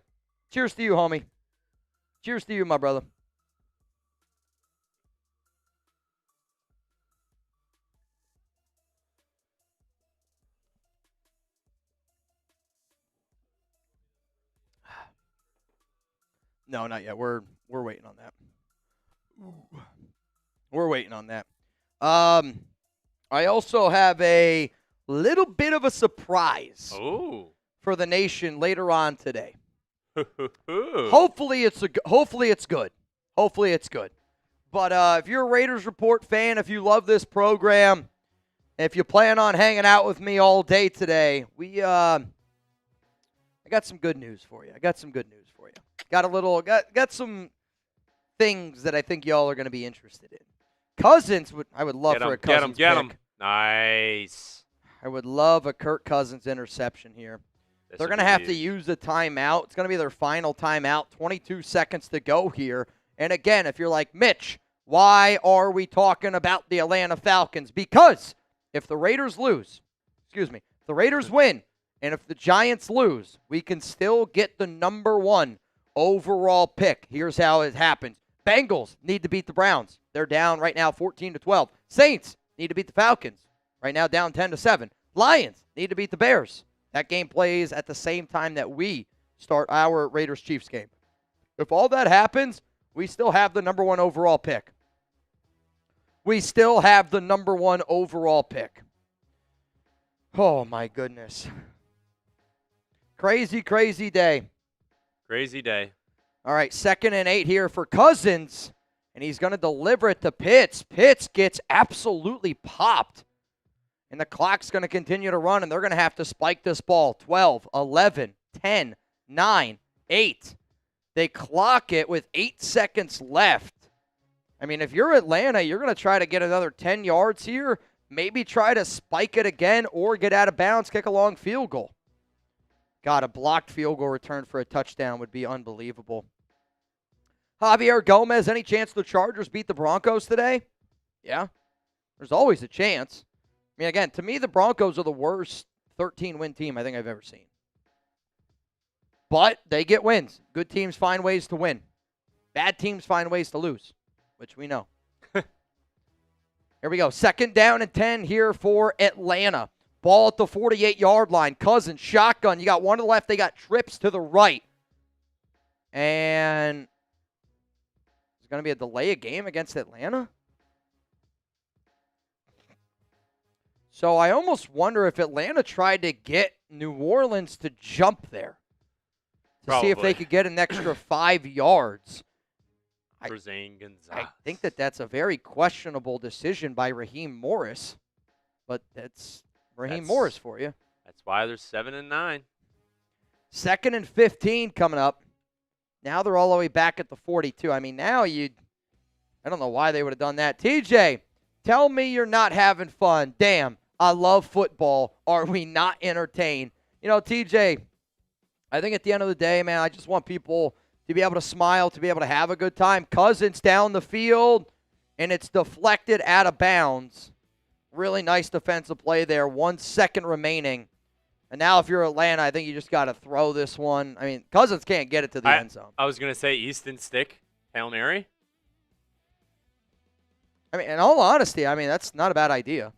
Cheers to you, homie. Cheers to you, my brother. No, not yet. We're waiting on that. We're waiting on that. I also have a little bit of a surprise for the nation later on today. Hopefully it's good. Hopefully it's good. But if you're a Raiders Report fan, if you love this program, if you plan on hanging out with me all day today, I got some good news for you. Got some things that I think y'all are going to be interested in. Cousins, I would love for a Cousins Get pick. him. Nice. I would love a Kirk Cousins interception here. They're going to have to use a timeout. It's going to be their final timeout. 22 seconds to go here. And again, if you're like, Mitch, why are we talking about the Atlanta Falcons? Because if the Raiders win, and if the Giants lose, we can still get the number 1 overall pick. Here's how it happens. Bengals need to beat the Browns. They're down right now 14-12. Saints need to beat the Falcons. Right now down 10-7. Lions need to beat the Bears. That game plays at the same time that we start our Raiders-Chiefs game. If all that happens, we still have the number 1 overall pick. Oh, my goodness. Crazy, crazy day. Crazy day. All right, 2nd and 8 here for Cousins, and he's going to deliver it to Pitts. Pitts gets absolutely popped, and the clock's going to continue to run, and they're going to have to spike this ball. 12, 11, 10, 9, 8. They clock it with 8 seconds left. I mean, if you're Atlanta, you're going to try to get another 10 yards here, maybe try to spike it again or get out of bounds, kick a long field goal. God, a blocked field goal return for a touchdown would be unbelievable. Javier Gomez, any chance the Chargers beat the Broncos today? Yeah, there's always a chance. I mean, again, to me, the Broncos are the worst 13-win team I think I've ever seen. But they get wins. Good teams find ways to win. Bad teams find ways to lose, which we know. Here we go. 2nd down and 10 here for Atlanta. Ball at the 48-yard line. Cousins, shotgun. You got one to the left. They got trips to the right. And there's going to be a delay of game against Atlanta. So I almost wonder if Atlanta tried to get New Orleans to jump there to see if they could get an extra 5 yards. I think that's a very questionable decision by Raheem Morris, but that's Raheem Morris for you. That's why they're 7-9. 2nd and 15 coming up. Now they're all the way back at the 42. I mean, now I don't know why they would have done that. TJ, tell me you're not having fun. Damn, I love football. Are we not entertained? You know, TJ, I think at the end of the day, man, I just want people to be able to smile, to be able to have a good time. Cousins down the field, and it's deflected out of bounds. Really nice defensive play there. 1 second remaining. And now if you're Atlanta, I think you just got to throw this one. I mean, Cousins can't get it to the end zone. I was going to say Easton stick, Hail Mary. I mean, in all honesty, I mean, that's not a bad idea.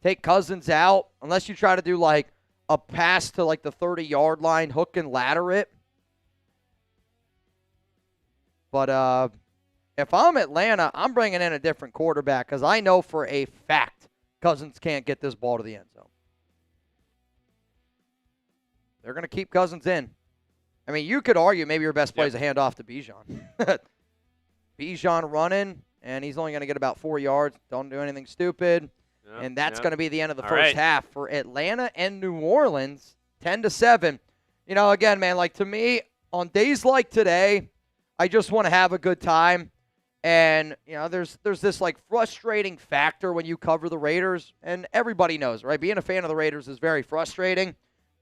Take Cousins out, unless you try to do like a pass to like the 30-yard line, hook and ladder it. But if I'm Atlanta, I'm bringing in a different quarterback because I know for a fact Cousins can't get this ball to the end zone. They're going to keep Cousins in. I mean, you could argue maybe your best play is a handoff to Bijan. Bijan running, and he's only going to get about 4 yards. Don't do anything stupid. And that's going to be the end of the first half for Atlanta and New Orleans, 10-7. You know, again, man, like to me, on days like today, I just want to have a good time. And, you know, there's this, like, frustrating factor when you cover the Raiders. And everybody knows, right? Being a fan of the Raiders is very frustrating.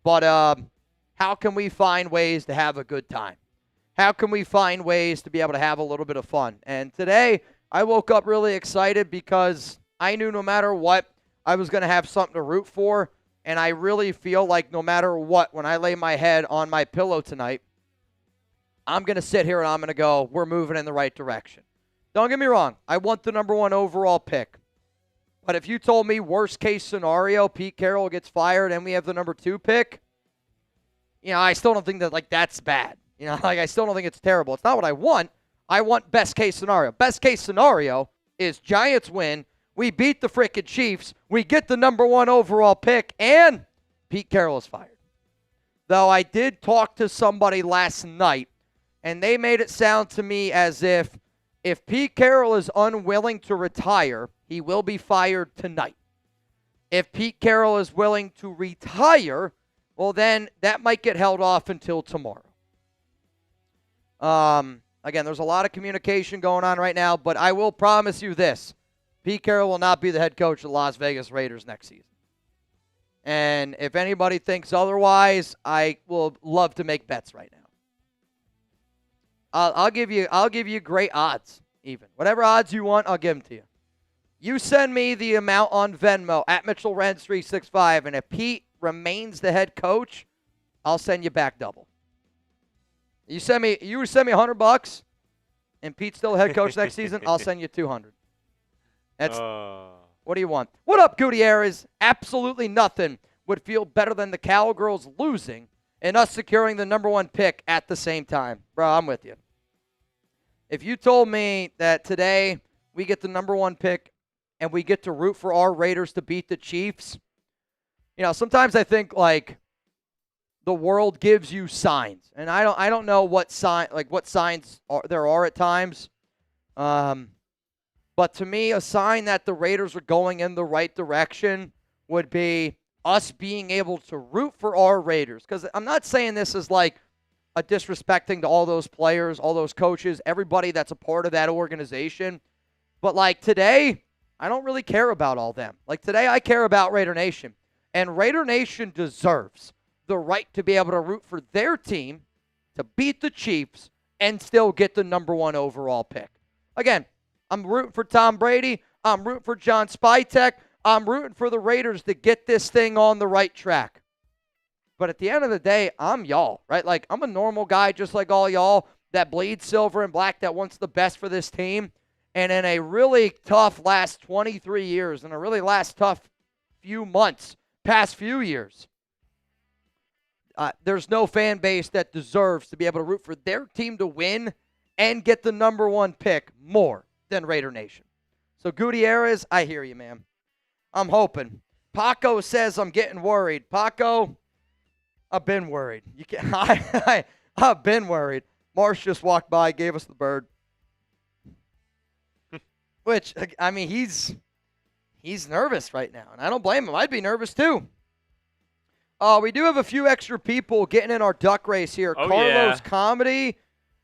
But how can we find ways to have a good time? How can we find ways to be able to have a little bit of fun? And today, I woke up really excited because I knew no matter what, I was going to have something to root for. And I really feel like no matter what, when I lay my head on my pillow tonight, I'm going to sit here and I'm going to go, we're moving in the right direction. Don't get me wrong. I want the number 1 overall pick. But if you told me worst case scenario, Pete Carroll gets fired and we have the number 2 pick, you know, I still don't think that, like, that's bad. You know, like, I still don't think it's terrible. It's not what I want. I want best case scenario. Best case scenario is Giants win. We beat the frickin' Chiefs. We get the number 1 overall pick, and Pete Carroll is fired. Though I did talk to somebody last night, and they made it sound to me as if Pete Carroll is unwilling to retire, he will be fired tonight. If Pete Carroll is willing to retire, well, then that might get held off until tomorrow. Again, there's a lot of communication going on right now, but I will promise you this. Pete Carroll will not be the head coach of the Las Vegas Raiders next season. And if anybody thinks otherwise, I will love to make bets right now. I'll give you great odds, even. Whatever odds you want, I'll give them to you. You send me the amount on Venmo at Mitchell Renz 365, and if Pete remains the head coach, I'll send you back double. You send me $100, and Pete's still the head coach next season, I'll send you $200. That's what do you want? What up, Gutierrez? Absolutely nothing would feel better than the Cowgirls losing and us securing the number 1 pick at the same time. Bro, I'm with you. If you told me that today we get the number 1 pick and we get to root for our Raiders to beat the Chiefs, you know, sometimes I think like the world gives you signs, and I don't know what signs there are at times. But to me, a sign that the Raiders are going in the right direction would be us being able to root for our Raiders. Because I'm not saying this is like a disrespecting to all those players, all those coaches, everybody that's a part of that organization. But like today, I don't really care about all them. Like today, I care about Raider Nation. And Raider Nation deserves the right to be able to root for their team to beat the Chiefs and still get the number 1 overall pick. Again, I'm rooting for Tom Brady. I'm rooting for John Spytek. I'm rooting for the Raiders to get this thing on the right track. But at the end of the day, I'm y'all, right? Like, I'm a normal guy just like all y'all that bleeds silver and black, that wants the best for this team. And in a really tough last 23 years, and a really last tough few months past few years. There's no fan base that deserves to be able to root for their team to win and get the number one pick more than Raider Nation. So, Gutierrez, I hear you, man. I'm hoping. Paco says I'm getting worried. Paco, I've been worried. I've been worried. Marsh just walked by, gave us the bird. Which, I mean, he's nervous right now, and I don't blame him. I'd be nervous too. We do have a few extra people getting in our duck race here. Oh, Carlos yeah. Comedy,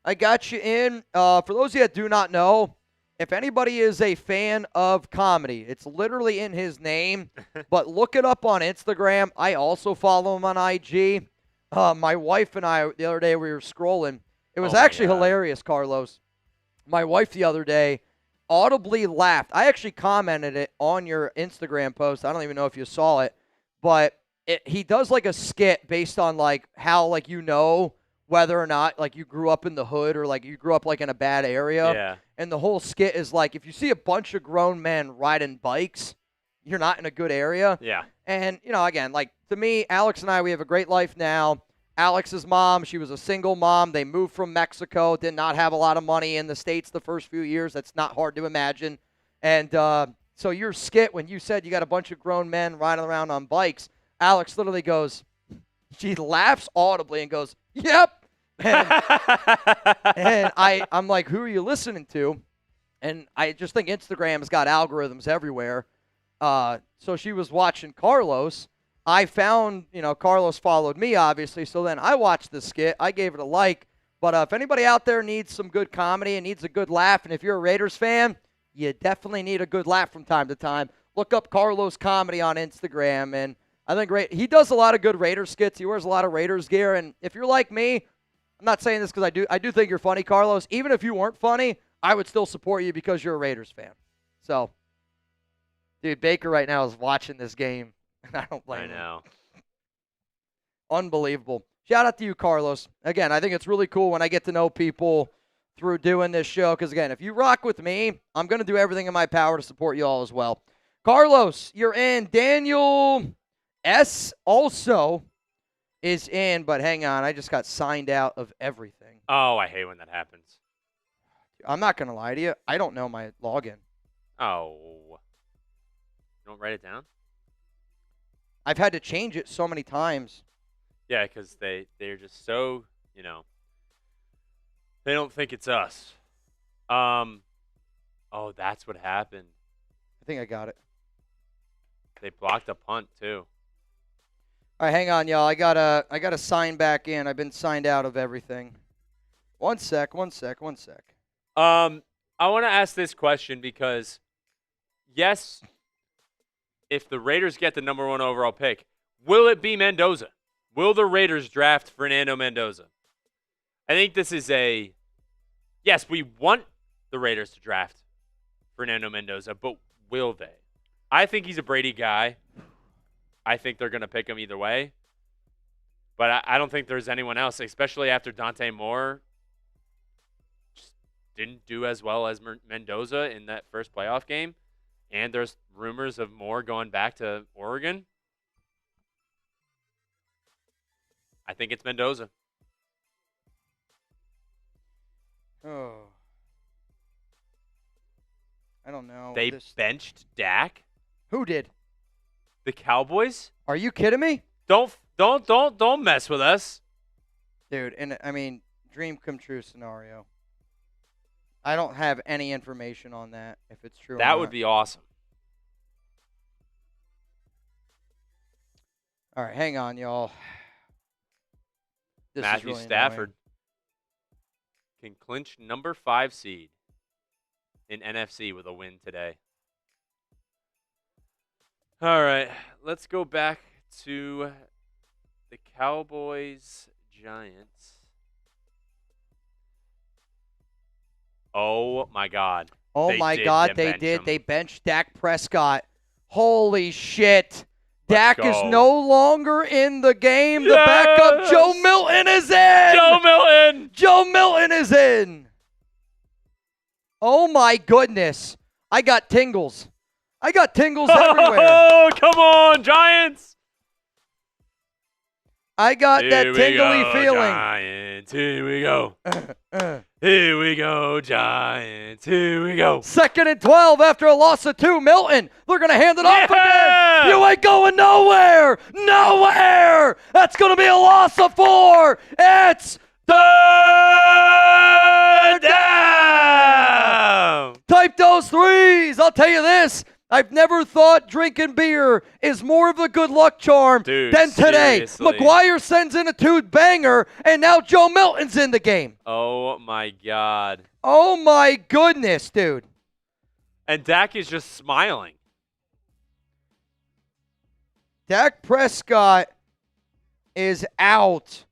I got you in. For those of you that do not know, if anybody is a fan of comedy, it's literally in his name, but look it up on Instagram. I also follow him on IG. My wife and I, the other day, we were scrolling. It was actually hilarious, Carlos. My wife the other day audibly laughed. I actually commented it on your Instagram post. I don't even know if you saw it, but he does like a skit based on like how like whether or not like you grew up in the hood or like you grew up like in a bad area. Yeah. And the whole skit is like if you see a bunch of grown men riding bikes, you're not in a good area. Yeah. And again, like to me, Alex and I, we have a great life now. Alex's mom, she was a single mom. They moved from Mexico, did not have a lot of money in the States the first few years. That's not hard to imagine. And so your skit, when you said you got a bunch of grown men riding around on bikes, Alex literally goes, she laughs audibly and goes, yep. And I'm like, who are you listening to? And I just think Instagram's got algorithms everywhere. So she was watching Carlos. I found, Carlos followed me, obviously. So then I watched the skit. I gave it a like. But if anybody out there needs some good comedy and needs a good laugh, and if you're a Raiders fan, you definitely need a good laugh from time to time. Look up Carlos Comedy on Instagram. And I think he does a lot of good Raiders skits. He wears a lot of Raiders gear. And if you're like me, I'm not saying this because I do think you're funny, Carlos. Even if you weren't funny, I would still support you because you're a Raiders fan. So, dude, Baker right now is watching this game. And I don't blame him. I know. Unbelievable. Shout out to you, Carlos. Again, I think it's really cool when I get to know people through doing this show. Because, again, if you rock with me, I'm going to do everything in my power to support you all as well. Carlos, you're in. Daniel S. also is in. But hang on. I just got signed out of everything. Oh, I hate when that happens. I'm not going to lie to you. I don't know my login. Oh. You don't write it down? I've had to change it so many times. Yeah, because they're just so, they don't think it's us. Oh, that's what happened. I think I got it. They blocked a punt, too. All right, hang on, y'all. I gotta sign back in. I've been signed out of everything. One sec. I want to ask this question because, yes, if the Raiders get the number 1 overall pick, will it be Mendoza? Will the Raiders draft Fernando Mendoza? I think this is yes, we want the Raiders to draft Fernando Mendoza, but will they? I think he's a Brady guy. I think they're going to pick him either way. But I don't think there's anyone else, especially after Dante Moore just didn't do as well as Mendoza in that first playoff game. And there's rumors of Moore going back to Oregon. I think it's Mendoza. Oh. I don't know. They benched Dak. Who did? The Cowboys? Are you kidding me? Don't mess with us. Dude, and I mean, dream come true scenario. I don't have any information on that, if it's true or not. That would be awesome. All right, hang on, y'all. This Matthew is really Stafford can clinch number 5 seed in NFC with a win today. All right, let's go back to the Cowboys-Giants. Oh, my God. Oh, my God, they did. They benched Dak Prescott. Holy shit. Dak is no longer in the game. The backup, Joe Milton, is in. Joe Milton is in. Oh, my goodness. I got tingles. Everywhere. Oh, come on, Giants. I got that Here we tingly go, feeling. Giants, here we go. Here we go, Giants. Here we go. 2nd and 12 after a loss of 2. Milton, they're going to hand it off Yeah! again. You ain't going nowhere. Nowhere. That's going to be a loss of 4. It's third down. type those threes. I'll tell you this. I've never thought drinking beer is more of a good luck charm Dude, than today. seriously. McGuire sends in a 2-banger, and now Joe Milton's in the game. Oh, my God. Oh, my goodness, dude. And Dak is just smiling. Dak Prescott is out,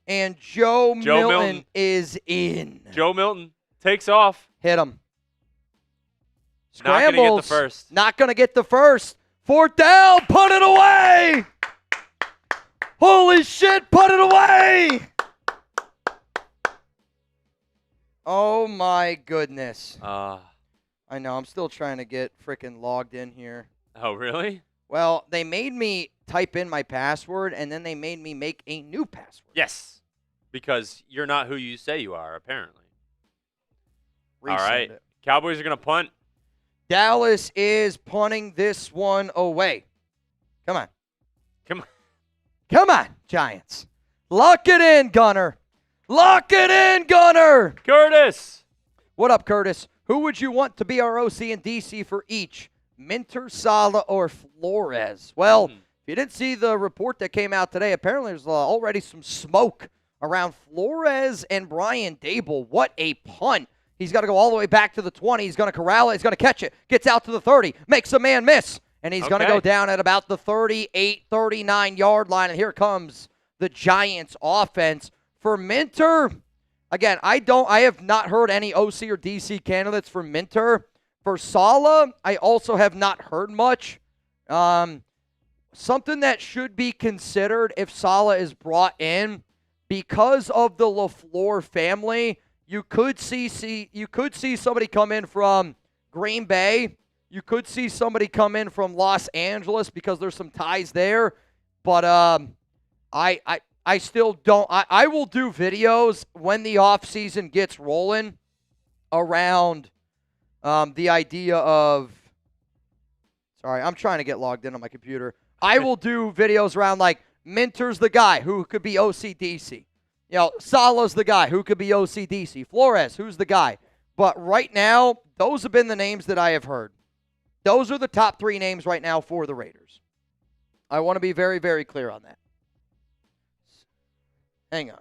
and Joe Milton is in. Joe Milton takes off. Hit him. Not going to get the first. Not going to get the first. 4th down. Put it away. Holy shit. Put it away. Oh, my goodness. I know. I'm still trying to get freaking logged in here. Oh, really? Well, they made me type in my password, and then they made me make a new password. Yes. Because you're not who you say you are, apparently. Resend All right. it. Cowboys are going to punt. Dallas is punting this one away. Come on. Come on. Come on, Giants. Lock it in, Gunner. Lock it in, Gunner. Curtis. What up, Curtis? Who would you want to be our OC and DC for each? Minter, Sala, or Flores? Well, if you didn't see the report that came out today, apparently there's already some smoke around Flores and Brian Dable. What a punt. He's got to go all the way back to the 20. He's going to corral it. He's going to catch it. Gets out to the 30. Makes a man miss. And he's going to go down at about the 38, 39-yard line. And here comes the Giants offense. For Minter, again, I have not heard any OC or DC candidates for Minter. For Sala, I also have not heard much. Something that should be considered if Sala is brought in, because of the LaFleur family, you could see somebody come in from Green Bay. You could see somebody come in from Los Angeles because there's some ties there. But I still don't. I will do videos when the offseason gets rolling around the idea of. Sorry, I'm trying to get logged in on my computer. I will do videos around like Minter's the guy who could be OCDC. You know, Salah's the guy who could be OCDC. Flores, who's the guy? But right now, those have been the names that I have heard. Those are the top 3 names right now for the Raiders. I want to be very, very clear on that. Hang on.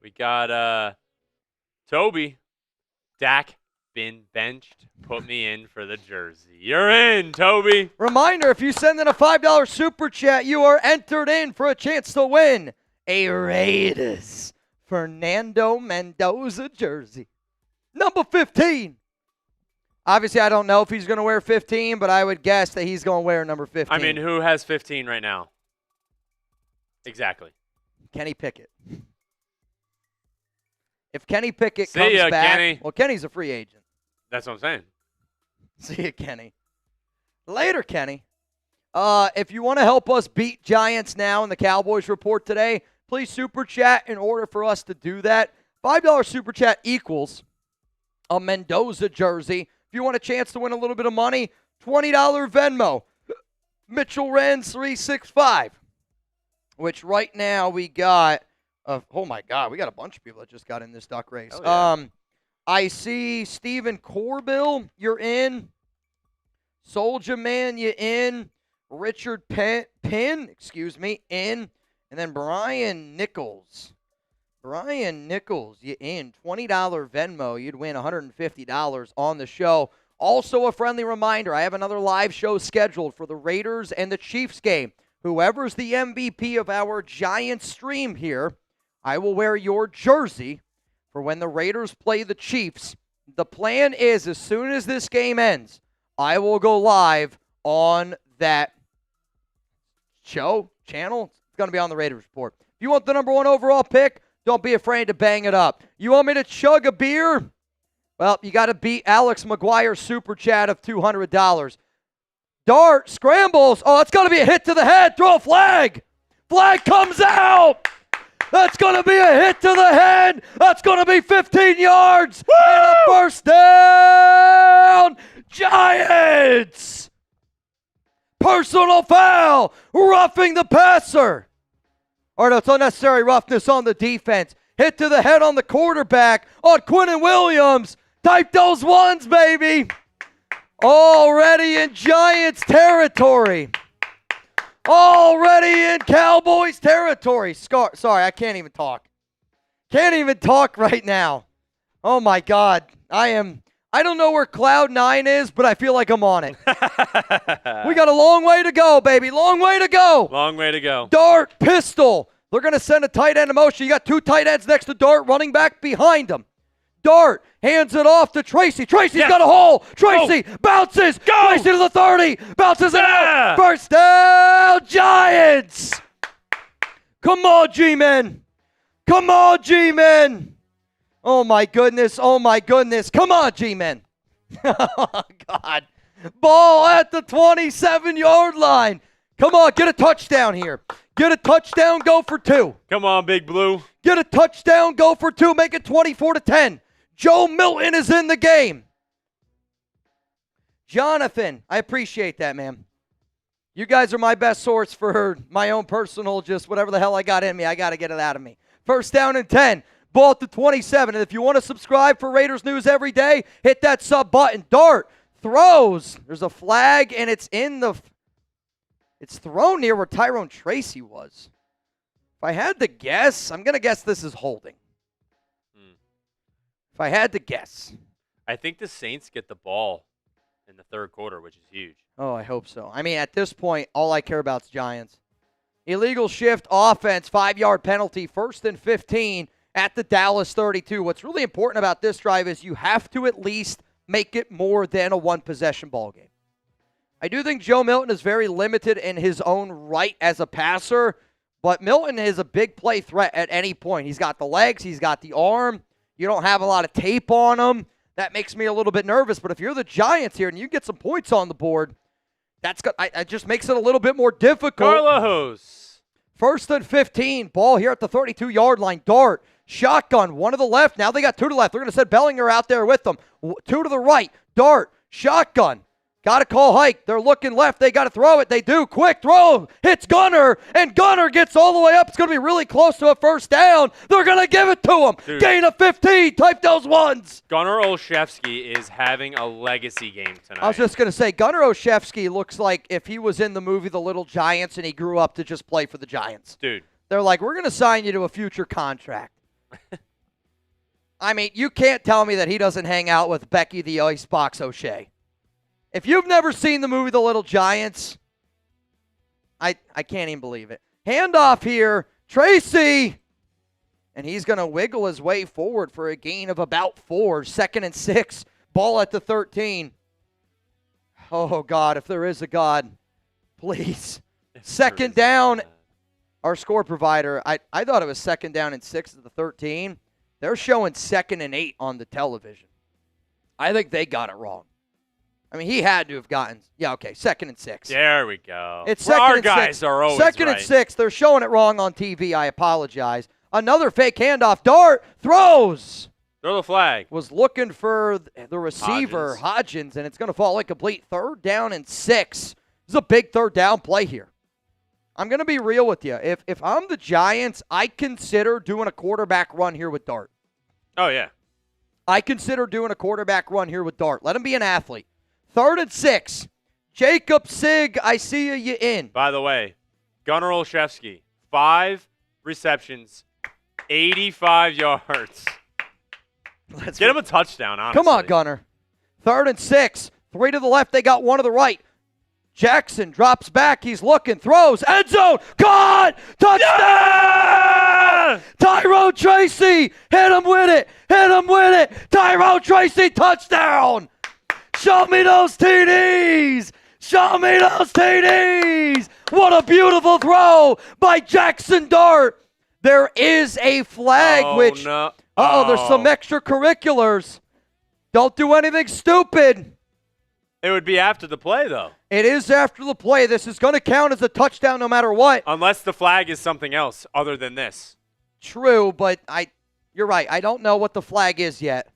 We got Toby. Dak been benched. Put me in for the jersey. You're in, Toby. Reminder, if you send in a $5 super chat, you are entered in for a chance to win a Raiders Fernando Mendoza jersey. Number 15. Obviously, I don't know if he's going to wear 15, but I would guess that he's going to wear number 15. I mean, who has 15 right now? Exactly. Kenny Pickett. If Kenny Pickett comes back, Kenny. Well, Kenny's a free agent. That's what I'm saying. See you, Kenny. Later, Kenny. If you want to help us beat Giants now in the Cowboys report today, please super chat in order for us to do that. $5 super chat equals a Mendoza jersey. If you want a chance to win a little bit of money, $20 Venmo. Mitchell Renz 365. Which right now we got, oh my God, we got a bunch of people that just got in this duck race. Oh, yeah. I see Stephen Corbill, you're in. Soldier Man, you in. Richard Pin, in. And then Brian Nichols. You in. $20 Venmo. You'd win $150 on the show. Also a friendly reminder, I have another live show scheduled for the Raiders and the Chiefs game. Whoever's the MVP of our Giants stream here, I will wear your jersey for when the Raiders play the Chiefs. The plan is, as soon as this game ends, I will go live on that channel. It's going to be on the Raiders Report. If you want the number 1 overall pick, don't be afraid to bang it up. You want me to chug a beer? Well, you got to beat Alex McGuire's super chat of $200. Dart scrambles. Oh, it's going to be a hit to the head. Throw a flag. Flag comes out. That's going to be a hit to the head. That's going to be 15 yards. Woo! And a first down. Giants. Personal foul. Roughing the passer. Or no, it's unnecessary roughness on the defense. Hit to the head on the quarterback on Quinnen Williams. Type those ones, baby. Already in Giants territory. Already in Cowboys territory. Sorry, I can't even talk. Can't even talk right now. Oh, my God. I don't know where Cloud 9 is, but I feel like I'm on it. We got a long way to go, baby. Long way to go. Long way to go. Dart, pistol. They're going to send a tight end in motion. You got two tight ends next to Dart, running back behind him. Dart hands it off to Tracy. Tracy's got a hole. Tracy bounces. Go. Tracy to the 30. Bounces it out. First down, Giants. Come on, G-Men. Come on, G-Men. Oh, my goodness. Oh, my goodness. Come on, G-Men. Oh, God. Ball at the 27-yard line. Come on, get a touchdown here. Get a touchdown, go for 2. Come on, Big Blue. Get a touchdown, go for 2, make it 24-10. Joe Milton is in the game. Jonathan, I appreciate that, man. You guys are my best source for my own personal, just whatever the hell I got in me. I got to get it out of me. First down and 10. Ball at the 27. And if you want to subscribe for Raiders news every day, hit that sub button. Dart throws. There's a flag, and it's thrown near where Tyrone Tracy was. If I had to guess, I'm going to guess this is holding. If I had to guess. I think the Saints get the ball in the third quarter, which is huge. Oh, I hope so. I mean, at this point, all I care about is Giants. Illegal shift offense, 5-yard penalty, 1st and 15 at the Dallas 32. What's really important about this drive is you have to at least make it more than a one-possession ball game. I do think Joe Milton is very limited in his own right as a passer, but Milton is a big play threat at any point. He's got the legs. He's got the arm. You don't have a lot of tape on him. That makes me a little bit nervous. But if you're the Giants here and you get some points on the board, it just makes it a little bit more difficult. Carlos. 1st and 15. Ball here at the 32-yard line. Dart. Shotgun. 1 to the left. Now they got 2 to the left. They're going to send Bellinger out there with them. 2 to the right. Dart. Shotgun. Got to call hike. They're looking left. They got to throw it. They do. Quick throw. Hits Gunner. And Gunner gets all the way up. It's going to be really close to a first down. They're going to give it to him. Dude. Gain of 15. Type those ones. Gunnar Olszewski is having a legacy game tonight. I was just going to say, Gunnar Olszewski looks like if he was in the movie The Little Giants and he grew up to just play for the Giants. Dude. They're like, we're going to sign you to a future contract. I mean, you can't tell me that he doesn't hang out with Becky the Icebox O'Shea. If you've never seen the movie The Little Giants, I can't even believe it. Handoff here, Tracy, and he's going to wiggle his way forward for a gain of about 4. 2nd and 6, ball at the 13. Oh, God, if there is a God, please. 2nd down, our score provider, I thought it was 2nd down and 6 at the 13. They're showing 2nd and 8 on the television. I think they got it wrong. I mean, he had to have gotten, 2nd and 6. There we go. It's Well, 2nd our and guys 6. are always 2nd right. and 6. They're showing it wrong on TV. I apologize. Another fake handoff. Dart throws. Throw the flag. Was looking for the receiver, Hodgins, and it's going to fall incomplete. 3rd down and 6. This is a big 3rd down play here. I'm going to be real with you. If I'm the Giants, I consider doing a quarterback run here with Dart. Oh, yeah. I consider doing a quarterback run here with Dart. Let him be an athlete. 3rd and 6. Jacob Sig, I see you in. By the way, Gunnar Olszewski, 5 receptions, 85 yards. Get him a touchdown, honestly. Come on, Gunnar. 3rd and 6. 3 to the left. They got 1 to the right. Jackson drops back. He's looking. Throws. End zone. Caught. Touchdown. Yeah! Tyrone Tracy. Hit him with it. Hit him with it. Tyrone Tracy. Touchdown. Show me those TDs. Show me those TDs. What a beautiful throw by Jackson Dart. There is a flag, No. there's some extracurriculars. Don't do anything stupid. It would be after the play, though. It is after the play. This is going to count as a touchdown no matter what. Unless the flag is something else other than this. True, but you're right. I don't know what the flag is yet.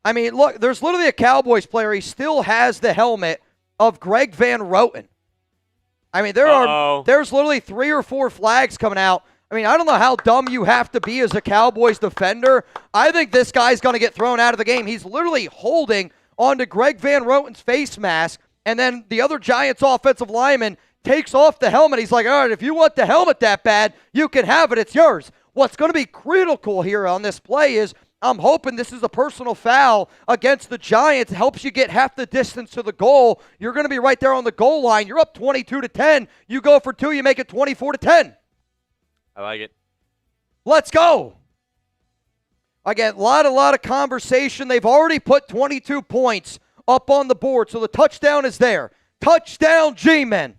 I mean, look, there's literally a Cowboys player. He still has the helmet of Greg Van Roten. I mean, there's literally 3 or 4 flags coming out. I mean, I don't know how dumb you have to be as a Cowboys defender. I think this guy's going to get thrown out of the game. He's literally holding onto Greg Van Roten's face mask, and then the other Giants offensive lineman takes off the helmet. He's like, all right, if you want the helmet that bad, you can have it. It's yours. What's going to be critical here on this play is I'm hoping this is a personal foul against the Giants. It helps you get half the distance to the goal. You're going to be right there on the goal line. You're up 22-10. You go for 2, you make it 24-10. I like it. Let's go. Again, a lot of conversation. They've already put 22 points up on the board, so the touchdown is there. Touchdown, G-Men.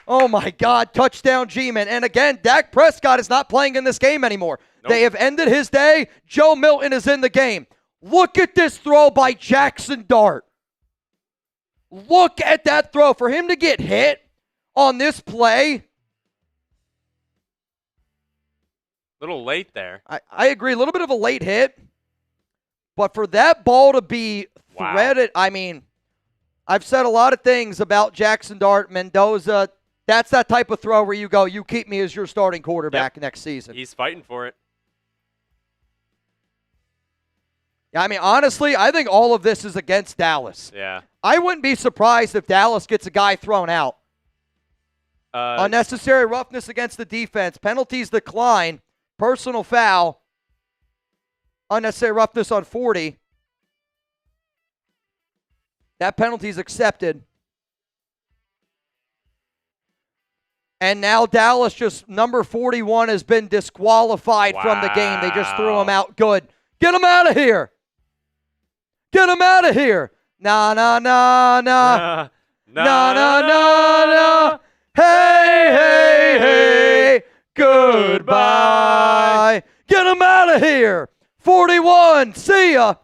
Oh, my God, touchdown, G-Men. And again, Dak Prescott is not playing in this game anymore. Nope. They have ended his day. Joe Milton is in the game. Look at this throw by Jackson Dart. Look at that throw. For him to get hit on this play. A little late there. I agree. A little bit of a late hit. But for that ball to be threaded, I mean, I've said a lot of things about Jackson Dart, Mendoza. That's that type of throw where you go, you keep me as your starting quarterback next season. He's fighting for it. Yeah, I mean, honestly, I think all of this is against Dallas. Yeah. I wouldn't be surprised if Dallas gets a guy thrown out. Unnecessary roughness against the defense. Penalties decline. Personal foul. Unnecessary roughness on 40. That penalty is accepted. And now Dallas number 41 has been disqualified from the game. They just threw him out. Good. Get him out of here. Get him out of here. Nah. Nah. Hey. Goodbye. Get him out of here. 41. See ya. I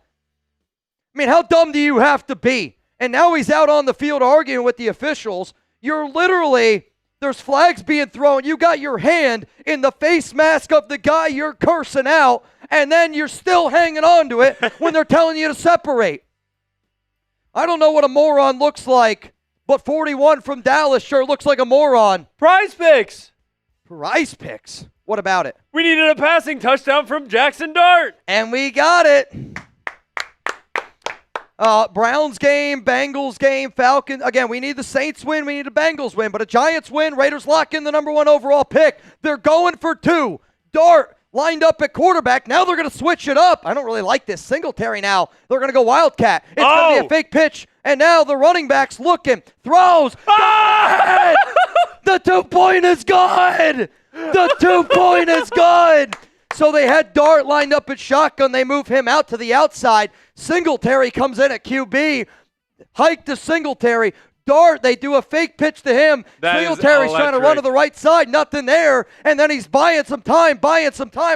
mean, how dumb do you have to be? And now he's out on the field arguing with the officials. You're literally, there's flags being thrown. You got your hand in the face mask of the guy you're cursing out, and then you're still hanging on to it when they're telling you to separate. I don't know what a moron looks like, but 41 from Dallas sure looks like a moron. Prize picks. Prize picks. What about it? We needed a passing touchdown from Jackson Dart. And we got it. Browns game, Bengals game, Falcons. Again, we need the Saints win. We need the Bengals win. But a Giants win. Raiders lock in the number 1 overall pick. They're going for 2. Dart lined up at quarterback. Now they're going to switch it up. I don't really like this. Singletary now. They're going to go Wildcat. It's going to be a fake pitch. And now the running back's looking. Throws. Good! The 2-point is good. The 2-point is good. So they had Dart lined up at shotgun. They move him out to the outside. Singletary comes in at QB. Hike to Singletary. Dart, they do a fake pitch to him. Singletary's trying to run to the right side. Nothing there. And then he's buying some time. A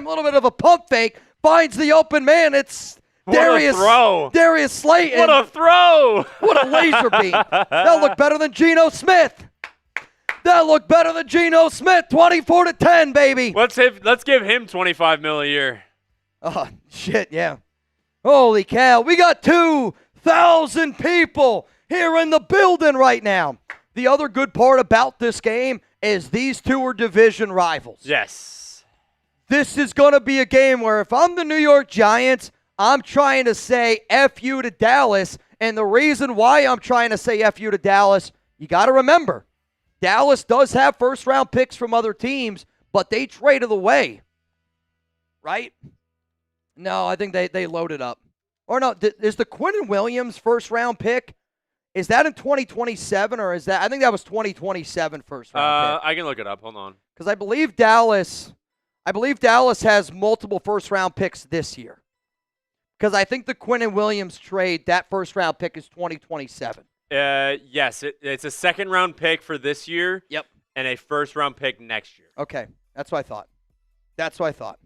little bit of a pump fake. Finds the open man. It's Darius Slayton. What a throw. What a laser beam. That looked better than Geno Smith. 24-10, baby. Let's give him $25 million a year. Oh, shit, yeah. Holy cow. We got 2,000 people here in the building right now. The other good part about this game is these two are division rivals. Yes. This is going to be a game where if I'm the New York Giants, I'm trying to say F you to Dallas. And the reason why I'm trying to say F you to Dallas, you got to remember, Dallas does have first-round picks from other teams, but they traded away, right? No, I think they loaded up. Or no, is the Quinnen Williams first-round pick, is that in 2027 or is that, I think that was 2027 first-round pick. I can look it up. Hold on. Because I believe Dallas has multiple first-round picks this year. Because I think the Quinnen Williams trade, that first-round pick is 2027. Yes, it's a second-round pick for this year. Yep. And a first-round pick next year. Okay, that's what I thought.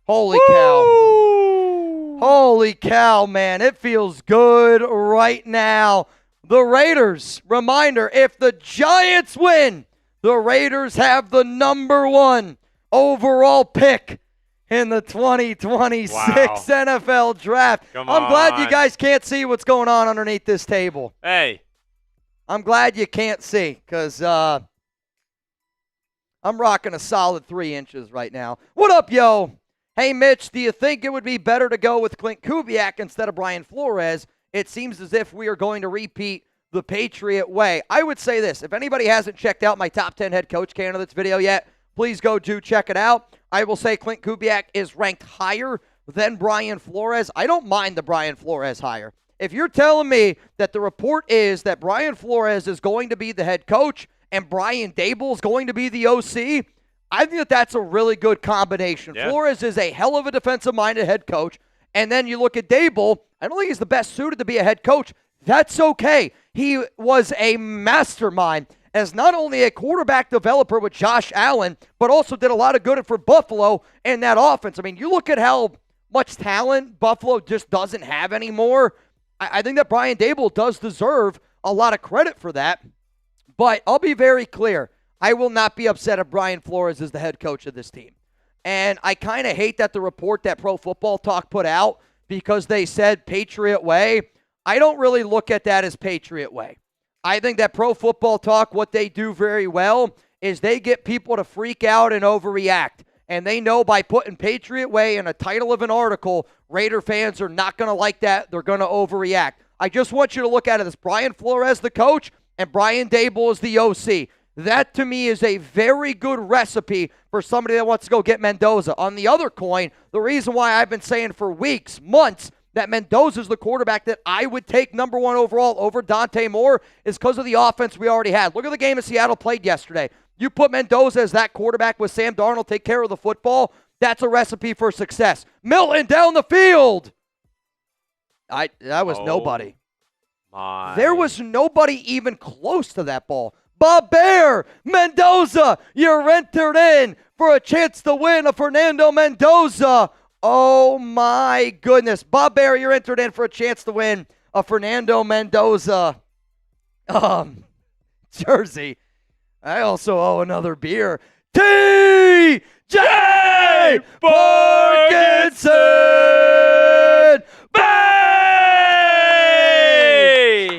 Holy cow. Holy cow, man. It feels good right now. The Raiders, reminder, if the Giants win, the Raiders have the number 1 overall pick in the 2026 NFL Draft. I'm glad you guys can't see what's going on underneath this table. Hey. I'm glad you can't see because I'm rocking a solid 3 inches right now. What up, yo? Hey, Mitch, do you think it would be better to go with Clint Kubiak instead of Brian Flores? It seems as if we are going to repeat the Patriot way. I would say this. If anybody hasn't checked out my top 10 head coach candidates video yet, please go do check it out. I will say Clint Kubiak is ranked higher than Brian Flores. I don't mind the Brian Flores hire. If you're telling me that the report is that Brian Flores is going to be the head coach and Brian Dable is going to be the OC, I think that that's a really good combination. Yeah. Flores is a hell of a defensive-minded head coach. And then you look at Dable, I don't think he's the best suited to be a head coach. That's okay. He was a mastermind as not only a quarterback developer with Josh Allen, but also did a lot of good for Buffalo in that offense. I mean, you look at how much talent Buffalo just doesn't have anymore. I think that Brian Dable does deserve a lot of credit for that. But I'll be very clear. I will not be upset if Brian Flores is the head coach of this team. And I kind of hate that the report that Pro Football Talk put out because they said Patriot way. I don't really look at that as Patriot way. I think that Pro Football Talk, what they do very well is they get people to freak out and overreact. And they know by putting Patriot way in a title of an article, Raider fans are not going to like that. They're going to overreact. I just want you to look at it as Brian Flores, the coach, and Brian Dable is the OC. That, to me, is a very good recipe for somebody that wants to go get Mendoza. On the other coin, the reason why I've been saying for weeks, months, that Mendoza's the quarterback that I would take number 1 overall over Dante Moore is because of the offense we already had. Look at the game that Seattle played yesterday. You put Mendoza as that quarterback with Sam Darnold, take care of the football, that's a recipe for success. Milton down the field. That was nobody. There was nobody even close to that ball. Bob Bear, Mendoza, you're entered in for a chance to win a Fernando Mendoza. Oh, my goodness. Bob Bear, you're entered in for a chance to win a Fernando Mendoza jersey. I also owe another beer. T.J. Parkinson! Bang!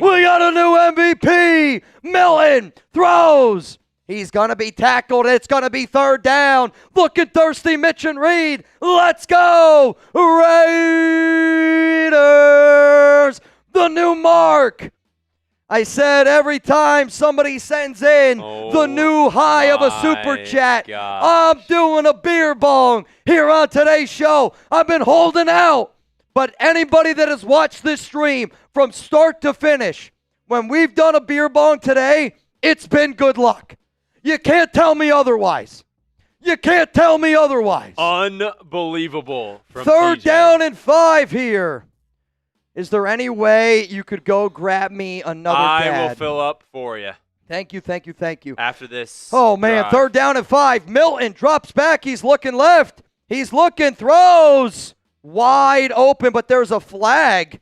We got a new MVP. Milton throws. He's going to be tackled. It's going to be 3rd down. Looking thirsty, Mitch and Reed. Let's go. Raiders. The new mark. I said every time somebody sends in the new high of a super chat, I'm doing a beer bong here on today's show. I've been holding out. But anybody that has watched this stream from start to finish, when we've done a beer bong today, it's been good luck. You can't tell me otherwise. You can't tell me otherwise. Unbelievable. From 3rd TJ. down and 5 here. Is there any way you could go grab me another dad? I will fill up for you. Thank you, thank you, thank you. After this Oh, man, drive. 3rd down and 5. Milton drops back. He's looking left. He's looking, throws. Wide open, but there's a flag.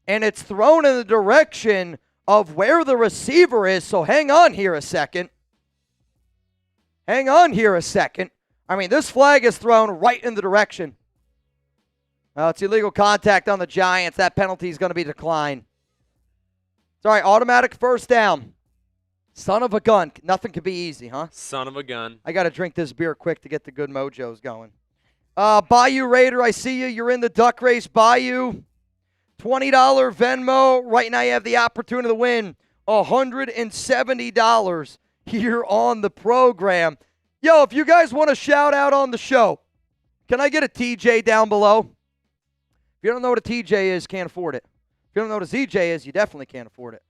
And it's thrown in the direction of where the receiver is. So hang on here a second. Hang on here a second. I mean, this flag is thrown right in the direction. It's illegal contact on the Giants. That penalty is going to be declined. Sorry, automatic 1st down. Son of a gun. Nothing can be easy, huh? Son of a gun. I got to drink this beer quick to get the good mojos going. Bayou Raider, I see you. You're in the duck race. Bayou, $20 Venmo. Right now you have the opportunity to win $170 here on the program. Yo, if you guys want a shout out on the show, can I get a TJ down below? If you don't know what a TJ is, can't afford it. If you don't know what a ZJ is, you definitely can't afford it.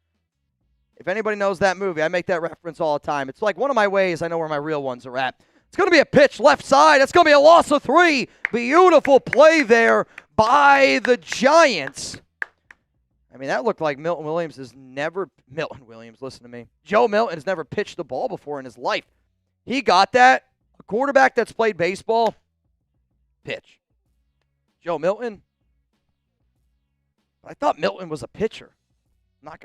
If anybody knows that movie, I make that reference all the time. It's like one of my ways I know where my real ones are at. It's going to be a pitch left side. It's going to be a loss of 3. Beautiful play there by the Giants. I mean, that looked like Milton Williams, listen to me. Joe Milton has never pitched the ball before in his life. He got that. A quarterback that's played baseball, pitch. Joe Milton, I thought Milton was a pitcher.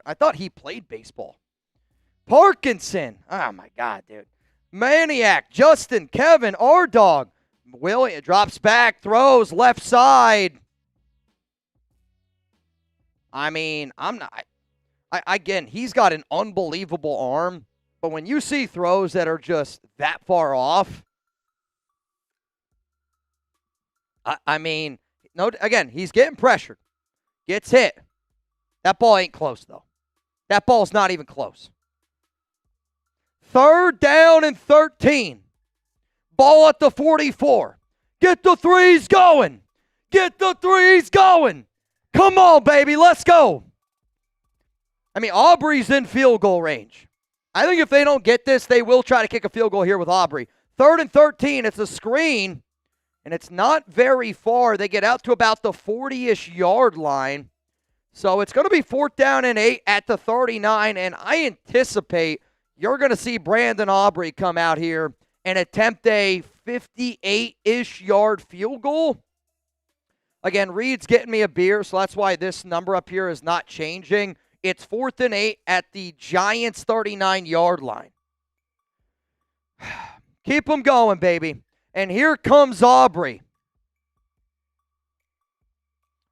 I thought he played baseball. Parkinson. Oh, my God, dude. Maniac. Justin. Kevin. R-Dog. Willie drops back. Throws. Left side. I mean, I'm not. Again, he's got an unbelievable arm. But when you see throws that are just that far off, I mean, no. Again, he's getting pressured. Gets hit. That ball ain't close, though. That ball's not even close. 3rd down and 13. Ball at the 44. Get the threes going. Get the threes going. Come on, baby. Let's go. I mean, Aubrey's in field goal range. I think if they don't get this, they will try to kick a field goal here with Aubrey. 3rd and 13. It's a screen, and it's not very far. They get out to about the 40-ish yard line. So it's going to be 4th down and 8 at the 39, and I anticipate you're going to see Brandon Aubrey come out here and attempt a 58-ish yard field goal. Again, Reed's getting me a beer, so that's why this number up here is not changing. It's 4th and 8 at the Giants' 39-yard line. Keep them going, baby. And here comes Aubrey.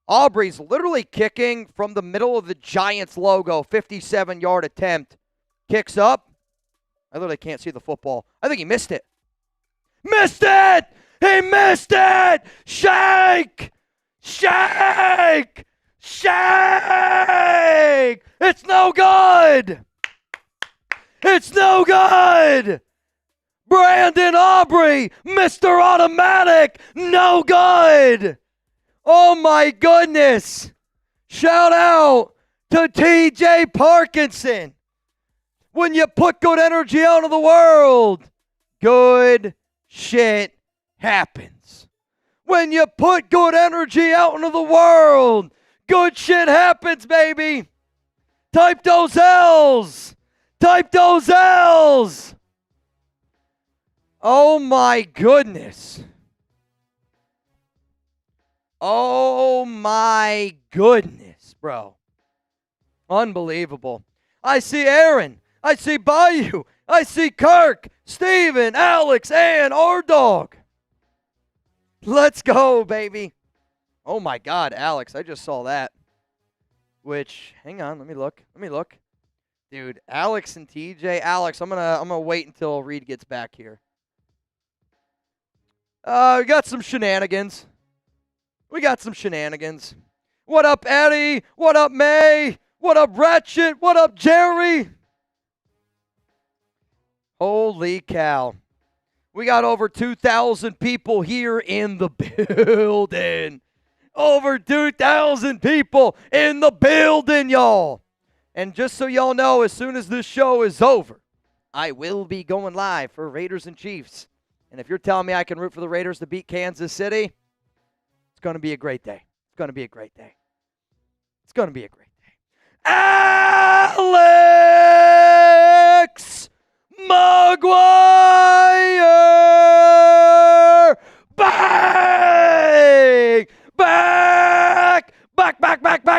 Aubrey's literally kicking from the middle of the Giants logo, 57-yard attempt. Kicks up. I literally can't see the football. I think he missed it. Missed it! He missed it! Shake! Shake! Shake! It's no good! It's no good! Brandon Aubrey, Mr. Automatic, no good! Oh my goodness! Shout out to TJ Parkinson. When you put good energy out of the world, good shit happens. When you put good energy out into the world, good shit happens, baby. Type those L's. Type those L's. Oh my goodness. Oh my goodness, bro. Unbelievable. I see Aaron. I see Bayou. I see Kirk, Steven, Alex, and R-Dog. Let's go, baby. Oh my God, Alex, I just saw that. Which, hang on, let me look. Dude, Alex and TJ. Alex, I'm gonna wait until Reed gets back here. We got some shenanigans. What up, Eddie? What up, May? What up, Ratchet? What up, Jerry? Holy cow. We got over 2,000 people here in the building. Over 2,000 people in the building, y'all. And just so y'all know, as soon as this show is over, I will be going live for Raiders and Chiefs. And if you're telling me I can root for the Raiders to beat Kansas City, it's going to be a great day. Alex Maguire! Bang!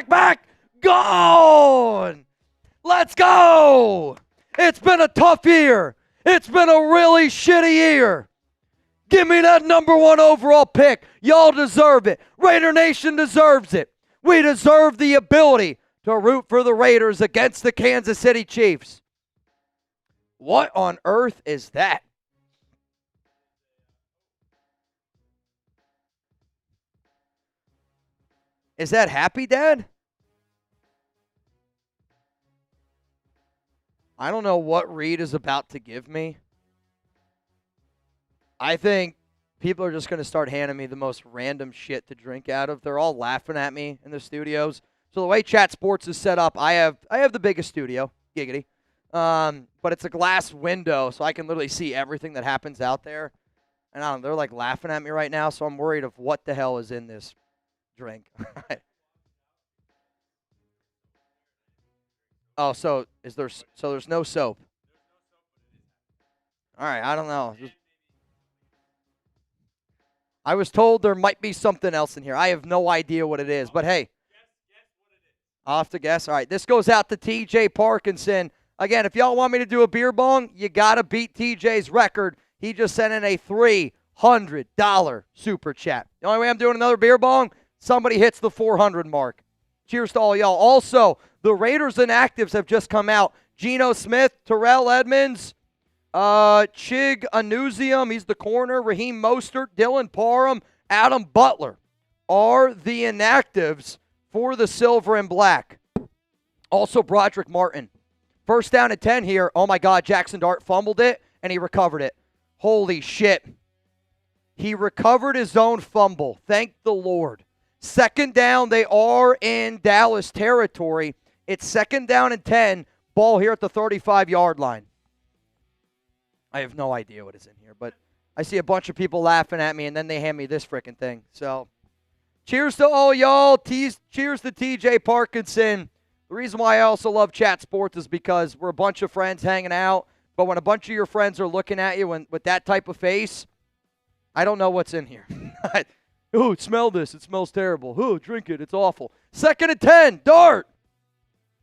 Back! Gone! Let's go! It's been a tough year. It's been a really shitty year. Give me that number 1 overall pick. Y'all deserve it. Raider Nation deserves it. We deserve the ability to root for the Raiders against the Kansas City Chiefs. What on earth is that? Is that Happy Dad? I don't know what Reed is about to give me. I think people are just going to start handing me the most random shit to drink out of. They're all laughing at me in the studios. So the way Chat Sports is set up, I have the biggest studio, giggity. But it's a glass window, so I can literally see everything that happens out there. And I don't know, they're like laughing at me right now, so I'm worried of what the hell is in this drink. Oh, so there's no soap. All right, I don't know. I was told there might be something else in here. I have no idea what it is, but hey. I'll have to guess. All right, this goes out to TJ Parkinson. Again, if y'all want me to do a beer bong, you got to beat TJ's record. He just sent in a $300 super chat. The only way I'm doing another beer bong, somebody hits the 400 mark. Cheers to all y'all. Also, the Raiders inactives have just come out. Geno Smith, Terrell Edmonds, Chig Anuzium, he's the corner, Raheem Mostert, Dylan Parham, Adam Butler are the inactives for the Silver and Black. Also, Broderick Martin. First down at 10 here. Oh, my God, Jackson Dart fumbled it, and he recovered it. Holy shit. He recovered his own fumble. Thank the Lord. Second down, they are in Dallas territory. It's second down and 10. Ball here at the 35-yard line. I have no idea what is in here, but I see a bunch of people laughing at me, and then they hand me this frickin' thing. So, cheers to all y'all. Cheers to TJ Parkinson. The reason why I also love Chat Sports is because we're a bunch of friends hanging out, but when a bunch of your friends are looking at you with that type of face, I don't know what's in here. Ooh, smell this. It smells terrible. Ooh, drink it. It's awful. Second and 10. Dart.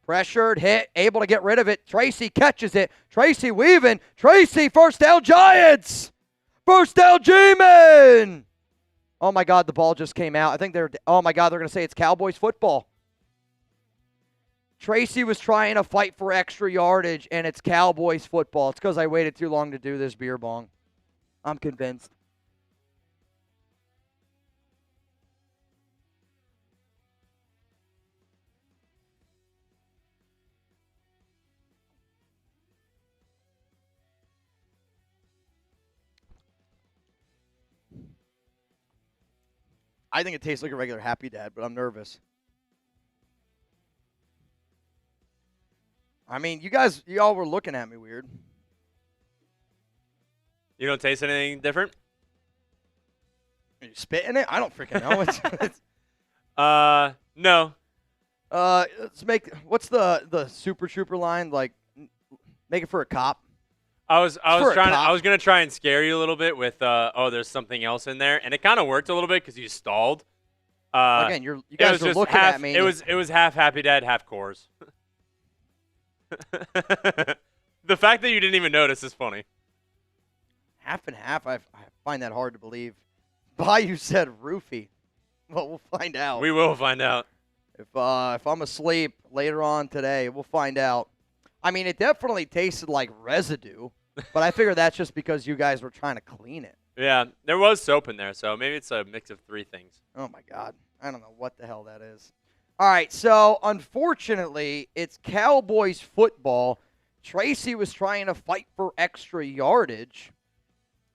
Pressured, hit, able to get rid of it. Tracy catches it. Tracy weaving. Tracy, first down Giants. First down G-Men. Oh, my God, the ball just came out. I think oh, my God, they're going to say it's Cowboys football. Tracy was trying to fight for extra yardage, and it's Cowboys football. It's because I waited too long to do this beer bong. I'm convinced. I think it tastes like a regular Happy Dad, but I'm nervous. I mean, y'all were looking at me weird. You don't taste anything different? Are you spitting it? I don't freaking know. No. Let's make. What's the Super Trooper line? Like, make it for a cop. I was gonna try and scare you a little bit with there's something else in there, and it kind of worked a little bit because you stalled. Again, you guys were looking at me. It was half Happy Dad, half Coors. The fact that you didn't even notice is funny. Half and half. I find that hard to believe. Bayou said roofie. Well, we'll find out. We will find out. If I'm asleep later on today, we'll find out. I mean, it definitely tasted like residue, but I figure that's just because you guys were trying to clean it. Yeah, there was soap in there, so maybe it's a mix of three things. Oh, my God. I don't know what the hell that is. All right, so unfortunately, it's Cowboys football. Tracy was trying to fight for extra yardage,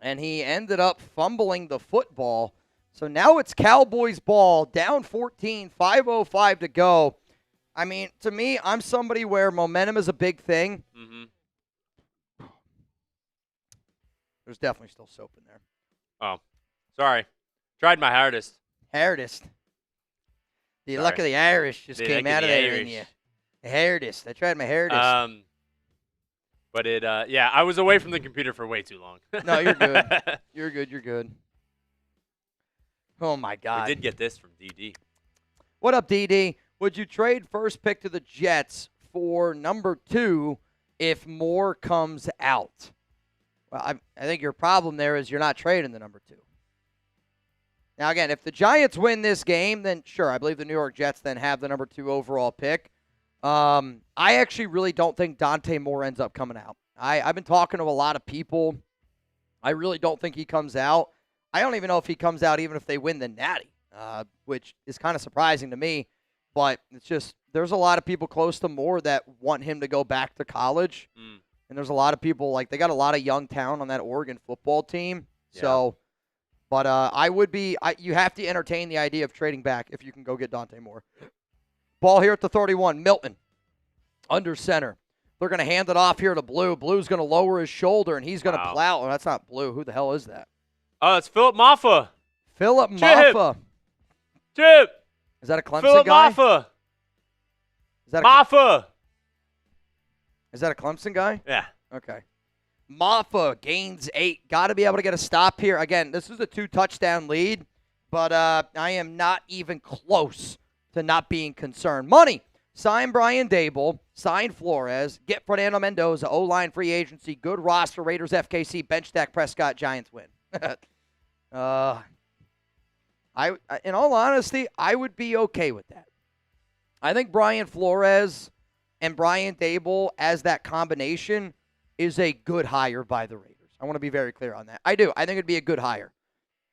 and he ended up fumbling the football. So now it's Cowboys ball, down 14, 5:05 to go. I mean, to me, I'm somebody where momentum is a big thing. Mm-hmm. There's definitely still soap in there. Oh, sorry. Tried my hardest. Hardest. The luck of the Irish just came out of there in you. The hardest. I tried my hardest. But I was away from the computer for way too long. No, you're good. You're good. Oh, my God. We did get this from DD. What up, DD? Would you trade first pick to the Jets for number 2 if more comes out? Well, I think your problem there is you're not trading the number 2. Now, again, if the Giants win this game, then sure, I believe the New York Jets then have the number 2 overall pick. I actually really don't think Dante Moore ends up coming out. I've been talking to a lot of people. I really don't think he comes out. I don't even know if he comes out even if they win the Natty, which is kind of surprising to me. But it's just there's a lot of people close to Moore that want him to go back to college. And there's a lot of people, like, they got a lot of young talent on that Oregon football team. Yeah. So, but you have to entertain the idea of trading back if you can go get Dante Moore. Ball here at the 31. Milton under center. They're going to hand it off here to Blue. Blue's going to lower his shoulder, and he's going to plow. Oh, that's not Blue. Who the hell is that? Oh, it's Philip Maffa. Philip Maffa. Chip. Is that a Clemson Philip guy? Maffa. Is that Maffa. Is that a Clemson guy? Yeah. Okay. Maffa gains 8. Got to be able to get a stop here. Again, this is a 2-touchdown lead, but I am not even close to not being concerned. Money sign Brian Dable, sign Flores, get Fernando Mendoza, O-line free agency, good roster, Raiders FKC, bench Dak Prescott, Giants win. In all honesty, I would be okay with that. I think Brian Flores and Brian Dable as that combination is a good hire by the Raiders. I want to be very clear on that. I do. I think it'd be a good hire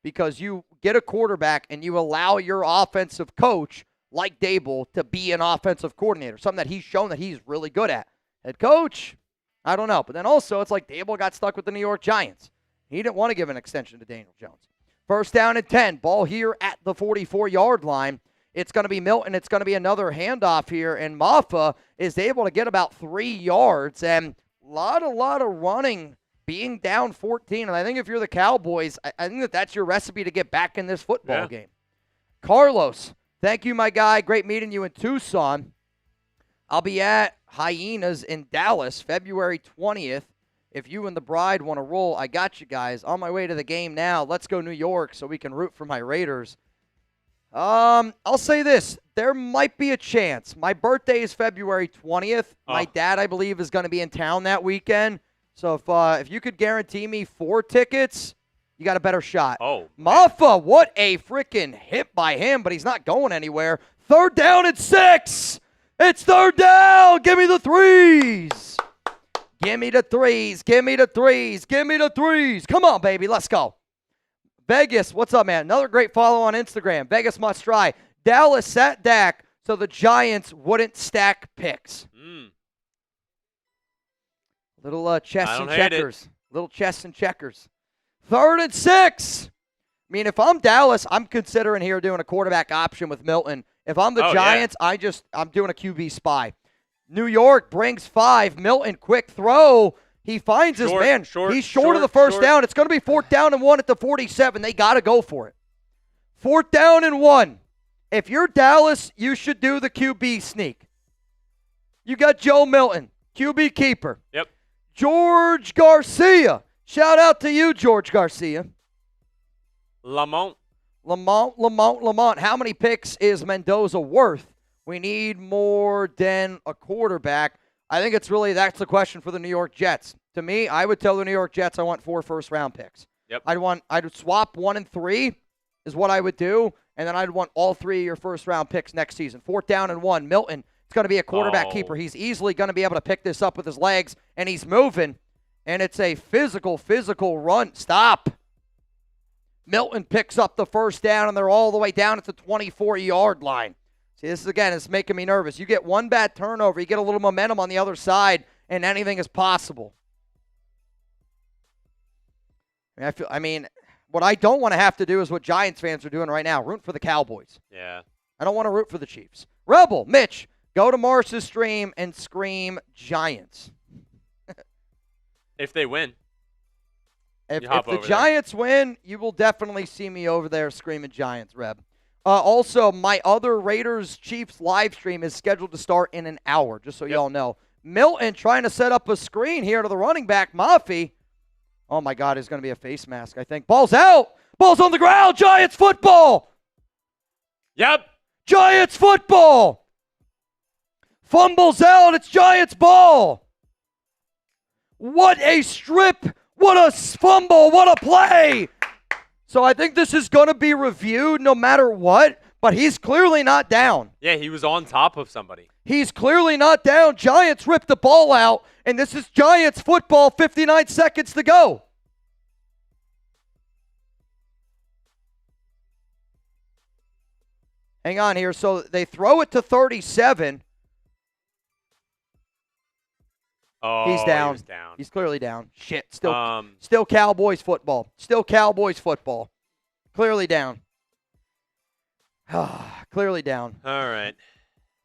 because you get a quarterback and you allow your offensive coach like Dable to be an offensive coordinator, something that he's shown that he's really good at. Head coach, I don't know. But then also it's like Dable got stuck with the New York Giants. He didn't want to give an extension to Daniel Jones. First down and 10. Ball here at the 44-yard line. It's going to be Milton. It's going to be another handoff here. And Maffa is able to get about 3 yards. And a lot of running being down 14. And I think if you're the Cowboys, I think that's your recipe to get back in this football game. Carlos, thank you, my guy. Great meeting you in Tucson. I'll be at Hyenas in Dallas February 20th. If you and the bride want to roll, I got you guys. On my way to the game now. Let's go New York so we can root for my Raiders. I'll say this. There might be a chance. My birthday is February 20th. My dad, I believe, is going to be in town that weekend. So if you could guarantee me 4 tickets, you got a better shot. Maffa, what a freaking hit by him, but he's not going anywhere. 3rd down and 6. It's 3rd down. Give me the threes. Give me the threes. Give me the threes. Give me the threes. Come on, baby. Let's go. Vegas, what's up, man? Another great follow on Instagram. Vegas must try. Dallas sat Dak so the Giants wouldn't stack picks. Little chess and checkers. Little chess and checkers. 3rd and 6. I mean, if I'm Dallas, I'm considering here doing a quarterback option with Milton. If I'm the Giants, I'm doing a QB spy. New York brings 5. Milton, quick throw. He finds his man. He's short of the first down. It's going to be 4th down and 1 at the 47. They got to go for it. 4th down and 1. If you're Dallas, you should do the QB sneak. You got Joe Milton, QB keeper. Yep. George Garcia. Shout out to you, George Garcia. Lamont. How many picks is Mendoza worth? We need more than a quarterback. I think that's the question for the New York Jets. To me, I would tell the New York Jets I want 4 first-round picks. Yep. I'd swap 1 and 3 is what I would do, and then I'd want all 3 of your first-round picks next season. 4th down and 1. Milton, it's going to be a quarterback keeper. He's easily going to be able to pick this up with his legs, and he's moving, and it's a physical run. Stop. Milton picks up the first down, and they're all the way down at the 24-yard line. See, this is, again, it's making me nervous. You get one bad turnover, you get a little momentum on the other side, and anything is possible. I mean, what I don't want to have to do is what Giants fans are doing right now, root for the Cowboys. Yeah. I don't want to root for the Chiefs. Rebel, Mitch, go to Marsh's stream and scream Giants. If they win. If the Giants win, you will definitely see me over there screaming Giants, Reb. Also, my other Raiders-Chiefs live stream is scheduled to start in an hour, just so y'all know. Milton trying to set up a screen here to the running back, Mafi. Oh, my God, it's going to be a face mask, I think. Ball's out. Ball's on the ground. Giants football. Yep. Giants football. Fumbles out. It's Giants ball. What a strip. What a fumble. What a play. So I think this is going to be reviewed no matter what, but he's clearly not down. Yeah, he was on top of somebody. He's clearly not down. Giants ripped the ball out, and this is Giants football, 59 seconds to go. Hang on here. So they throw it to 37. He's down. He was down. He's clearly down. Shit. Still Cowboys football. Still Cowboys football. Clearly down. Clearly down. All right.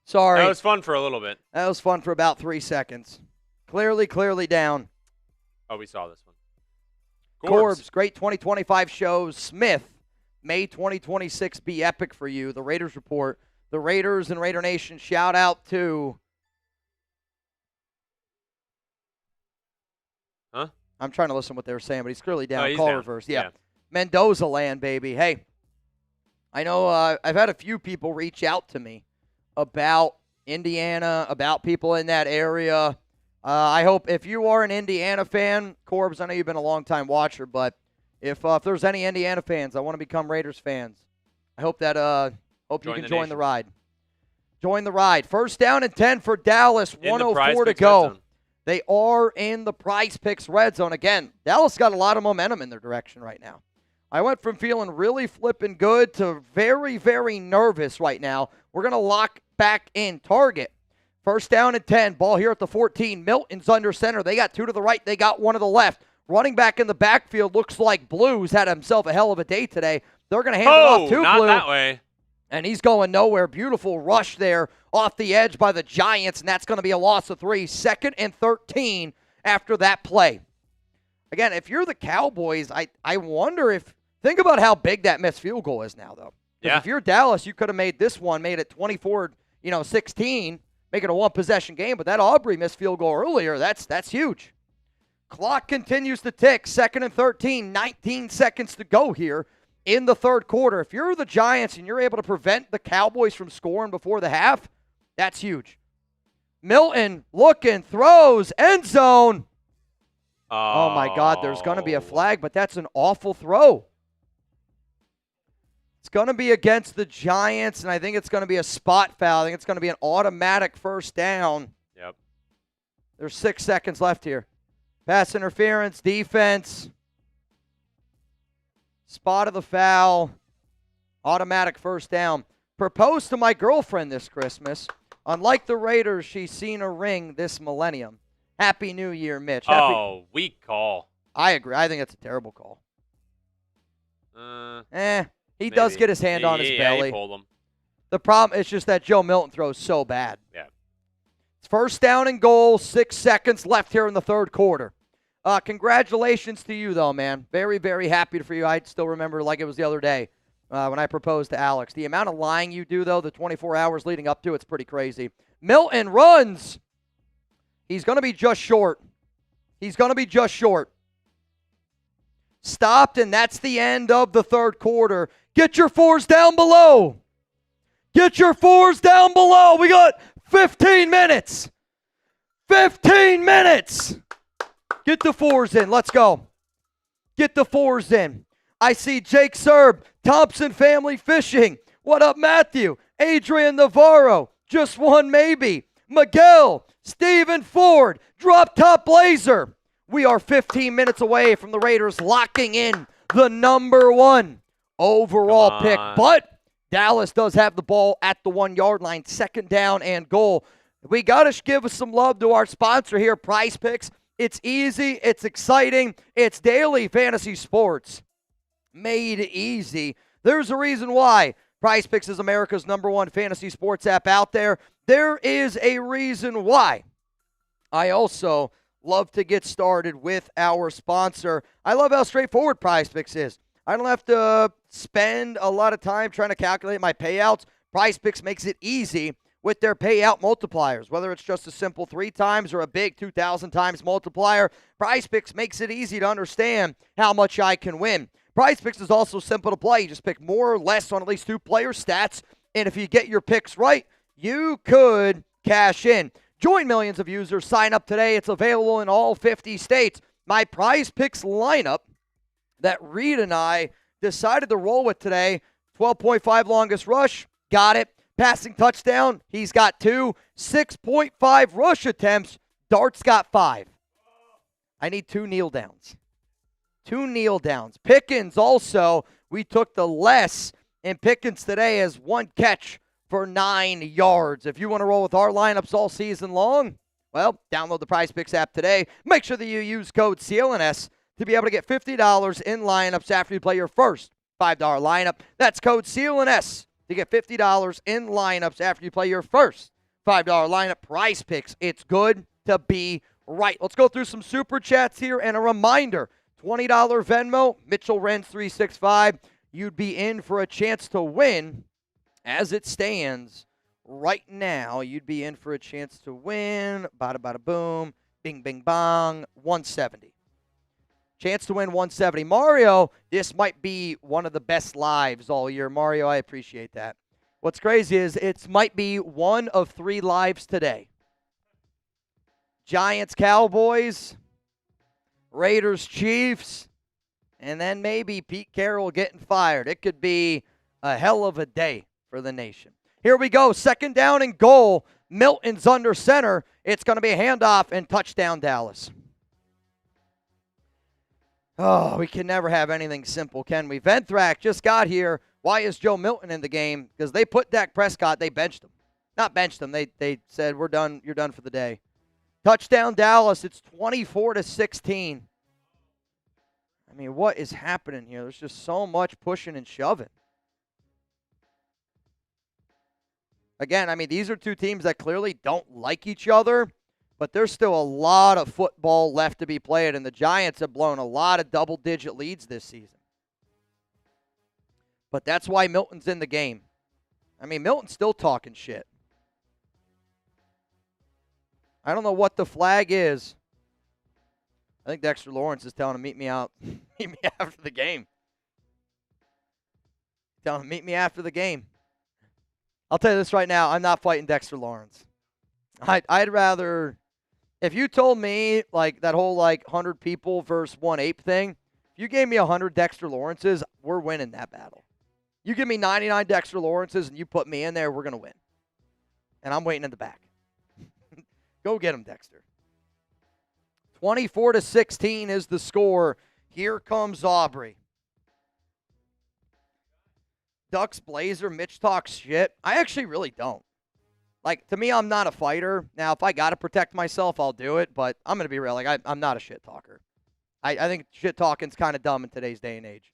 Sorry. That was fun for a little bit. That was fun for about 3 seconds. Clearly down. Oh, we saw this one. Corbs, great 2025 shows. Smith, May 2026 be epic for you. The Raiders report. The Raiders and Raider Nation shout out to... Huh? I'm trying to listen to what they were saying, but he's clearly down. He's Call down. reverse. Yeah. Mendoza land, baby. Hey, I know I've had a few people reach out to me about Indiana, about people in that area. I hope if you are an Indiana fan, Corbs, I know you've been a long-time watcher, but if there's any Indiana fans that want to become Raiders fans, I hope that you can join the ride. Join the ride. First down and 10 for Dallas. 1:04 to go. They are in the Prize Picks red zone. Again, Dallas got a lot of momentum in their direction right now. I went from feeling really flipping good to very, very nervous right now. We're going to lock back in target. First down and 10. Ball here at the 14. Milton's under center. They got 2 to the right. They got 1 to the left. Running back in the backfield looks like Blue's had himself a hell of a day today. They're going to hand it off to Blue. Not that way. And he's going nowhere. Beautiful rush there off the edge by the Giants, and that's going to be a loss of 3. 2nd and 13 after that play. Again, if you're the Cowboys, I wonder if – think about how big that missed field goal is now, though. Yeah. If you're Dallas, you could have made this one, made it 24-16, make it a one-possession game. But that Aubrey missed field goal earlier, that's huge. Clock continues to tick. 2nd and 13, 19 seconds to go here in the third quarter. If you're the Giants and you're able to prevent the Cowboys from scoring before the half, that's huge. Milton looking, throws, end zone. Oh my God, there's going to be a flag, but that's an awful throw. It's going to be against the Giants, and I think it's going to be a spot foul. I think it's going to be an automatic first down. Yep. There's 6 seconds left here. Pass interference, defense. Spot of the foul. Automatic first down. Proposed to my girlfriend this Christmas. Unlike the Raiders, she's seen a ring this millennium. Happy New Year, Mitch. Weak call. I agree. I think it's a terrible call. He Maybe. does get his hand on his belly. He pulled him. The problem is just that Joe Milton throws so bad. Yeah. It's first down and goal. 6 seconds left here in the third quarter. Congratulations to you, though, man. Very, very happy for you. I still remember like it was the other day when I proposed to Alex. The amount of lying you do, though, the 24 hours leading up to it's pretty crazy. Milton runs. He's going to be just short. Stopped, and that's the end of the third quarter. Get your fours down below. We got 15 minutes. 15 minutes. Get the fours in. Let's go. Get the fours in. I see Jake Serb, Thompson Family Fishing. What up, Matthew? Adrian Navarro. Just one maybe. Miguel. Stephen Ford. Drop Top Blazer. We are 15 minutes away from the Raiders locking in the number 1 overall pick. But Dallas does have the ball at the 1-yard line. 2nd down and goal. We got to give us some love to our sponsor here, Prize Picks. It's easy. It's exciting. It's daily fantasy sports made easy. There's a reason why Prize Picks is America's number 1 fantasy sports app out there. There is a reason why I also love to get started with our sponsor. I love how straightforward Prize Picks is. I don't have to spend a lot of time trying to calculate my payouts. Prize Picks makes it easy with their payout multipliers. Whether it's just a simple 3 times or a big 2,000 times multiplier, Prize Picks makes it easy to understand how much I can win. Prize Picks is also simple to play. You just pick more or less on at least 2 player stats, and if you get your picks right, you could cash in. Join millions of users. Sign up today. It's available in all 50 states. My Prize Picks lineup that Reed and I decided to roll with today, 12.5 longest rush, got it. Passing touchdown, he's got 2. 6.5 rush attempts, Dart's got 5. I need 2 kneel downs. 2 kneel downs. Pickens also, we took the less in Pickens today as 1 catch for 9 yards. If you want to roll with our lineups all season long, well, download the Prize Picks app today. Make sure that you use code CLNS to be able to get $50 in lineups after you play your first $5 lineup. That's code CLNS to get $50 in lineups after you play your first $5 lineup. Prize Picks. It's good to be right. Let's go through some super chats here and a reminder. $20 Venmo, Mitchell Renz 365. You'd be in for a chance to win. As it stands right now, you'd be in for a chance to win. Bada bada boom. Bing bing bong. 170. Chance to win 170. Mario, this might be one of the best lives all year. Mario, I appreciate that. What's crazy is it might be one of 3 lives today. Giants-Cowboys, Raiders-Chiefs, and then maybe Pete Carroll getting fired. It could be a hell of a day for the nation. Here we go. 2nd down and goal. Milton's under center. It's going to be a handoff and touchdown Dallas. Oh, we can never have anything simple, can we? Venthrak just got here. Why is Joe Milton in the game? Because they put Dak Prescott. They benched him. Not benched him. They said, we're done. You're done for the day. Touchdown Dallas. It's 24-16. I mean, what is happening here? There's just so much pushing and shoving. Again, I mean, these are 2 teams that clearly don't like each other, but there's still a lot of football left to be played, and the Giants have blown a lot of double-digit leads this season. But that's why Milton's in the game. I mean, Milton's still talking shit. I don't know what the flag is. I think Dexter Lawrence is telling him, meet me out. Meet me after the game. Telling him, meet me after the game. I'll tell you this right now. I'm not fighting Dexter Lawrence. I'd rather, if you told me, like, that whole, 100 people versus 1 ape thing, if you gave me 100 Dexter Lawrences, we're winning that battle. You give me 99 Dexter Lawrences and you put me in there, we're going to win. And I'm waiting in the back. Go get him, Dexter. 24-16 is the score. Here comes Aubrey. Ducks Blazer, Mitch talks shit. I actually really don't. Like, to me, I'm not a fighter. Now, if I got to protect myself, I'll do it. But I'm going to be real. Like, I'm not a shit talker. I think shit talking's kind of dumb in today's day and age.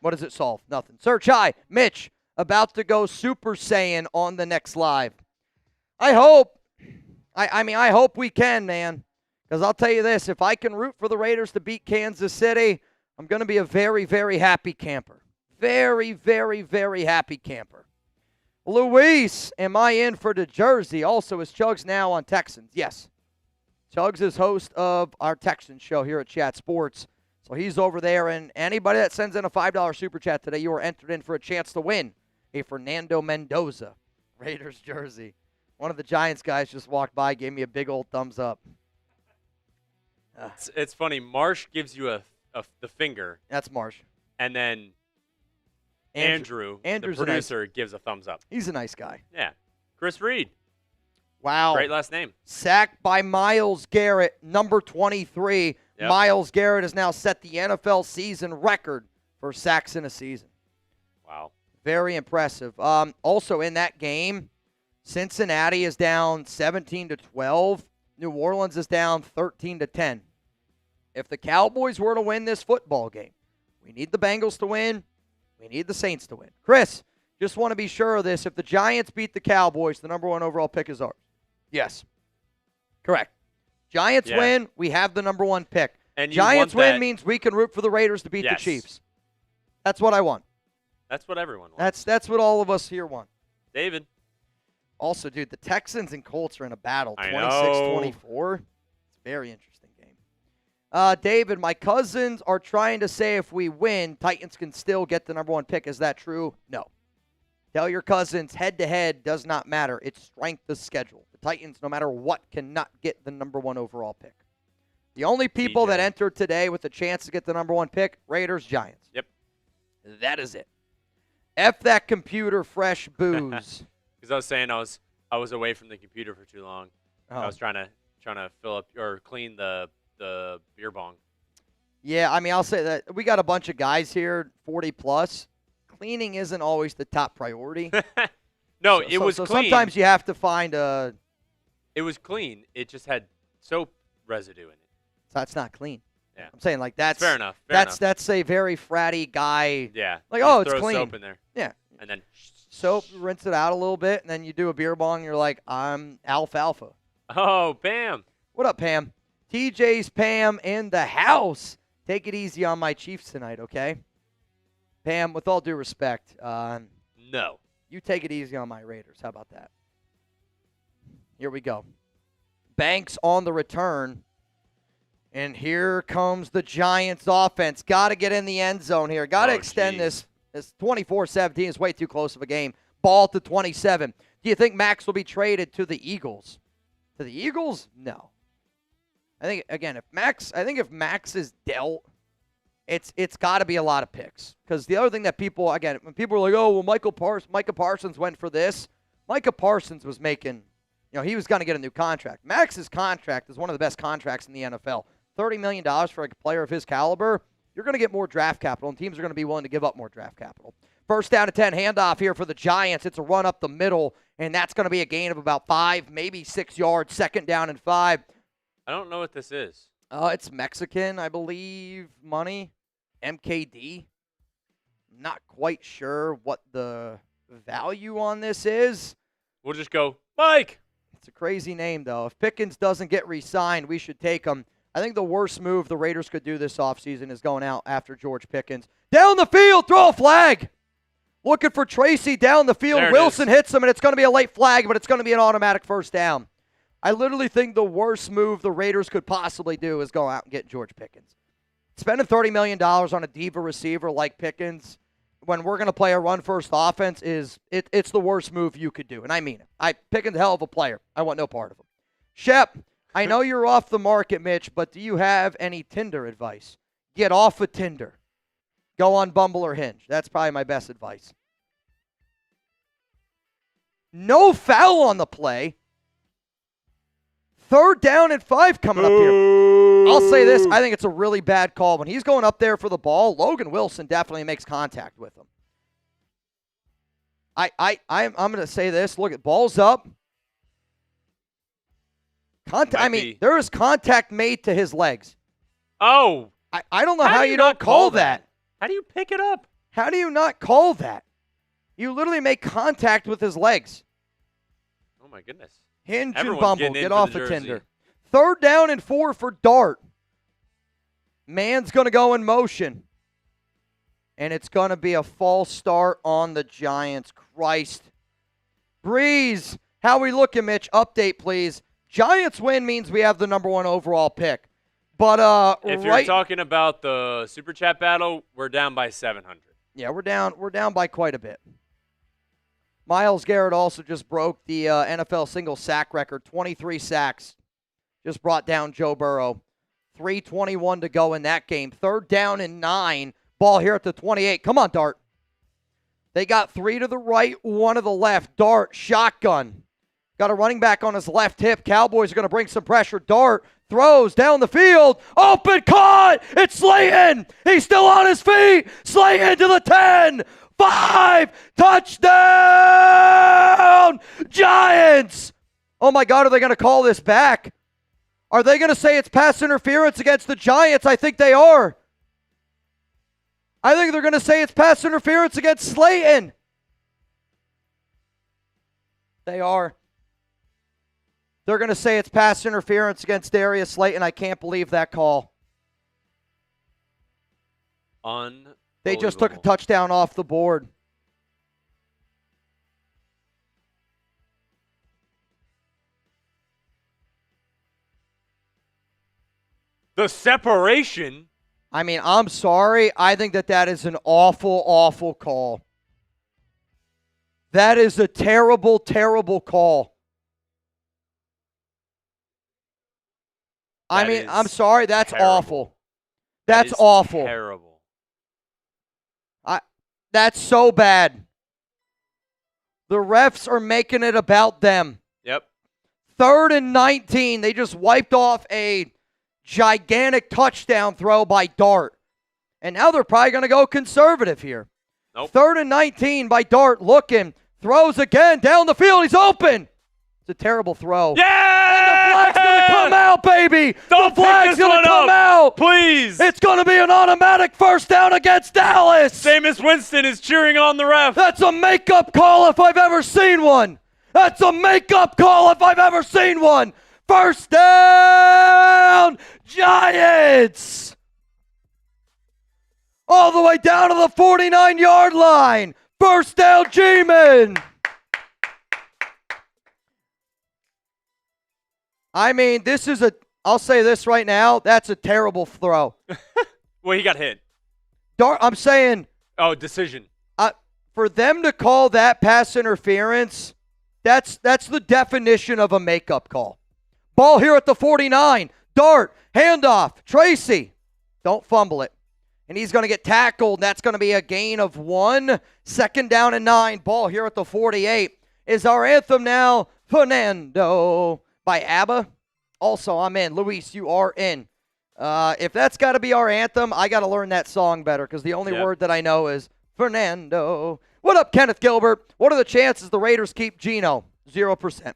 What does it solve? Nothing. Search high. Mitch, about to go Super Saiyan on the next live. I hope. I mean, I hope we can, man. Because I'll tell you this. If I can root for the Raiders to beat Kansas City, I'm going to be a very, very happy camper. Very, very, very happy camper. Luis, am I in for the jersey? Also, is Chugs now on Texans? Yes. Chugs is host of our Texans show here at Chat Sports. So he's over there, and anybody that sends in a $5 Super Chat today, you are entered in for a chance to win a Fernando Mendoza Raiders jersey. One of the Giants guys just walked by, gave me a big old thumbs up. It's funny. Marsh gives you the finger. That's Marsh. And then Andrew the producer, gives a thumbs up. He's a nice guy. Yeah. Chris Reed. Wow. Great last name. Sacked by Myles Garrett, number 23. Yep. Myles Garrett has now set the NFL season record for sacks in a season. Wow. Very impressive. Also in that game, Cincinnati is down 17-12. New Orleans is down 13-10. If the Cowboys were to win this football game, we need the Bengals to win. We need the Saints to win. Chris, just want to be sure of this. If the Giants beat the Cowboys, the number 1 overall pick is ours. Yes. Correct. Giants win, we have the number 1 pick. And Giants win means we can root for the Raiders to beat the Chiefs. That's what I want. That's what everyone wants. That's what all of us here want. David. Also, dude, the Texans and Colts are in a battle, 26-24. It's a very interesting game. David, my cousins are trying to say if we win, Titans can still get the number 1 pick. Is that true? No. Tell your cousins head-to-head does not matter. It's strength of schedule. The Titans, no matter what, cannot get the number 1 overall pick. The only people that entered today with a chance to get the number 1 pick, Raiders, Giants. Yep. That is it. F that computer, fresh booze. Because I was saying I was away from the computer for too long. Oh. I was trying to fill up or clean the beer bong. Yeah, I mean, I'll say that we got a bunch of guys here, 40 plus. Cleaning isn't always the top priority. No, it was clean. Sometimes you have to find a. It was clean. It just had soap residue in it. So that's not clean. Yeah, I'm saying like that's fair enough. That's a very fratty guy. Yeah, like it's clean. Soap in there. Yeah, and then soap, rinse it out a little bit, and then you do a beer bong. You're like, I'm alfalfa. Oh, Pam. What up, Pam? TJ's Pam in the house. Take it easy on my Chiefs tonight, okay? Pam, with all due respect, no. You take it easy on my Raiders. How about that? Here we go. Banks on the return. And here comes the Giants offense. Got to get in the end zone here. Got to extend this This 24-17 is way too close of a game. Ball to 27. Do you think Max will be traded to the Eagles? To the Eagles? No. I think, again, if Max is dealt, it's got to be a lot of picks. Because the other thing that people, again, when people are like, oh, well, Micah Parsons went for this. Micah Parsons was making, he was going to get a new contract. Max's contract is one of the best contracts in the NFL. $30 million for a player of his caliber, you're going to get more draft capital, and teams are going to be willing to give up more draft capital. First down and 10, handoff here for the Giants. It's a run up the middle, and that's going to be a gain of about 5, maybe 6 yards. Second down and 5. I don't know what this is. It's Mexican, I believe, money. MKD. Not quite sure what the value on this is. We'll just go, Mike. It's a crazy name, though. If Pickens doesn't get re-signed, we should take him. I think the worst move the Raiders could do this offseason is going out after George Pickens. Down the field, throw a flag. Looking for Tracy down the field. Wilson hits him, and it's going to be a late flag, but it's going to be an automatic first down. I literally think the worst move the Raiders could possibly do is go out and get George Pickens. Spending $30 million on a diva receiver like Pickens when we're going to play a run-first offense it's the worst move you could do, and I mean it. Pickens a hell of a player. I want no part of him. Shep, I know you're off the market, Mitch, but do you have any Tinder advice? Get off of Tinder. Go on Bumble or Hinge. That's probably my best advice. No foul on the play. Third down and 5 coming up here. I'll say this. I think it's a really bad call. When he's going up there for the ball, Logan Wilson definitely makes contact with him. I'm going to say this. Look, ball's up. There is contact made to his legs. Oh. I don't know how you don't call that. How do you pick it up? How do you not call that? You literally make contact with his legs. Oh, my goodness. Hinge Everyone's and Bumble. getting Get in for off the of jersey. Tinder. Third down and 4 for Dart. Man's going to go in motion. And it's going to be a false start on the Giants. Christ. Breeze. How we looking, Mitch? Update, please. Giants win means we have the number 1 overall pick. But if you're talking about the Super Chat battle, we're down by 700. Yeah, we're down by quite a bit. Myles Garrett also just broke the NFL single sack record, 23 sacks. Just brought down Joe Burrow. 3:21 to go in that game. Third down and 9. Ball here at the 28. Come on, Dart. They got 3 to the right, 1 to the left. Dart, shotgun. Got a running back on his left hip. Cowboys are going to bring some pressure. Dart throws down the field. Open, caught. It's Slayton. He's still on his feet. Slayton to the 10. 5, touchdown, Giants. Oh, my God, are they going to call this back? Are they going to say it's pass interference against the Giants? I think they are. I think they're going to say it's pass interference against Slayton. They are. They're going to say it's pass interference against Darius Slayton. I can't believe that call. They just took a touchdown off the board. The separation? I'm sorry. I think that is an awful, awful call. That is a terrible, terrible call. I'm sorry. That's terrible. Awful. That's awful. Terrible. That's so bad. The refs are making it about them. Yep. 3rd and 19. They just wiped off a gigantic touchdown throw by Dart. And now they're probably going to go conservative here. Nope. 3rd and 19 by Dart. Looking. Throws again. Down the field. He's open. It's a terrible throw. Yeah! And the flag's going to come out, baby. Don't the flag's going to come out. Please. It's going to be an automatic first down against Dallas. Jameis Winston is cheering on the ref. That's a makeup call if I've ever seen one. That's a makeup call if I've ever seen one. First down, Giants. All the way down to the 49-yard line. First down, G-Man. I'll say this right now, that's a terrible throw. Well, he got hit. I'm saying. Oh, decision. For them to call that pass interference, that's the definition of a makeup call. Ball here at the 49. Dart, handoff, Tracy. Don't fumble it. And he's going to get tackled. That's going to be a gain of 1. 2nd down and 9. Ball here at the 48. Is our anthem now Fernando by ABBA? Also, I'm in. Luis, you are in. If that's got to be our anthem, I got to learn that song better because the only word that I know is Fernando. What up, Kenneth Gilbert? What are the chances the Raiders keep Geno? 0%.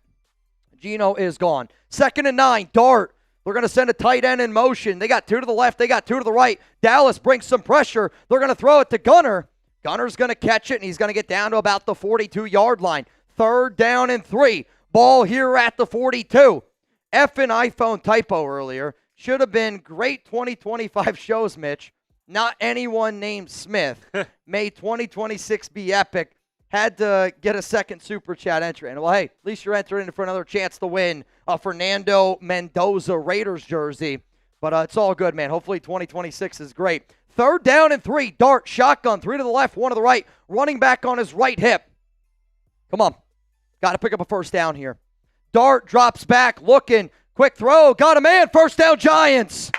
Geno is gone. 2nd and 9. Dart. They're going to send a tight end in motion. They got 2 to the left. They got 2 to the right. Dallas brings some pressure. They're going to throw it to Gunner. Gunner's going to catch it, and he's going to get down to about the 42-yard line. 3rd down and 3. Ball here at the 42. Effing iPhone typo earlier. Should have been great 2025 shows, Mitch. Not anyone named Smith. May 2026 be epic. Had to get a second Super Chat entry. And, well, hey, at least you're entering for another chance to win a Fernando Mendoza Raiders jersey. But it's all good, man. Hopefully 2026 is great. 3rd down and 3. Dart, shotgun, 3 to the left, 1 to the right. Running back on his right hip. Come on. Got to pick up a 1st down here. Dart drops back, looking. Quick throw. Got a man. 1st down, Giants.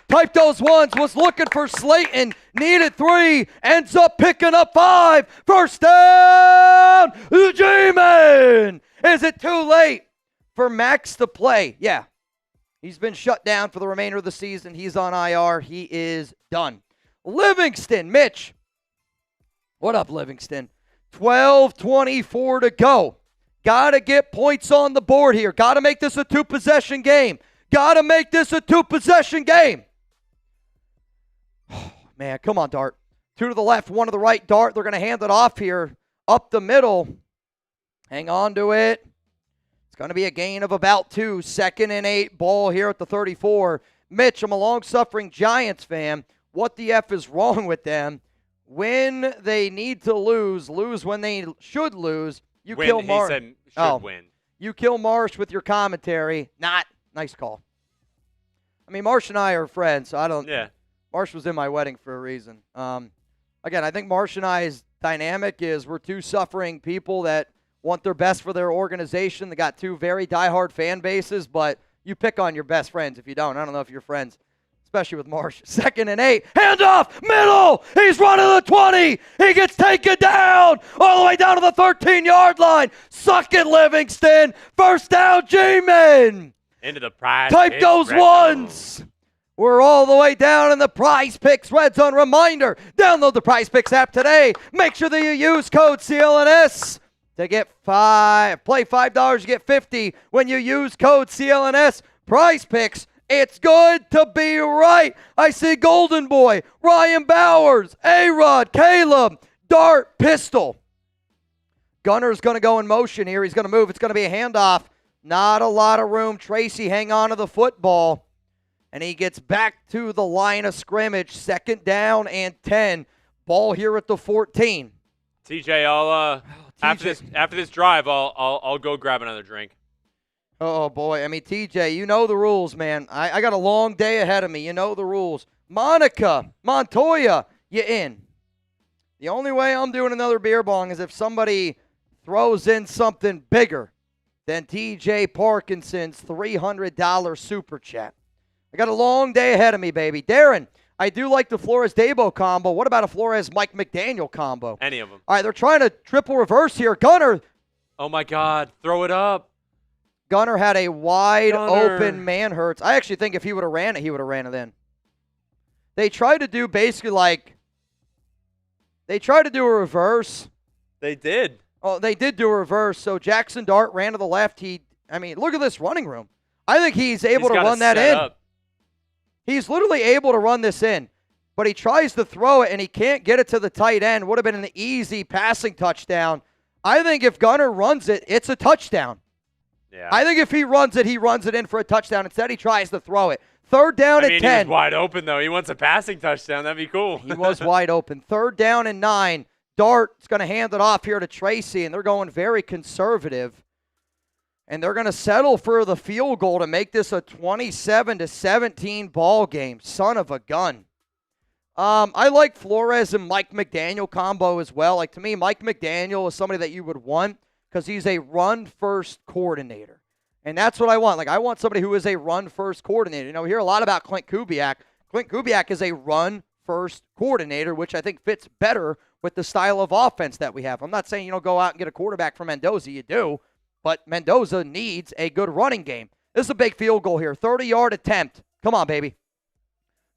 Type those ones. Was looking for Slayton. Needed 3. Ends up picking up 5. 1st down. G-Man. Is it too late for Max to play? Yeah. He's been shut down for the remainder of the season. He's on IR. He is done. Livingston. Mitch. What up, Livingston? 12:24 to go. Got to get points on the board here. Got to make this a 2-possession game. Got to make this a 2-possession game. Oh, man, come on, Dart. 2 to the left, 1 to the right. Dart, they're going to hand it off here up the middle. Hang on to it. It's going to be a gain of about 2. 2nd and 8. Ball here at the 34. Mitch, I'm a long-suffering Giants fan. What the F is wrong with them? When they need to lose when they should lose. You win, kill Marsh. He said should win. You kill Marsh with your commentary. Not. Nice call. I mean, Marsh and I are friends, so I don't. Yeah. Marsh was in my wedding for a reason. Again, I think Marsh and I's dynamic is we're 2 suffering people that want their best for their organization. They got 2 very diehard fan bases, but you pick on your best friends if you don't. I don't know if you're friends, especially with Marsh. 2nd and 8. Handoff. Middle. He's running the 20. He gets taken down all the way down to the 13-yard line. Suck it, Livingston. 1st down, G-Men. Into the prize. Type those ones. We're all the way down in the Prize Picks Red Zone. Reminder, download the Prize Picks app today. Make sure that you use code CLNS to get play $5, you get 50 when you use code CLNS. Prize Picks, it's good to be right. I see Golden Boy, Ryan Bowers, A-Rod, Caleb, Dart, Pistol. Gunner's going to go in motion here. He's going to move. It's going to be a handoff. Not a lot of room. Tracy hang on to the football. And he gets back to the line of scrimmage. 2nd down and 10. Ball here at the 14. TJ, after this drive, I'll go grab another drink. Oh, boy. I mean, TJ, you know the rules, man. I got a long day ahead of me. You know the rules. Monica, Montoya, you in. The only way I'm doing another beer bong is if somebody throws in something bigger than TJ Parkinson's $300 super chat. I got a long day ahead of me, baby. Darren, I do like the Flores-Dabo combo. What about a Flores-Mike McDaniel combo? Any of them. All right, they're trying to triple reverse here. Gunner. Oh, my God. Throw it up. Gunner had a wide open man hurts. I actually think if he would have ran it, he would have ran it in. They tried to do basically like, they tried to do a reverse. They did. Oh, they did do a reverse. So Jackson Dart ran to the left. Look at this running room. I think he's able to run that in. Up. He's literally able to run this in, but he tries to throw it, and he can't get it to the tight end. Would have been an easy passing touchdown. I think if Gunner runs it, it's a touchdown. Yeah. I think if he runs it in for a touchdown. Instead, he tries to throw it. 3rd down and 10. He was wide open, though. He wants a passing touchdown. That'd be cool. He was wide open. 3rd down and 9. Dart's going to hand it off here to Tracy, and they're going very conservative. And they're going to settle for the field goal to make this a 27-17 ball game. Son of a gun. I like Flores and Mike McDaniel combo as well. Like, to me, Mike McDaniel is somebody that you would want because he's a run-first coordinator. And that's what I want. Like, I want somebody who is a run-first coordinator. You know, we hear a lot about Clint Kubiak. Clint Kubiak is a run-first coordinator, which I think fits better with the style of offense that we have. I'm not saying, go out and get a quarterback from Mendoza. You do. But Mendoza needs a good running game. This is a big field goal here. 30-yard attempt. Come on, baby.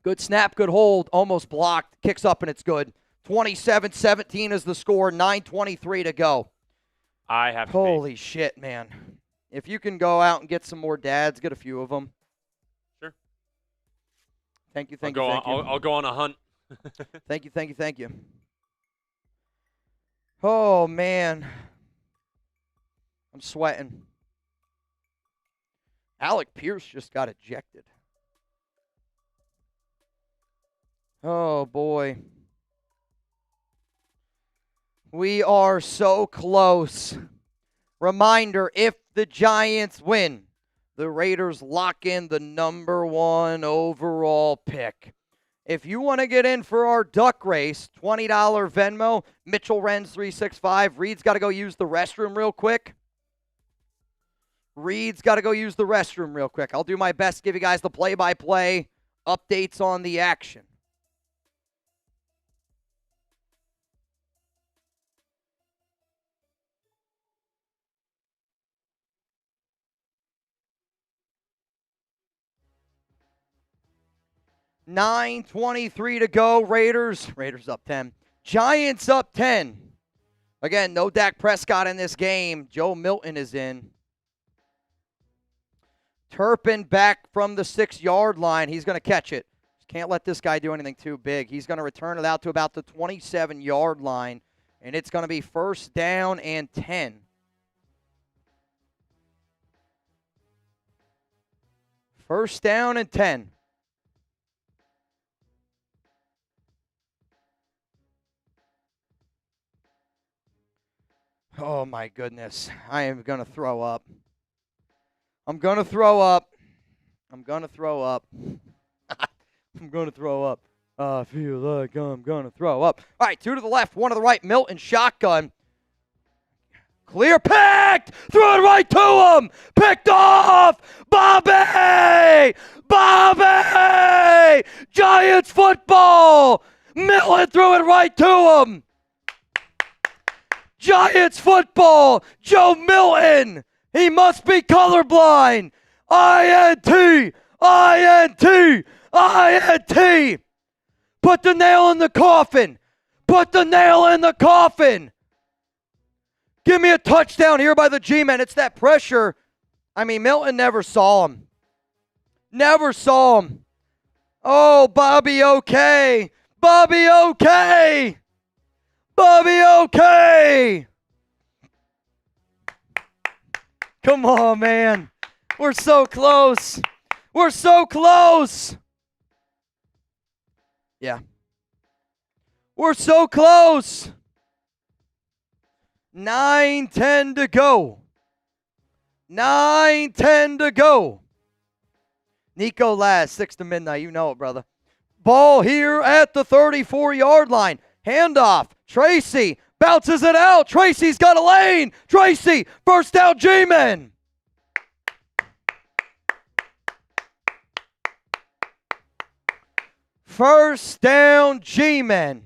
Good snap, good hold, almost blocked, kicks up, and it's good. 27-17 is the score, 9:23 to go. I have Holy shit, man. If you can go out and get some more dads, get a few of them. Sure. Thank you. I'll go on a hunt. Thank you. Oh, man. I'm sweating. Alec Pierce just got ejected. Oh, boy. We are so close. Reminder, if the Giants win, the Raiders lock in the number 1 overall pick. If you want to get in for our duck race, $20 Venmo, Mitchell Renz 365. Reed's got to go use the restroom real quick. I'll do my best to give you guys the play-by-play updates on the action. $9:23 to go. Raiders up 10. Giants up 10. Again, no Dak Prescott in this game. Joe Milton is in. Turpin back from the 6-yard line. He's going to catch it. Can't let this guy do anything too big. He's going to return it out to about the 27-yard line, and it's going to be first down and 10. First down and 10. Oh, my goodness. I am going to throw up. I'm going to throw up. I feel like I'm going to throw up. All right, 2 to the left, 1 to the right. Milton shotgun. Clear picked. Threw it right to him. Picked off. Bobby. Giants football. Milton threw it right to him. Giants football. Joe Milton. He must be colorblind. INT. Put the nail in the coffin. Give me a touchdown here by the G-Men. It's that pressure. I mean, Milton never saw him. Oh, Bobby okay. Come on, man. We're so close. Yeah. We're so close. 9:10 to go. Nico last, 6 to midnight. You know it, brother. Ball here at the 34-yard line. Handoff. Tracy bounces it out. Tracy's got a lane. Tracy, first down, G-Men. First down, G-Men.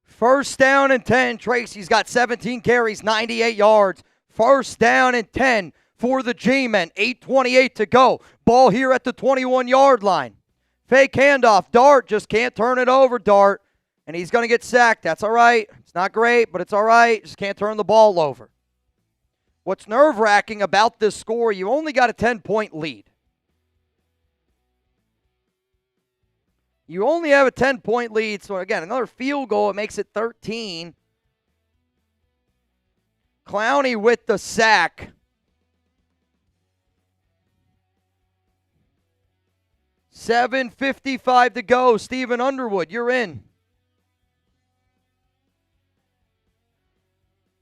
First down and 10. Tracy's got 17 carries, 98 yards. First down and 10 for the G-Men. 8:28 to go. Ball here at the 21-yard line. Fake handoff. Dart just can't turn it over, Dart. And he's going to get sacked. That's all right. It's not great, but it's all right. Just can't turn the ball over. What's nerve-wracking about this score, you only got a 10-point lead. You only have a 10-point lead. So, again, another field goal. It makes it 13. Clowney with the sack. 7:55 to go. Stephen Underwood, you're in.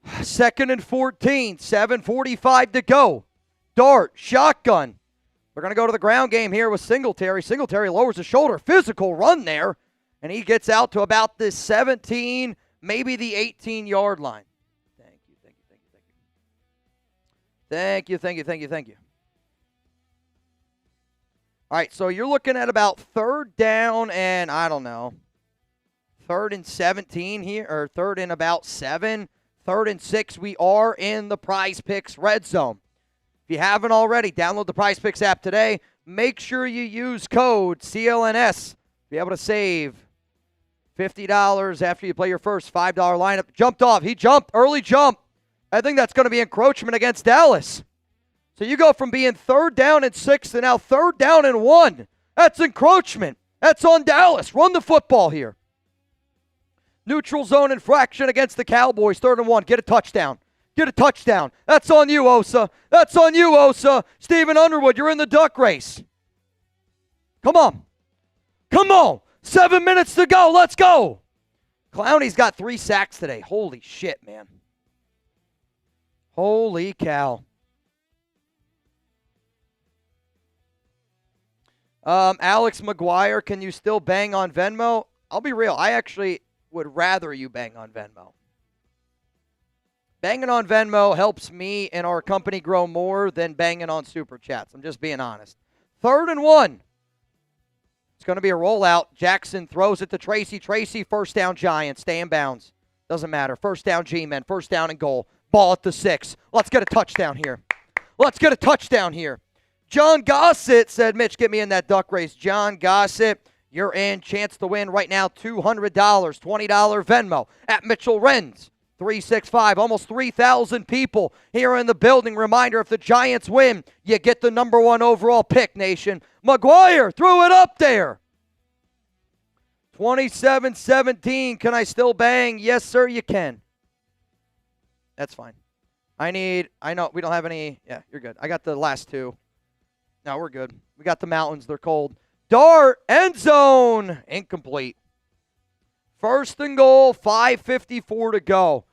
2nd and 14. 7:45 to go. Dart, shotgun. They're going to go to the ground game here with Singletary. Singletary lowers his shoulder. Physical run there. And he gets out to about the 17, maybe the 18-yard line. Thank you. All right, so you're looking at about 3rd down and, I don't know, 3rd and 17 here, or 3rd and about 7, 3rd and 6. We are in the Prize Picks red zone. If you haven't already, download the Prize Picks app today. Make sure you use code CLNS to be able to save $50 after you play your first $5 lineup. Jumped off. He jumped. Early jump. I think that's going to be encroachment against Dallas. So you go from being 3rd down and 6 to now 3rd down and 1. That's encroachment. That's on Dallas. Run the football here. Neutral zone infraction against the Cowboys. 3rd and 1. Get a touchdown. Get a touchdown. That's on you, Osa. That's on you, Osa. Stephen Underwood, you're in the duck race. Come on. Come on. 7 minutes to go. Let's go. Clowney's got 3 sacks today. Holy shit, man. Holy cow. Alex McGuire, can you still bang on Venmo? I'll be real. I actually would rather you bang on Venmo. Banging on Venmo helps me and our company grow more than banging on Super Chats. I'm just being honest. 3rd and 1. It's going to be a rollout. Jackson throws it to Tracy. Tracy, first down Giants. Stay in bounds. Doesn't matter. First down G-Men. First down and goal. Ball at the 6. Let's get a touchdown here. Let's get a touchdown here. John Gossett said, Mitch, get me in that duck race. John Gossett, you're in. Chance to win right now, $200. $20 Venmo at Mitchell Renz. 365, almost 3,000 people here in the building. Reminder, if the Giants win, you get the number 1 overall pick, nation. McGuire threw it up there. 27-17. Can I still bang? Yes, sir, you can. That's fine. I know, we don't have any. Yeah, you're good. I got the last 2. No, we're good. We got the mountains. They're cold. Dart, end zone. Incomplete. 1st and goal, 5:54 to go.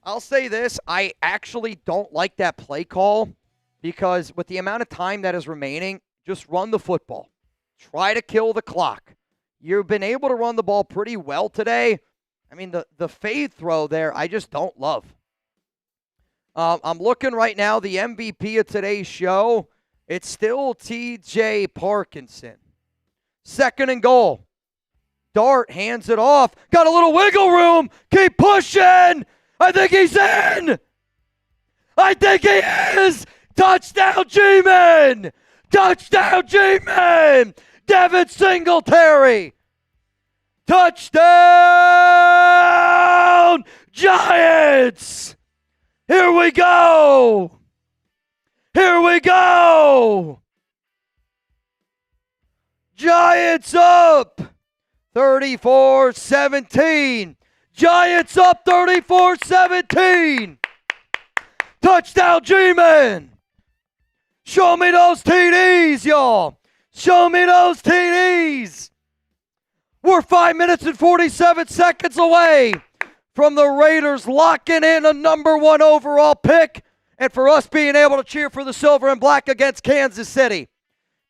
I'll say this. I actually don't like that play call because with the amount of time that is remaining, just run the football. Try to kill the clock. You've been able to run the ball pretty well today. I mean, the fade throw there, I just don't love. I'm looking right now, the MVP of today's show, it's still T.J. Parkinson. 2nd and goal. Dart hands it off. Got a little wiggle room. Keep pushing. I think he's in. I think he is. Touchdown, G-Man. Touchdown, G-Man. Devin Singletary. Touchdown, Giants. Here we go. Here we go. Giants up. 34-17. Giants up 34-17. Touchdown, G-Man. Show me those TDs, y'all. Show me those TDs. We're 5 minutes and 47 seconds away from the Raiders locking in a number 1 overall pick and for us being able to cheer for the silver and black against Kansas City.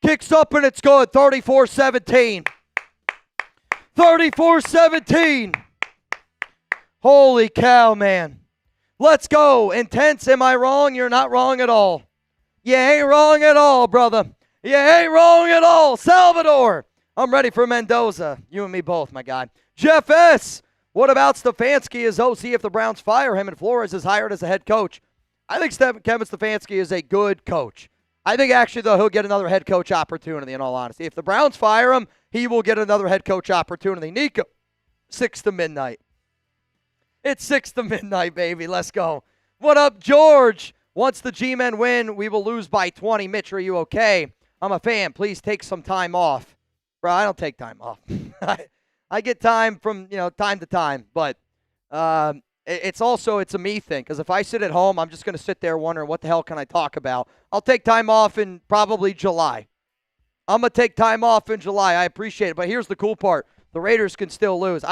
Kicks up and it's good. 34-17. 34-17. Holy cow, man. Let's go. Intense, am I wrong? You're not wrong at all. You ain't wrong at all, brother. You ain't wrong at all. Salvador. I'm ready for Mendoza. You and me both, my guy. Jeff S. What about Stefanski as OC if the Browns fire him and Flores is hired as a head coach? I think Kevin Stefanski is a good coach. I think actually, though, he'll get another head coach opportunity, in all honesty. If the Browns fire him, he will get another head coach opportunity. Nico, 6 to midnight. It's 6 to midnight, baby. Let's go. What up, George? Once the G-Men win, we will lose by 20. Mitch, are you okay? I'm a fan. Please take some time off. Bro, I don't take time off. I get time from, time to time. But it's a me thing. Because if I sit at home, I'm just going to sit there wondering what the hell can I talk about. I'll take time off in probably July. I'm going to take time off in July. I appreciate it. But here's the cool part. The Raiders can still lose.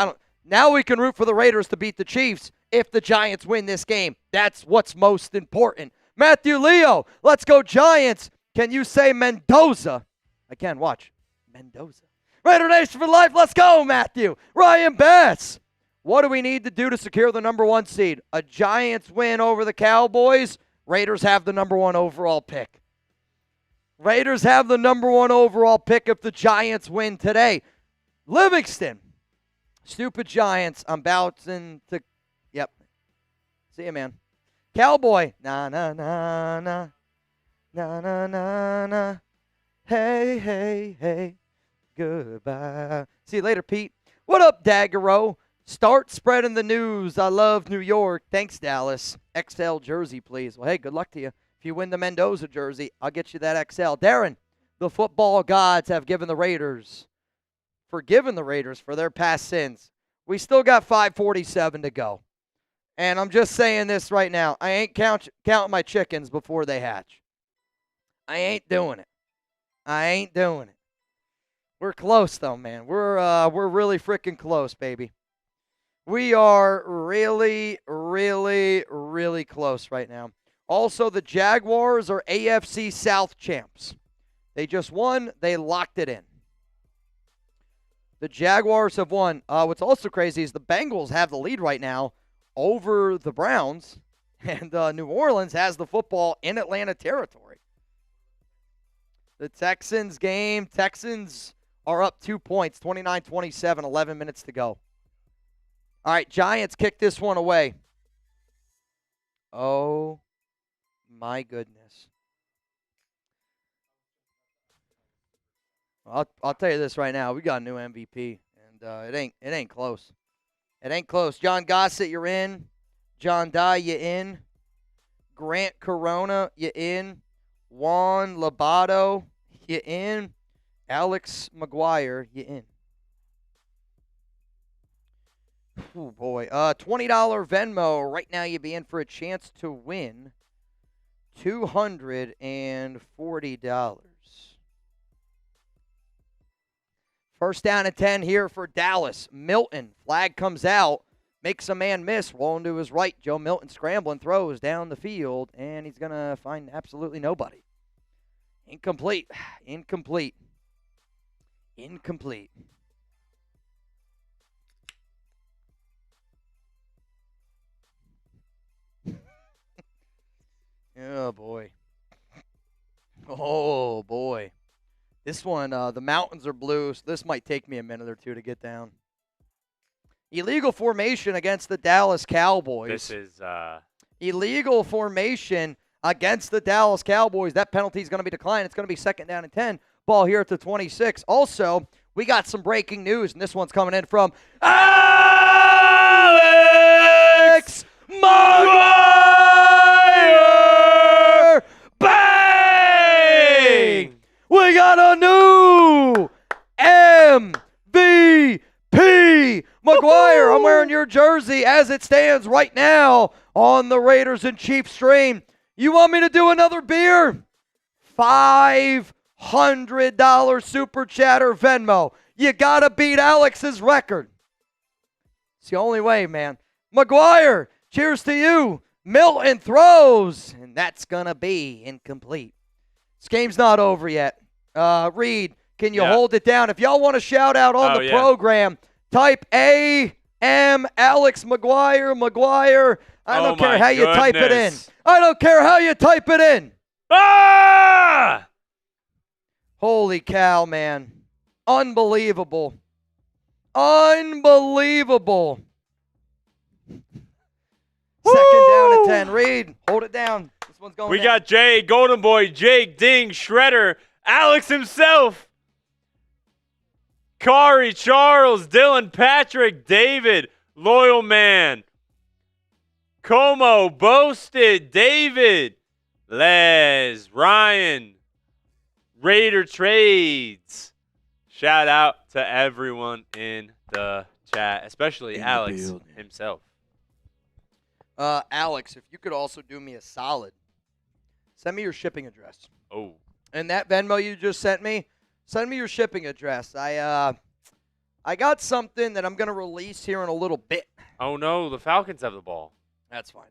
Now we can root for the Raiders to beat the Chiefs if the Giants win this game. That's what's most important. Matthew Leo, let's go Giants. Can you say Mendoza? I can. Watch. Mendoza. Raider Nation for life. Let's go, Matthew. Ryan Bass. What do we need to do to secure the number 1 seed? A Giants win over the Cowboys. Raiders have the number 1 overall pick. Raiders have the number 1 overall pick if the Giants win today. Livingston. Stupid Giants. I'm bouncing to. Yep. See you, man. Cowboy. Na, na, na, na. Na, na, na, na. Hey, hey, hey. Goodbye. See you later, Pete. What up, Daggero? Start spreading the news. I love New York. Thanks, Dallas. XL jersey, please. Well, hey, good luck to you. If you win the Mendoza jersey, I'll get you that XL. Darren, the football gods have forgiven the Raiders for their past sins. We still got 5:47 to go. And I'm just saying this right now. I ain't counting my chickens before they hatch. I ain't doing it. We're close, though, man. We're really freaking close, baby. We are really, really, really close right now. Also, the Jaguars are AFC South champs. They just won. They locked it in. The Jaguars have won. What's also crazy is the Bengals have the lead right now over the Browns, and New Orleans has the football in Atlanta territory. The Texans game, Texans are up 2 points, 29-27, 11 minutes to go. All right, Giants kick this one away. Oh, my goodness. I'll tell you this right now. We got a new MVP, and it ain't close. It ain't close. John Gossett, you're in. John Dye, you in. Grant Corona, you in. Juan Labato, you in. Alex McGuire, you in. Oh, boy. $20 Venmo. Right now, you'd be in for a chance to win $240. First down and 10 here for Dallas. Milton. Flag comes out. Makes a man miss. Rolling to his right. Joe Milton scrambling. Throws down the field. And he's going to find absolutely nobody. Incomplete. Incomplete. Oh, boy. Oh, boy. This one, the mountains are blue, so this might take me a minute or two to get down. Illegal formation against the Dallas Cowboys. This is illegal formation against the Dallas Cowboys. That penalty is going to be declined. It's going to be second down and 10. Ball here at the 26. Also, we got some breaking news, and this one's coming in from Alex McGuire. Bang! We got a new MVP. McGuire, I'm wearing your jersey as it stands right now on the Raiders and Chiefs stream. You want me to do another beer? $500 Super Chatter Venmo. You got to beat Alex's record. It's the only way, man. McGuire, cheers to you. Milton throws, and that's going to be incomplete. This game's not over yet. Reed, can you hold it down? If y'all want to shout out on the program, type AM Alex McGuire. I don't care how you type it in. I don't care how you type it in. Ah! Holy cow, man. Unbelievable. Unbelievable. Second down and 10. Reed, hold it down. This one's going down. Got Jay, Golden Boy, Jake, Ding, Shredder, Alex himself, Kari, Charles, Dylan, Patrick, David, Loyal Man, Como, Boasted, David, Les, Ryan, Raider Trades. Shout out to everyone in the chat, especially Alex himself. Alex, if you could also do me a solid, send me your shipping address. Oh. And that Venmo you just sent me, Send me your shipping address. I got something that I'm going to release here in a little bit. Oh, no. The Falcons have the ball. That's fine.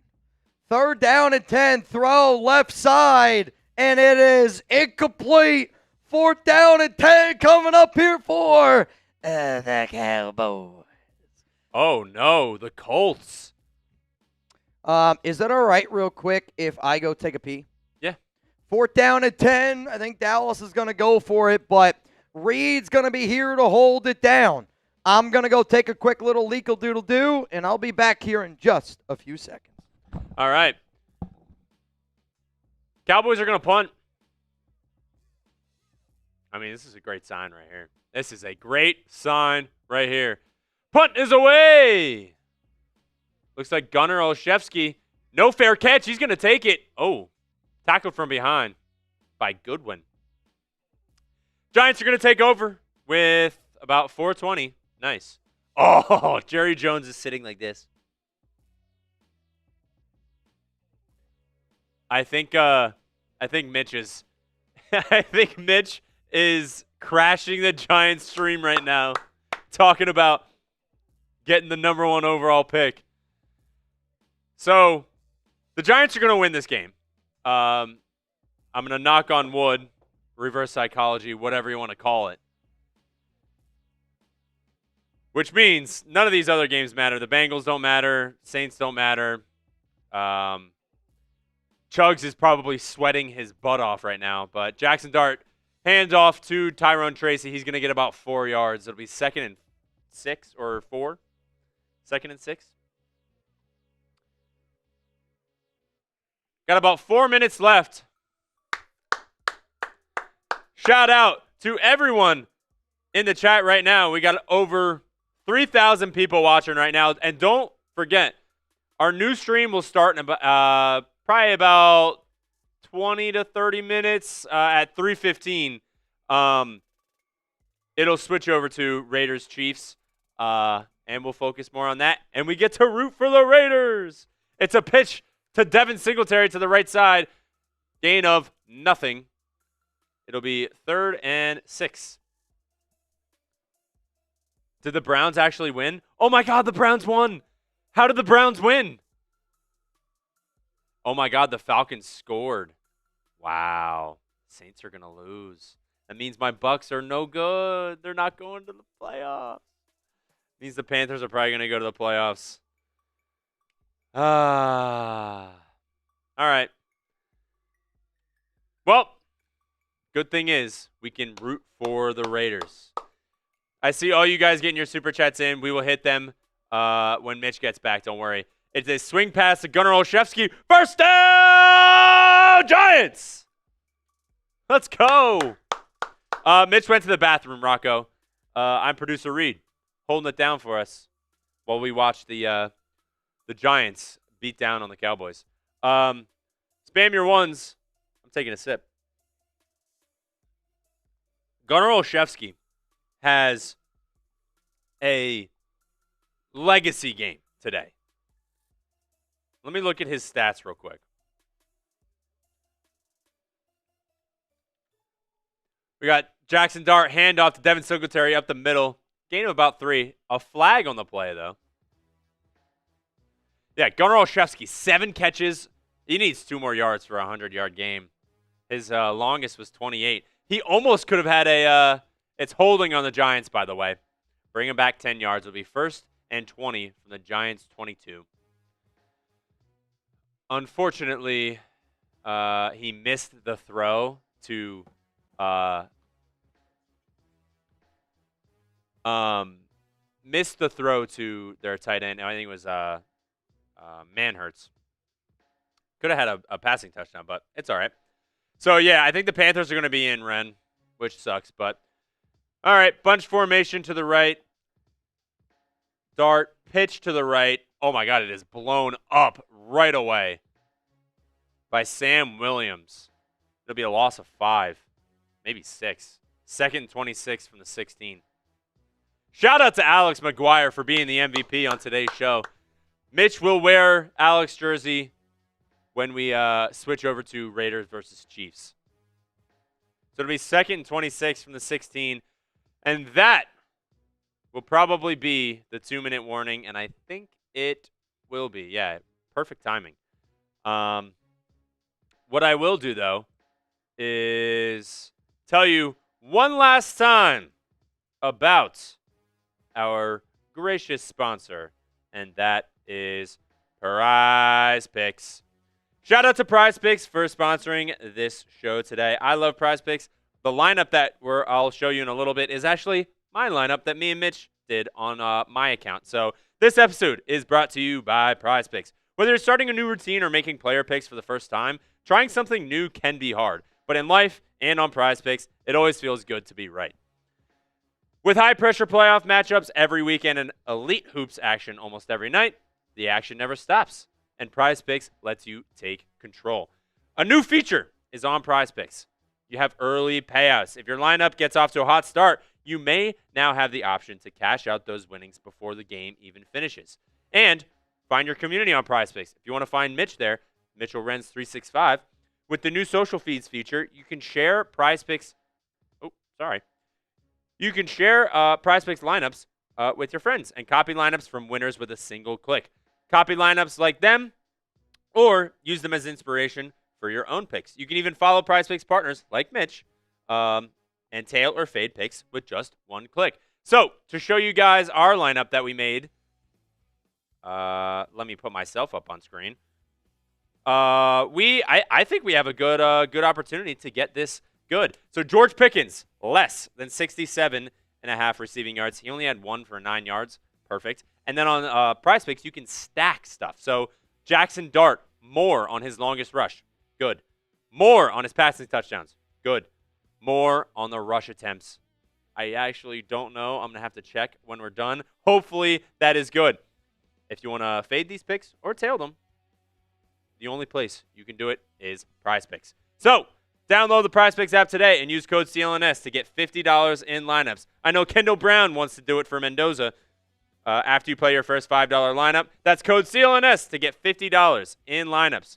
3rd down and 10. Throw left side. And it is incomplete. 4th down and 10 coming up here for the Cowboys. Oh, no. The Colts. Is that all right real quick if I go take a pee? Yeah. 4th down and 10. I think Dallas is going to go for it, but Reed's going to be here to hold it down. I'm going to go take a quick little leakle-doodle-doo, and I'll be back here in just a few seconds. All right. Cowboys are going to punt. I mean, this is a great sign right here. This is a great sign right here. Punt is away. Looks like Gunnar Olszewski. No fair catch. He's going to take it. Oh, tackled from behind by Goodwin. Giants are going to take over with about 4:20. Nice. Oh, Jerry Jones is sitting like this. I think Mitch is I think Mitch is crashing the Giants stream right now, talking about getting the #1 overall pick. So, the Giants are going to win this game. I'm going to knock on wood, reverse psychology, whatever you want to call it. Which means none of these other games matter. The Bengals don't matter. Saints don't matter. Chugs is probably sweating his butt off right now. But Jackson Dart, hands off to Tyrone Tracy. He's going to get about 4 yards. It'll be 2nd and 6 or 4. 2nd and 6. Got about 4 minutes left. Shout out to everyone in the chat right now. We got over 3,000 people watching right now. And don't forget, our new stream will start in about, probably about 20 to 30 minutes at 3:15. It'll switch over to Raiders-Chiefs, and we'll focus more on that. And we get to root for the Raiders. It's a pitch to Devin Singletary to the right side. Gain of nothing. It'll be 3rd and 6. Did the Browns actually win? Oh, my God, the Browns won. How did the Browns win? Oh, my God, the Falcons scored. Wow. Saints are going to lose. That means my Bucks are no good. They're not going to the playoffs. Means the Panthers are probably going to go to the playoffs. All right. Well, good thing is we can root for the Raiders. I see all you guys getting your super chats in. We will hit them when Mitch gets back. Don't worry. It's a swing pass to Gunnar Olszewski. First down, Giants! Let's go. Mitch went to the bathroom, Rocco. I'm producer Reed, holding it down for us while we watch the Giants beat down on the Cowboys. Spam your ones. I'm taking a sip. Gunnar Olszewski has a legacy game today. Let me look at his stats real quick. We got Jackson Dart, handoff to Devin Singletary up the middle. Gain of about 3. A flag on the play, though. Yeah, Gunnar Olszewski, 7 catches. He needs 2 more yards for a 100-yard game. His longest was 28. He almost could have had a it's holding on the Giants, by the way. Bring him back 10 yards. It'll be 1st and 20 from the Giants' 22. Unfortunately, he missed the throw to their tight end. I think it was Manhurts. Could have had a passing touchdown, but it's all right. So, yeah, I think the Panthers are going to be in, Ren, which sucks. But, all right, bunch formation to the right. Dart, pitch to the right. Oh, my God, it is blown up right away by Sam Williams. It'll be a loss of 5, maybe 6. 2nd and 26 from the 16. Shout out to Alex McGuire for being the MVP on today's show. Mitch will wear Alex jersey when we switch over to Raiders versus Chiefs. So it'll be 2nd and 26 from the 16. And that will probably be the 2-minute warning. And I think it will be. Yeah, perfect timing. What I will do, though, is tell you one last time about our gracious sponsor, and that is Prize Picks. Shout out to Prize Picks for sponsoring this show today. I love Prize Picks. The lineup that I'll show you in a little bit is actually my lineup that me and Mitch did on my account. So this episode is brought to you by Prize Picks. Whether you're starting a new routine or making player picks for the first time, trying something new can be hard. But in life and on Prize Picks, it always feels good to be right. With high-pressure playoff matchups every weekend and elite hoops action almost every night, the action never stops, and Prize Picks lets you take control. A new feature is on Prize Picks. You have early payouts. If your lineup gets off to a hot start, you may now have the option to cash out those winnings before the game even finishes. And find your community on Prize Picks. If you want to find Mitch there, Mitchell Renz 365, with the new social feeds feature, you can share Prize Picks. You can share Prize Picks lineups with your friends and copy lineups from winners with a single click. Copy lineups like them or use them as inspiration for your own picks. You can even follow Prize Picks partners like Mitch and tail or fade picks with just one click. So to show you guys our lineup that we made, let me put myself up on screen. I think we have a good opportunity to get this good. So George Pickens, less than 67.5 receiving yards. He only had 1 for 9 yards. Perfect. And then on Prize Picks, you can stack stuff. So Jackson Dart, more on his longest rush. Good. More on his passing touchdowns. Good. More on the rush attempts. I actually don't know. I'm going to have to check when we're done. Hopefully that is good. If you want to fade these picks or tail them, the only place you can do it is Prize Picks. So download the Prize Picks app today and use code CLNS to get $50 in lineups. I know Kendall Brown wants to do it for Mendoza after you play your first $5 lineup. That's code CLNS to get $50 in lineups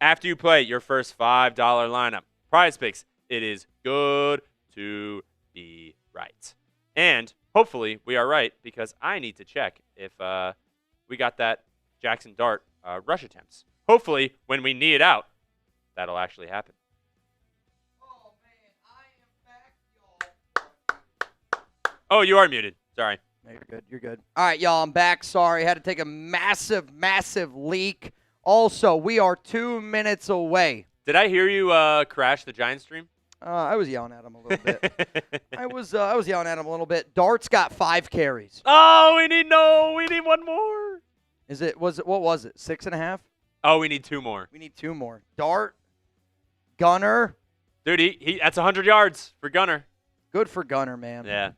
after you play your first $5 lineup. Prize Picks, it is good to be right. And hopefully we are right, because I need to check if we got that Jackson Dart rush attempts. Hopefully when we knee it out, that'll actually happen. Oh, man, I am back, y'all. Oh, you are muted. Sorry. No, you're good. You're good. All right, y'all, I'm back. Sorry. Had to take a massive leak. Also, we are 2 minutes away. Did I hear you crash the Giants stream? I was yelling at him a little bit. I was yelling at him a little bit. Dart's got 5 carries. Oh, we need one more. What was it? 6.5? Oh, we need 2 more. We need 2 more. Dart, Gunner. Dude, he that's 100 yards for Gunner. Good for Gunner, man. Yeah.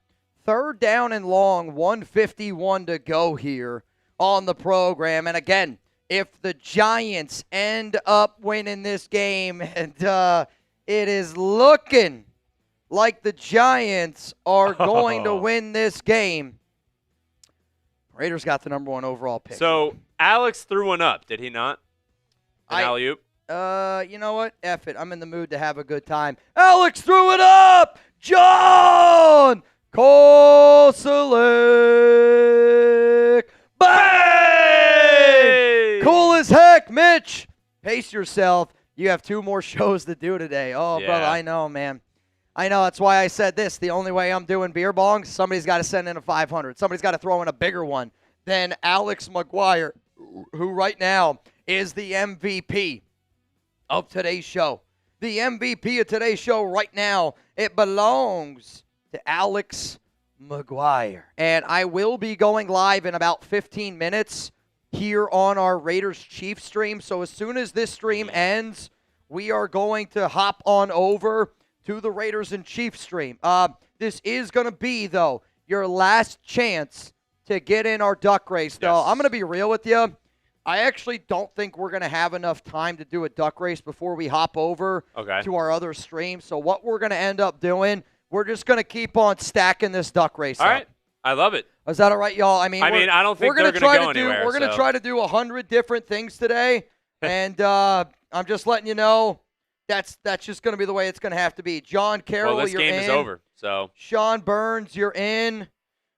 3rd down and long, 1:51 to go here on the program. And again, if the Giants end up winning this game, and it is looking like the Giants are going to win this game, Raiders got the number 1 overall pick. So Alex threw one up, did he not? An alley-oop? You know what? F it. I'm in the mood to have a good time. Alex threw it up! John Koselic! Bang! Cool as heck, Mitch. Pace yourself. You have 2 more shows to do today. Oh, yeah. brother, I know, man. I know. That's why I said this. The only way I'm doing beer bongs, somebody's got to send in a 500. Somebody's got to throw in a bigger one than Alex McGuire, who right now is the MVP of today's show. The MVP of today's show right now, it belongs to Alex McGuire. And I will be going live in about 15 minutes here on our Raiders-Chiefs stream. So as soon as this stream ends, we are going to hop on over to the Raiders and Chiefs stream. This is going to be, though, your last chance to get in our duck race, though. Yes. I'm going to be real with you. I actually don't think we're going to have enough time to do a duck race before we hop over to our other stream. So what we're going to end up doing, we're just going to keep on stacking this duck race All up. right. I love it. Is that all right, y'all? I I don't think they're going to go anywhere. We're going to try to do 100 different things today, and I'm just letting you know, That's just going to be the way it's going to have to be. John Carroll, Well, this you're game in. is over, so. Sean Burns, you're in.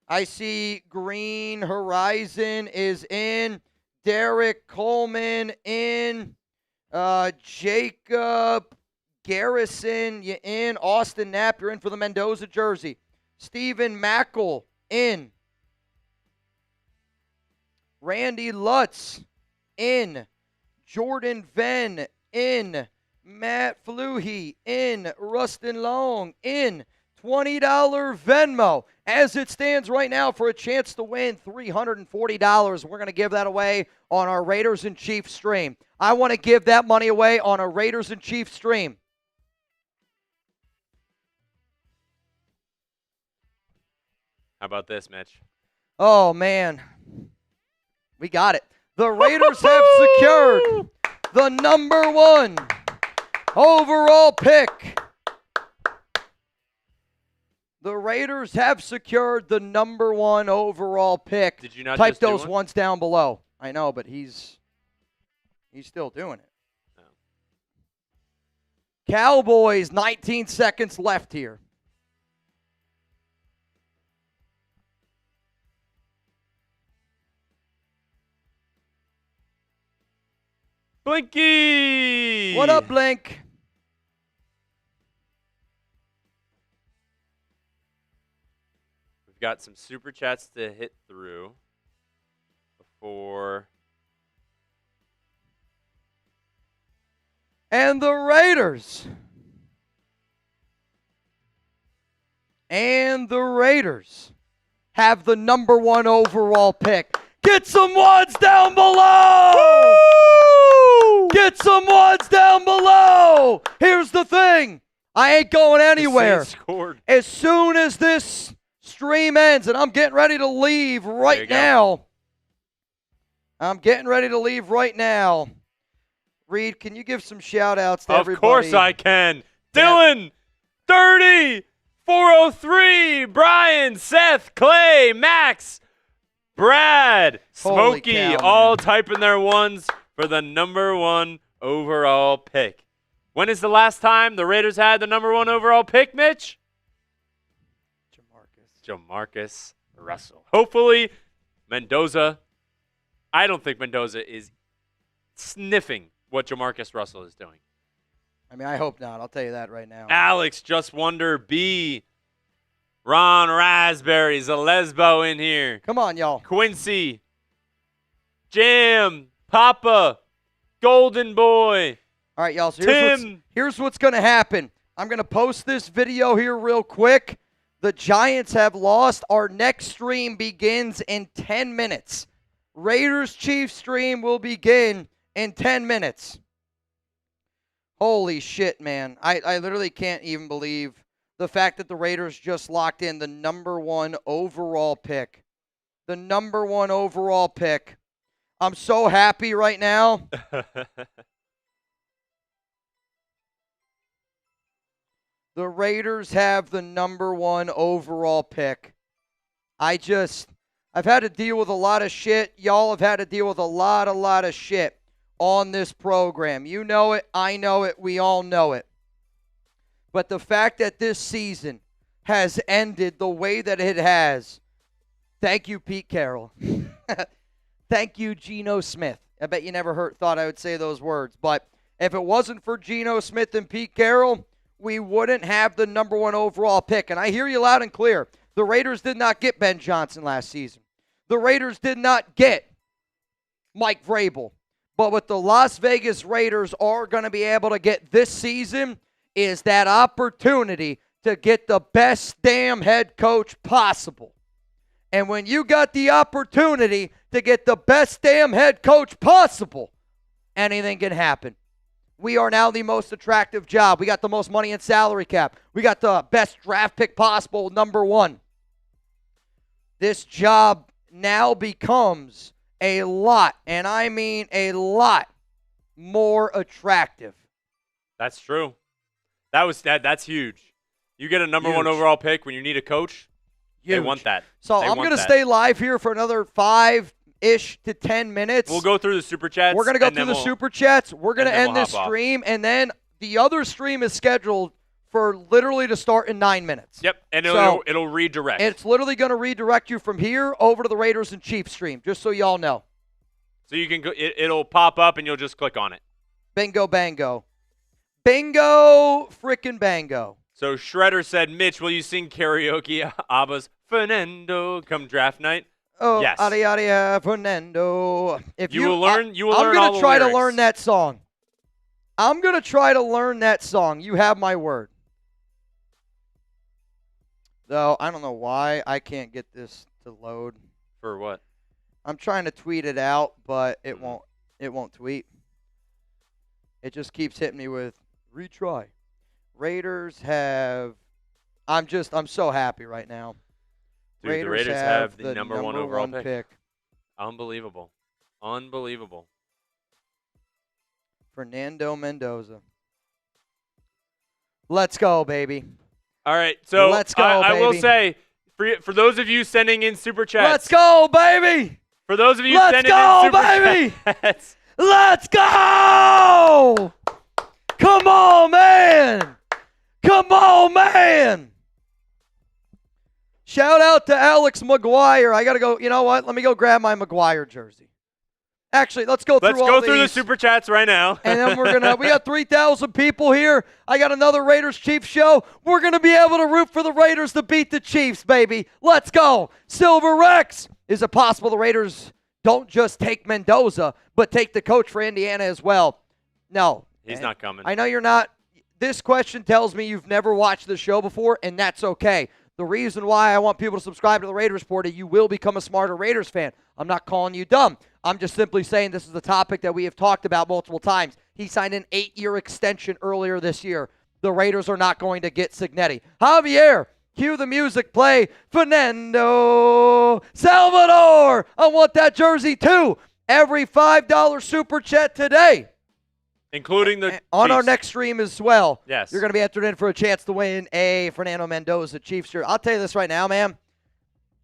I see Green Horizon is in. Derek Coleman in. Jacob Garrison, you in. Austin Knapp, you're in for the Mendoza jersey. Stephen Mackel, in. Randy Lutz, in. Jordan Venn, in. Matt Fluhey, in. Rustin Long, in. $20 Venmo. As it stands right now for a chance to win $340. We're going to give that away on our Raiders and Chiefs stream. I want to give that money away on a Raiders and Chiefs stream. How about this, Mitch? Oh, man. We got it. The Raiders have secured the number 1 overall pick. The Raiders have secured the number 1 overall pick. Did you not type just do those one? ones down below? I know, but he's still doing it. Oh. Cowboys, 19 seconds left here. Blinky! What up, Blink? We've got some super chats to hit through before. And the Raiders. Have the number 1 overall pick. Get some ones down below! Woo! Get some ones down below! Here's the thing. I ain't going anywhere. The Saints scored. As soon as this stream ends, and I'm getting ready to leave right now. Reed, can you give some shout-outs to everybody? Of course I can. Dylan, 30, 403, Brian, Seth, Clay, Max, Brad, Holy Smokey, cow, all man. typing their ones for the number 1 overall pick. When is the last time the Raiders had the number 1 overall pick, Mitch? Jamarcus Russell. Hopefully, Mendoza. I don't think Mendoza is sniffing what Jamarcus Russell is doing. I mean, I hope not. I'll tell you that right now. Alex, Just Wonder, B. Ron Raspberries, a lesbo in here. Come on, y'all. Quincy. Jam. Papa. Golden Boy. All right, y'all. So Tim. here's what's going to happen. I'm going to post this video here real quick. The Giants have lost. Our next stream begins in 10 minutes. Raiders-Chiefs stream will begin in 10 minutes. Holy shit, man. I literally can't even believe the fact that the Raiders just locked in the number 1 overall pick. The number 1 overall pick. I'm so happy right now. The Raiders have the number 1 overall pick. I've had to deal with a lot of shit. Y'all have had to deal with a lot of shit on this program. You know it. I know it. We all know it. But the fact that this season has ended the way that it has, thank you, Pete Carroll. Thank you, Geno Smith. I bet you never thought I would say those words. But if it wasn't for Geno Smith and Pete Carroll, we wouldn't have the number 1 overall pick. And I hear you loud and clear. The Raiders did not get Ben Johnson last season. The Raiders did not get Mike Vrabel. But what the Las Vegas Raiders are going to be able to get this season is that opportunity to get the best damn head coach possible. And when you got the opportunity to get the best damn head coach possible, anything can happen. We are now the most attractive job. We got the most money in salary cap. We got the best draft pick possible, number 1. This job now becomes a lot, and I mean a lot, more attractive. That's true. That's huge. You get a number Huge. 1 overall pick when you need a coach. They Huge. want that. So They I'm want going to that. stay live here for another 5-ish to 10 minutes. We'll go through the super chats. We're going to go and through then the super chats. We're going to and then end we'll this hop off. stream, and then The other stream is scheduled for literally to start in 9 minutes. Yep, and So, it'll redirect. It's literally going to redirect you from here over to the Raiders and Chiefs stream, just so y'all know. So you can go, it'll pop up and you'll just click on it. Bingo, bango. Bingo, frickin' bango. So Shredder said, Mitch, will you sing karaoke ABBA's Fernando come draft night? Oh, yes. Adia, Fernando. If you will learn. You will I'm learn gonna all the try to lyrics. learn that song. I'm going to try to learn that song. You have my word. Though, I don't know why I can't get this to load. For what? I'm trying to tweet it out, but it won't tweet. It just keeps hitting me with retry. Raiders have I'm so happy right now. Dude, the Raiders have the number one overall one pick. Unbelievable. Fernando Mendoza. Let's go, baby. All right, so let's go, I will baby. say, for those of you sending in super chats. Let's go, baby. For those of you let's sending go, in super baby. chats. Let's go. Come on, man. Come on, man. Shout out to Alex McGuire. I got to go. You know what? Let me go grab my McGuire jersey. Actually, let's go through all through the these. super chats right now. And then we got 3,000 people here. I got another Raiders-Chiefs show. We're going to be able to root for the Raiders to beat the Chiefs, baby. Let's go. Silver Rex. Is it possible the Raiders don't just take Mendoza, but take the coach for Indiana as well? No. He's not coming. I know you're not. This question tells me you've never watched the show before, and that's okay. The reason why I want people to subscribe to the Raiders Report is you will become a smarter Raiders fan. I'm not calling you dumb. I'm just simply saying this is a topic that we have talked about multiple times. He signed an 8-year extension earlier this year. The Raiders are not going to get Signetti. Javier, cue the music, play Fernando Salvador. I want that jersey too. Every $5 super chat today. Including the on Chiefs. our next stream as well. Yes. You're going to be entered in for a chance to win a Fernando Mendoza Chiefs shirt. I'll tell you this right now, man.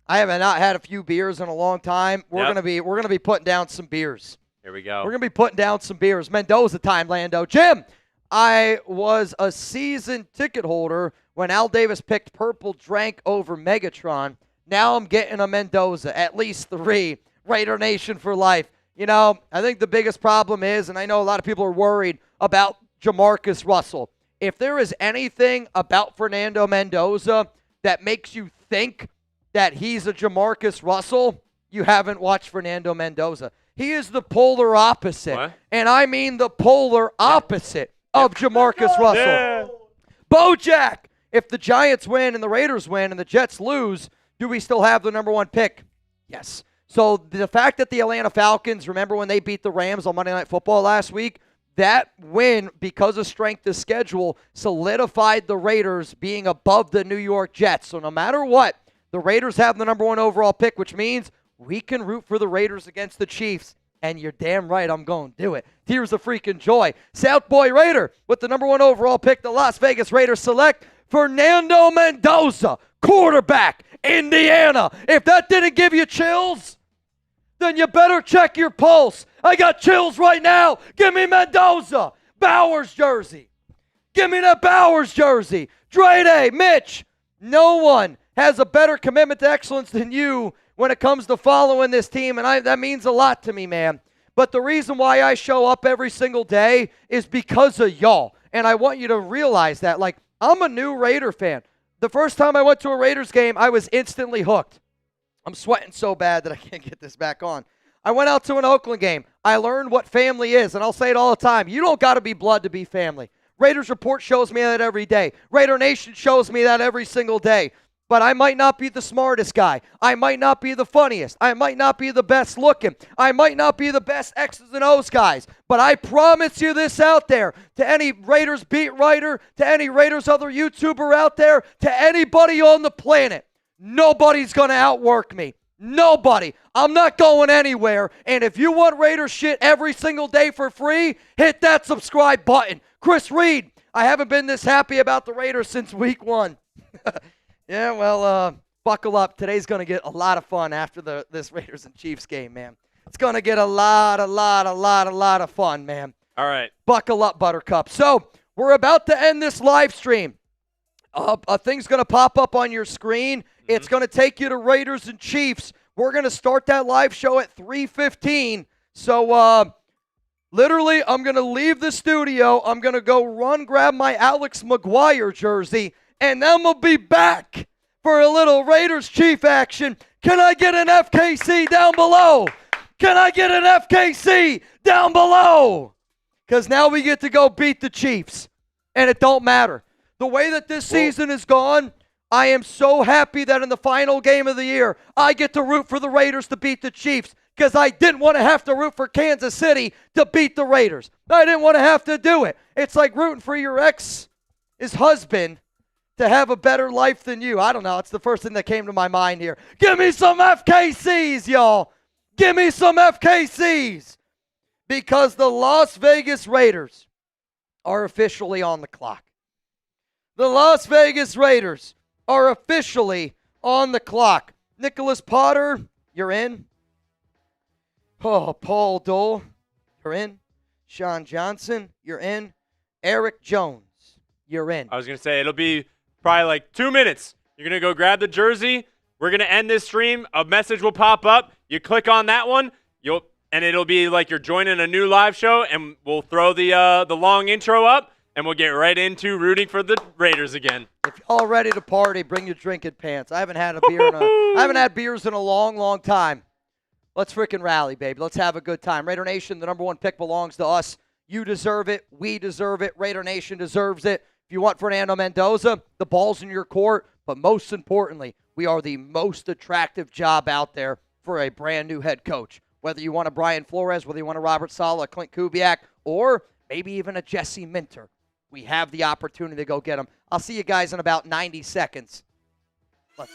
I have not had a few beers in a long time. We're going to be putting down some beers. Here we go. We're going to be putting down some beers. Mendoza time, Lando. Jim, I was a season ticket holder when Al Davis picked Purple Drank over Megatron. Now I'm getting a Mendoza, at least 3. Raider Nation for life. You know, I think the biggest problem is, and I know a lot of people are worried about Jamarcus Russell. If there is anything about Fernando Mendoza that makes you think that he's a Jamarcus Russell, you haven't watched Fernando Mendoza. He is the polar opposite. What? And I mean the polar opposite of Jamarcus Russell. Yeah. Bojack, if the Giants win and the Raiders win and the Jets lose, do we still have the number 1 pick? Yes. So the fact that the Atlanta Falcons, remember when they beat the Rams on Monday Night Football last week, that win, because of strength of schedule, solidified the Raiders being above the New York Jets. So no matter what, the Raiders have the number 1 overall pick, which means we can root for the Raiders against the Chiefs. And you're damn right I'm going to do it. Tears of freaking joy. South Boy Raider with the number 1 overall pick, the Las Vegas Raiders select Fernando Mendoza, quarterback, Indiana. If that didn't give you chills, then you better check your pulse. I got chills right now. Give me Mendoza. Bowers jersey. Give me that Bowers jersey. Dre Day, Mitch. No one has a better commitment to excellence than you when it comes to following this team, and that means a lot to me, man. But the reason why I show up every single day is because of y'all, and I want you to realize that. Like, I'm a new Raider fan. The first time I went to a Raiders game, I was instantly hooked. I'm sweating so bad that I can't get this back on. I went out to an Oakland game. I learned what family is, and I'll say it all the time. You don't got to be blood to be family. Raiders Report shows me that every day. Raider Nation shows me that every single day. But I might not be the smartest guy. I might not be the funniest. I might not be the best looking. I might not be the best X's and O's guys. But I promise you this out there, to any Raiders beat writer, to any Raiders other YouTuber out there, to anybody on the planet, nobody's going to outwork me. Nobody. I'm not going anywhere. And if you want Raider shit every single day for free, hit that subscribe button. Chris Reed, I haven't been this happy about the Raiders since week 1. Yeah, well, buckle up. Today's going to get a lot of fun after this Raiders and Chiefs game, man. It's going to get a lot of fun, man. All right. Buckle up, Buttercup. So we're about to end this live stream. A thing's going to pop up on your screen. It's going to take you to Raiders and Chiefs. We're going to start that live show at 3:15. So, literally, I'm going to leave the studio. I'm going to go grab my Alex McGuire jersey, and then we'll be back for a little Raiders-Chief action. Can I get an FKC down below? Can I get an FKC down below? Because now we get to go beat the Chiefs, and it don't matter. The way that this season is gone, I am so happy that in the final game of the year, I get to root for the Raiders to beat the Chiefs because I didn't want to have to root for Kansas City to beat the Raiders. I didn't want to have to do it. It's like rooting for your his husband to have a better life than you. I don't know. It's the first thing that came to my mind here. Give me some FKCs, y'all. Give me some FKCs. Because the Las Vegas Raiders are officially on the clock. The Las Vegas Raiders are officially on the clock. Nicholas Potter, you're in. Oh, Paul Dole, you're in. Sean Johnson, you're in. Eric Jones, you're in. I was going to say, it'll be probably like 2 minutes. You're going to go grab the jersey. We're going to end this stream. A message will pop up. You click on that one, and it'll be like you're joining a new live show, and we'll throw the long intro up. And we'll get right into rooting for the Raiders again. If y'all ready to party, bring your drinking pants. I haven't had I haven't had beers in a long, long time. Let's freaking rally, baby. Let's have a good time. Raider Nation, the number one pick belongs to us. You deserve it. We deserve it. Raider Nation deserves it. If you want Fernando Mendoza, the ball's in your court. But most importantly, we are the most attractive job out there for a brand new head coach. Whether you want a Brian Flores, whether you want a Robert Saleh, a Clint Kubiak, or maybe even a Jesse Minter. We have the opportunity to go get them. I'll see you guys in about 90 seconds. Let's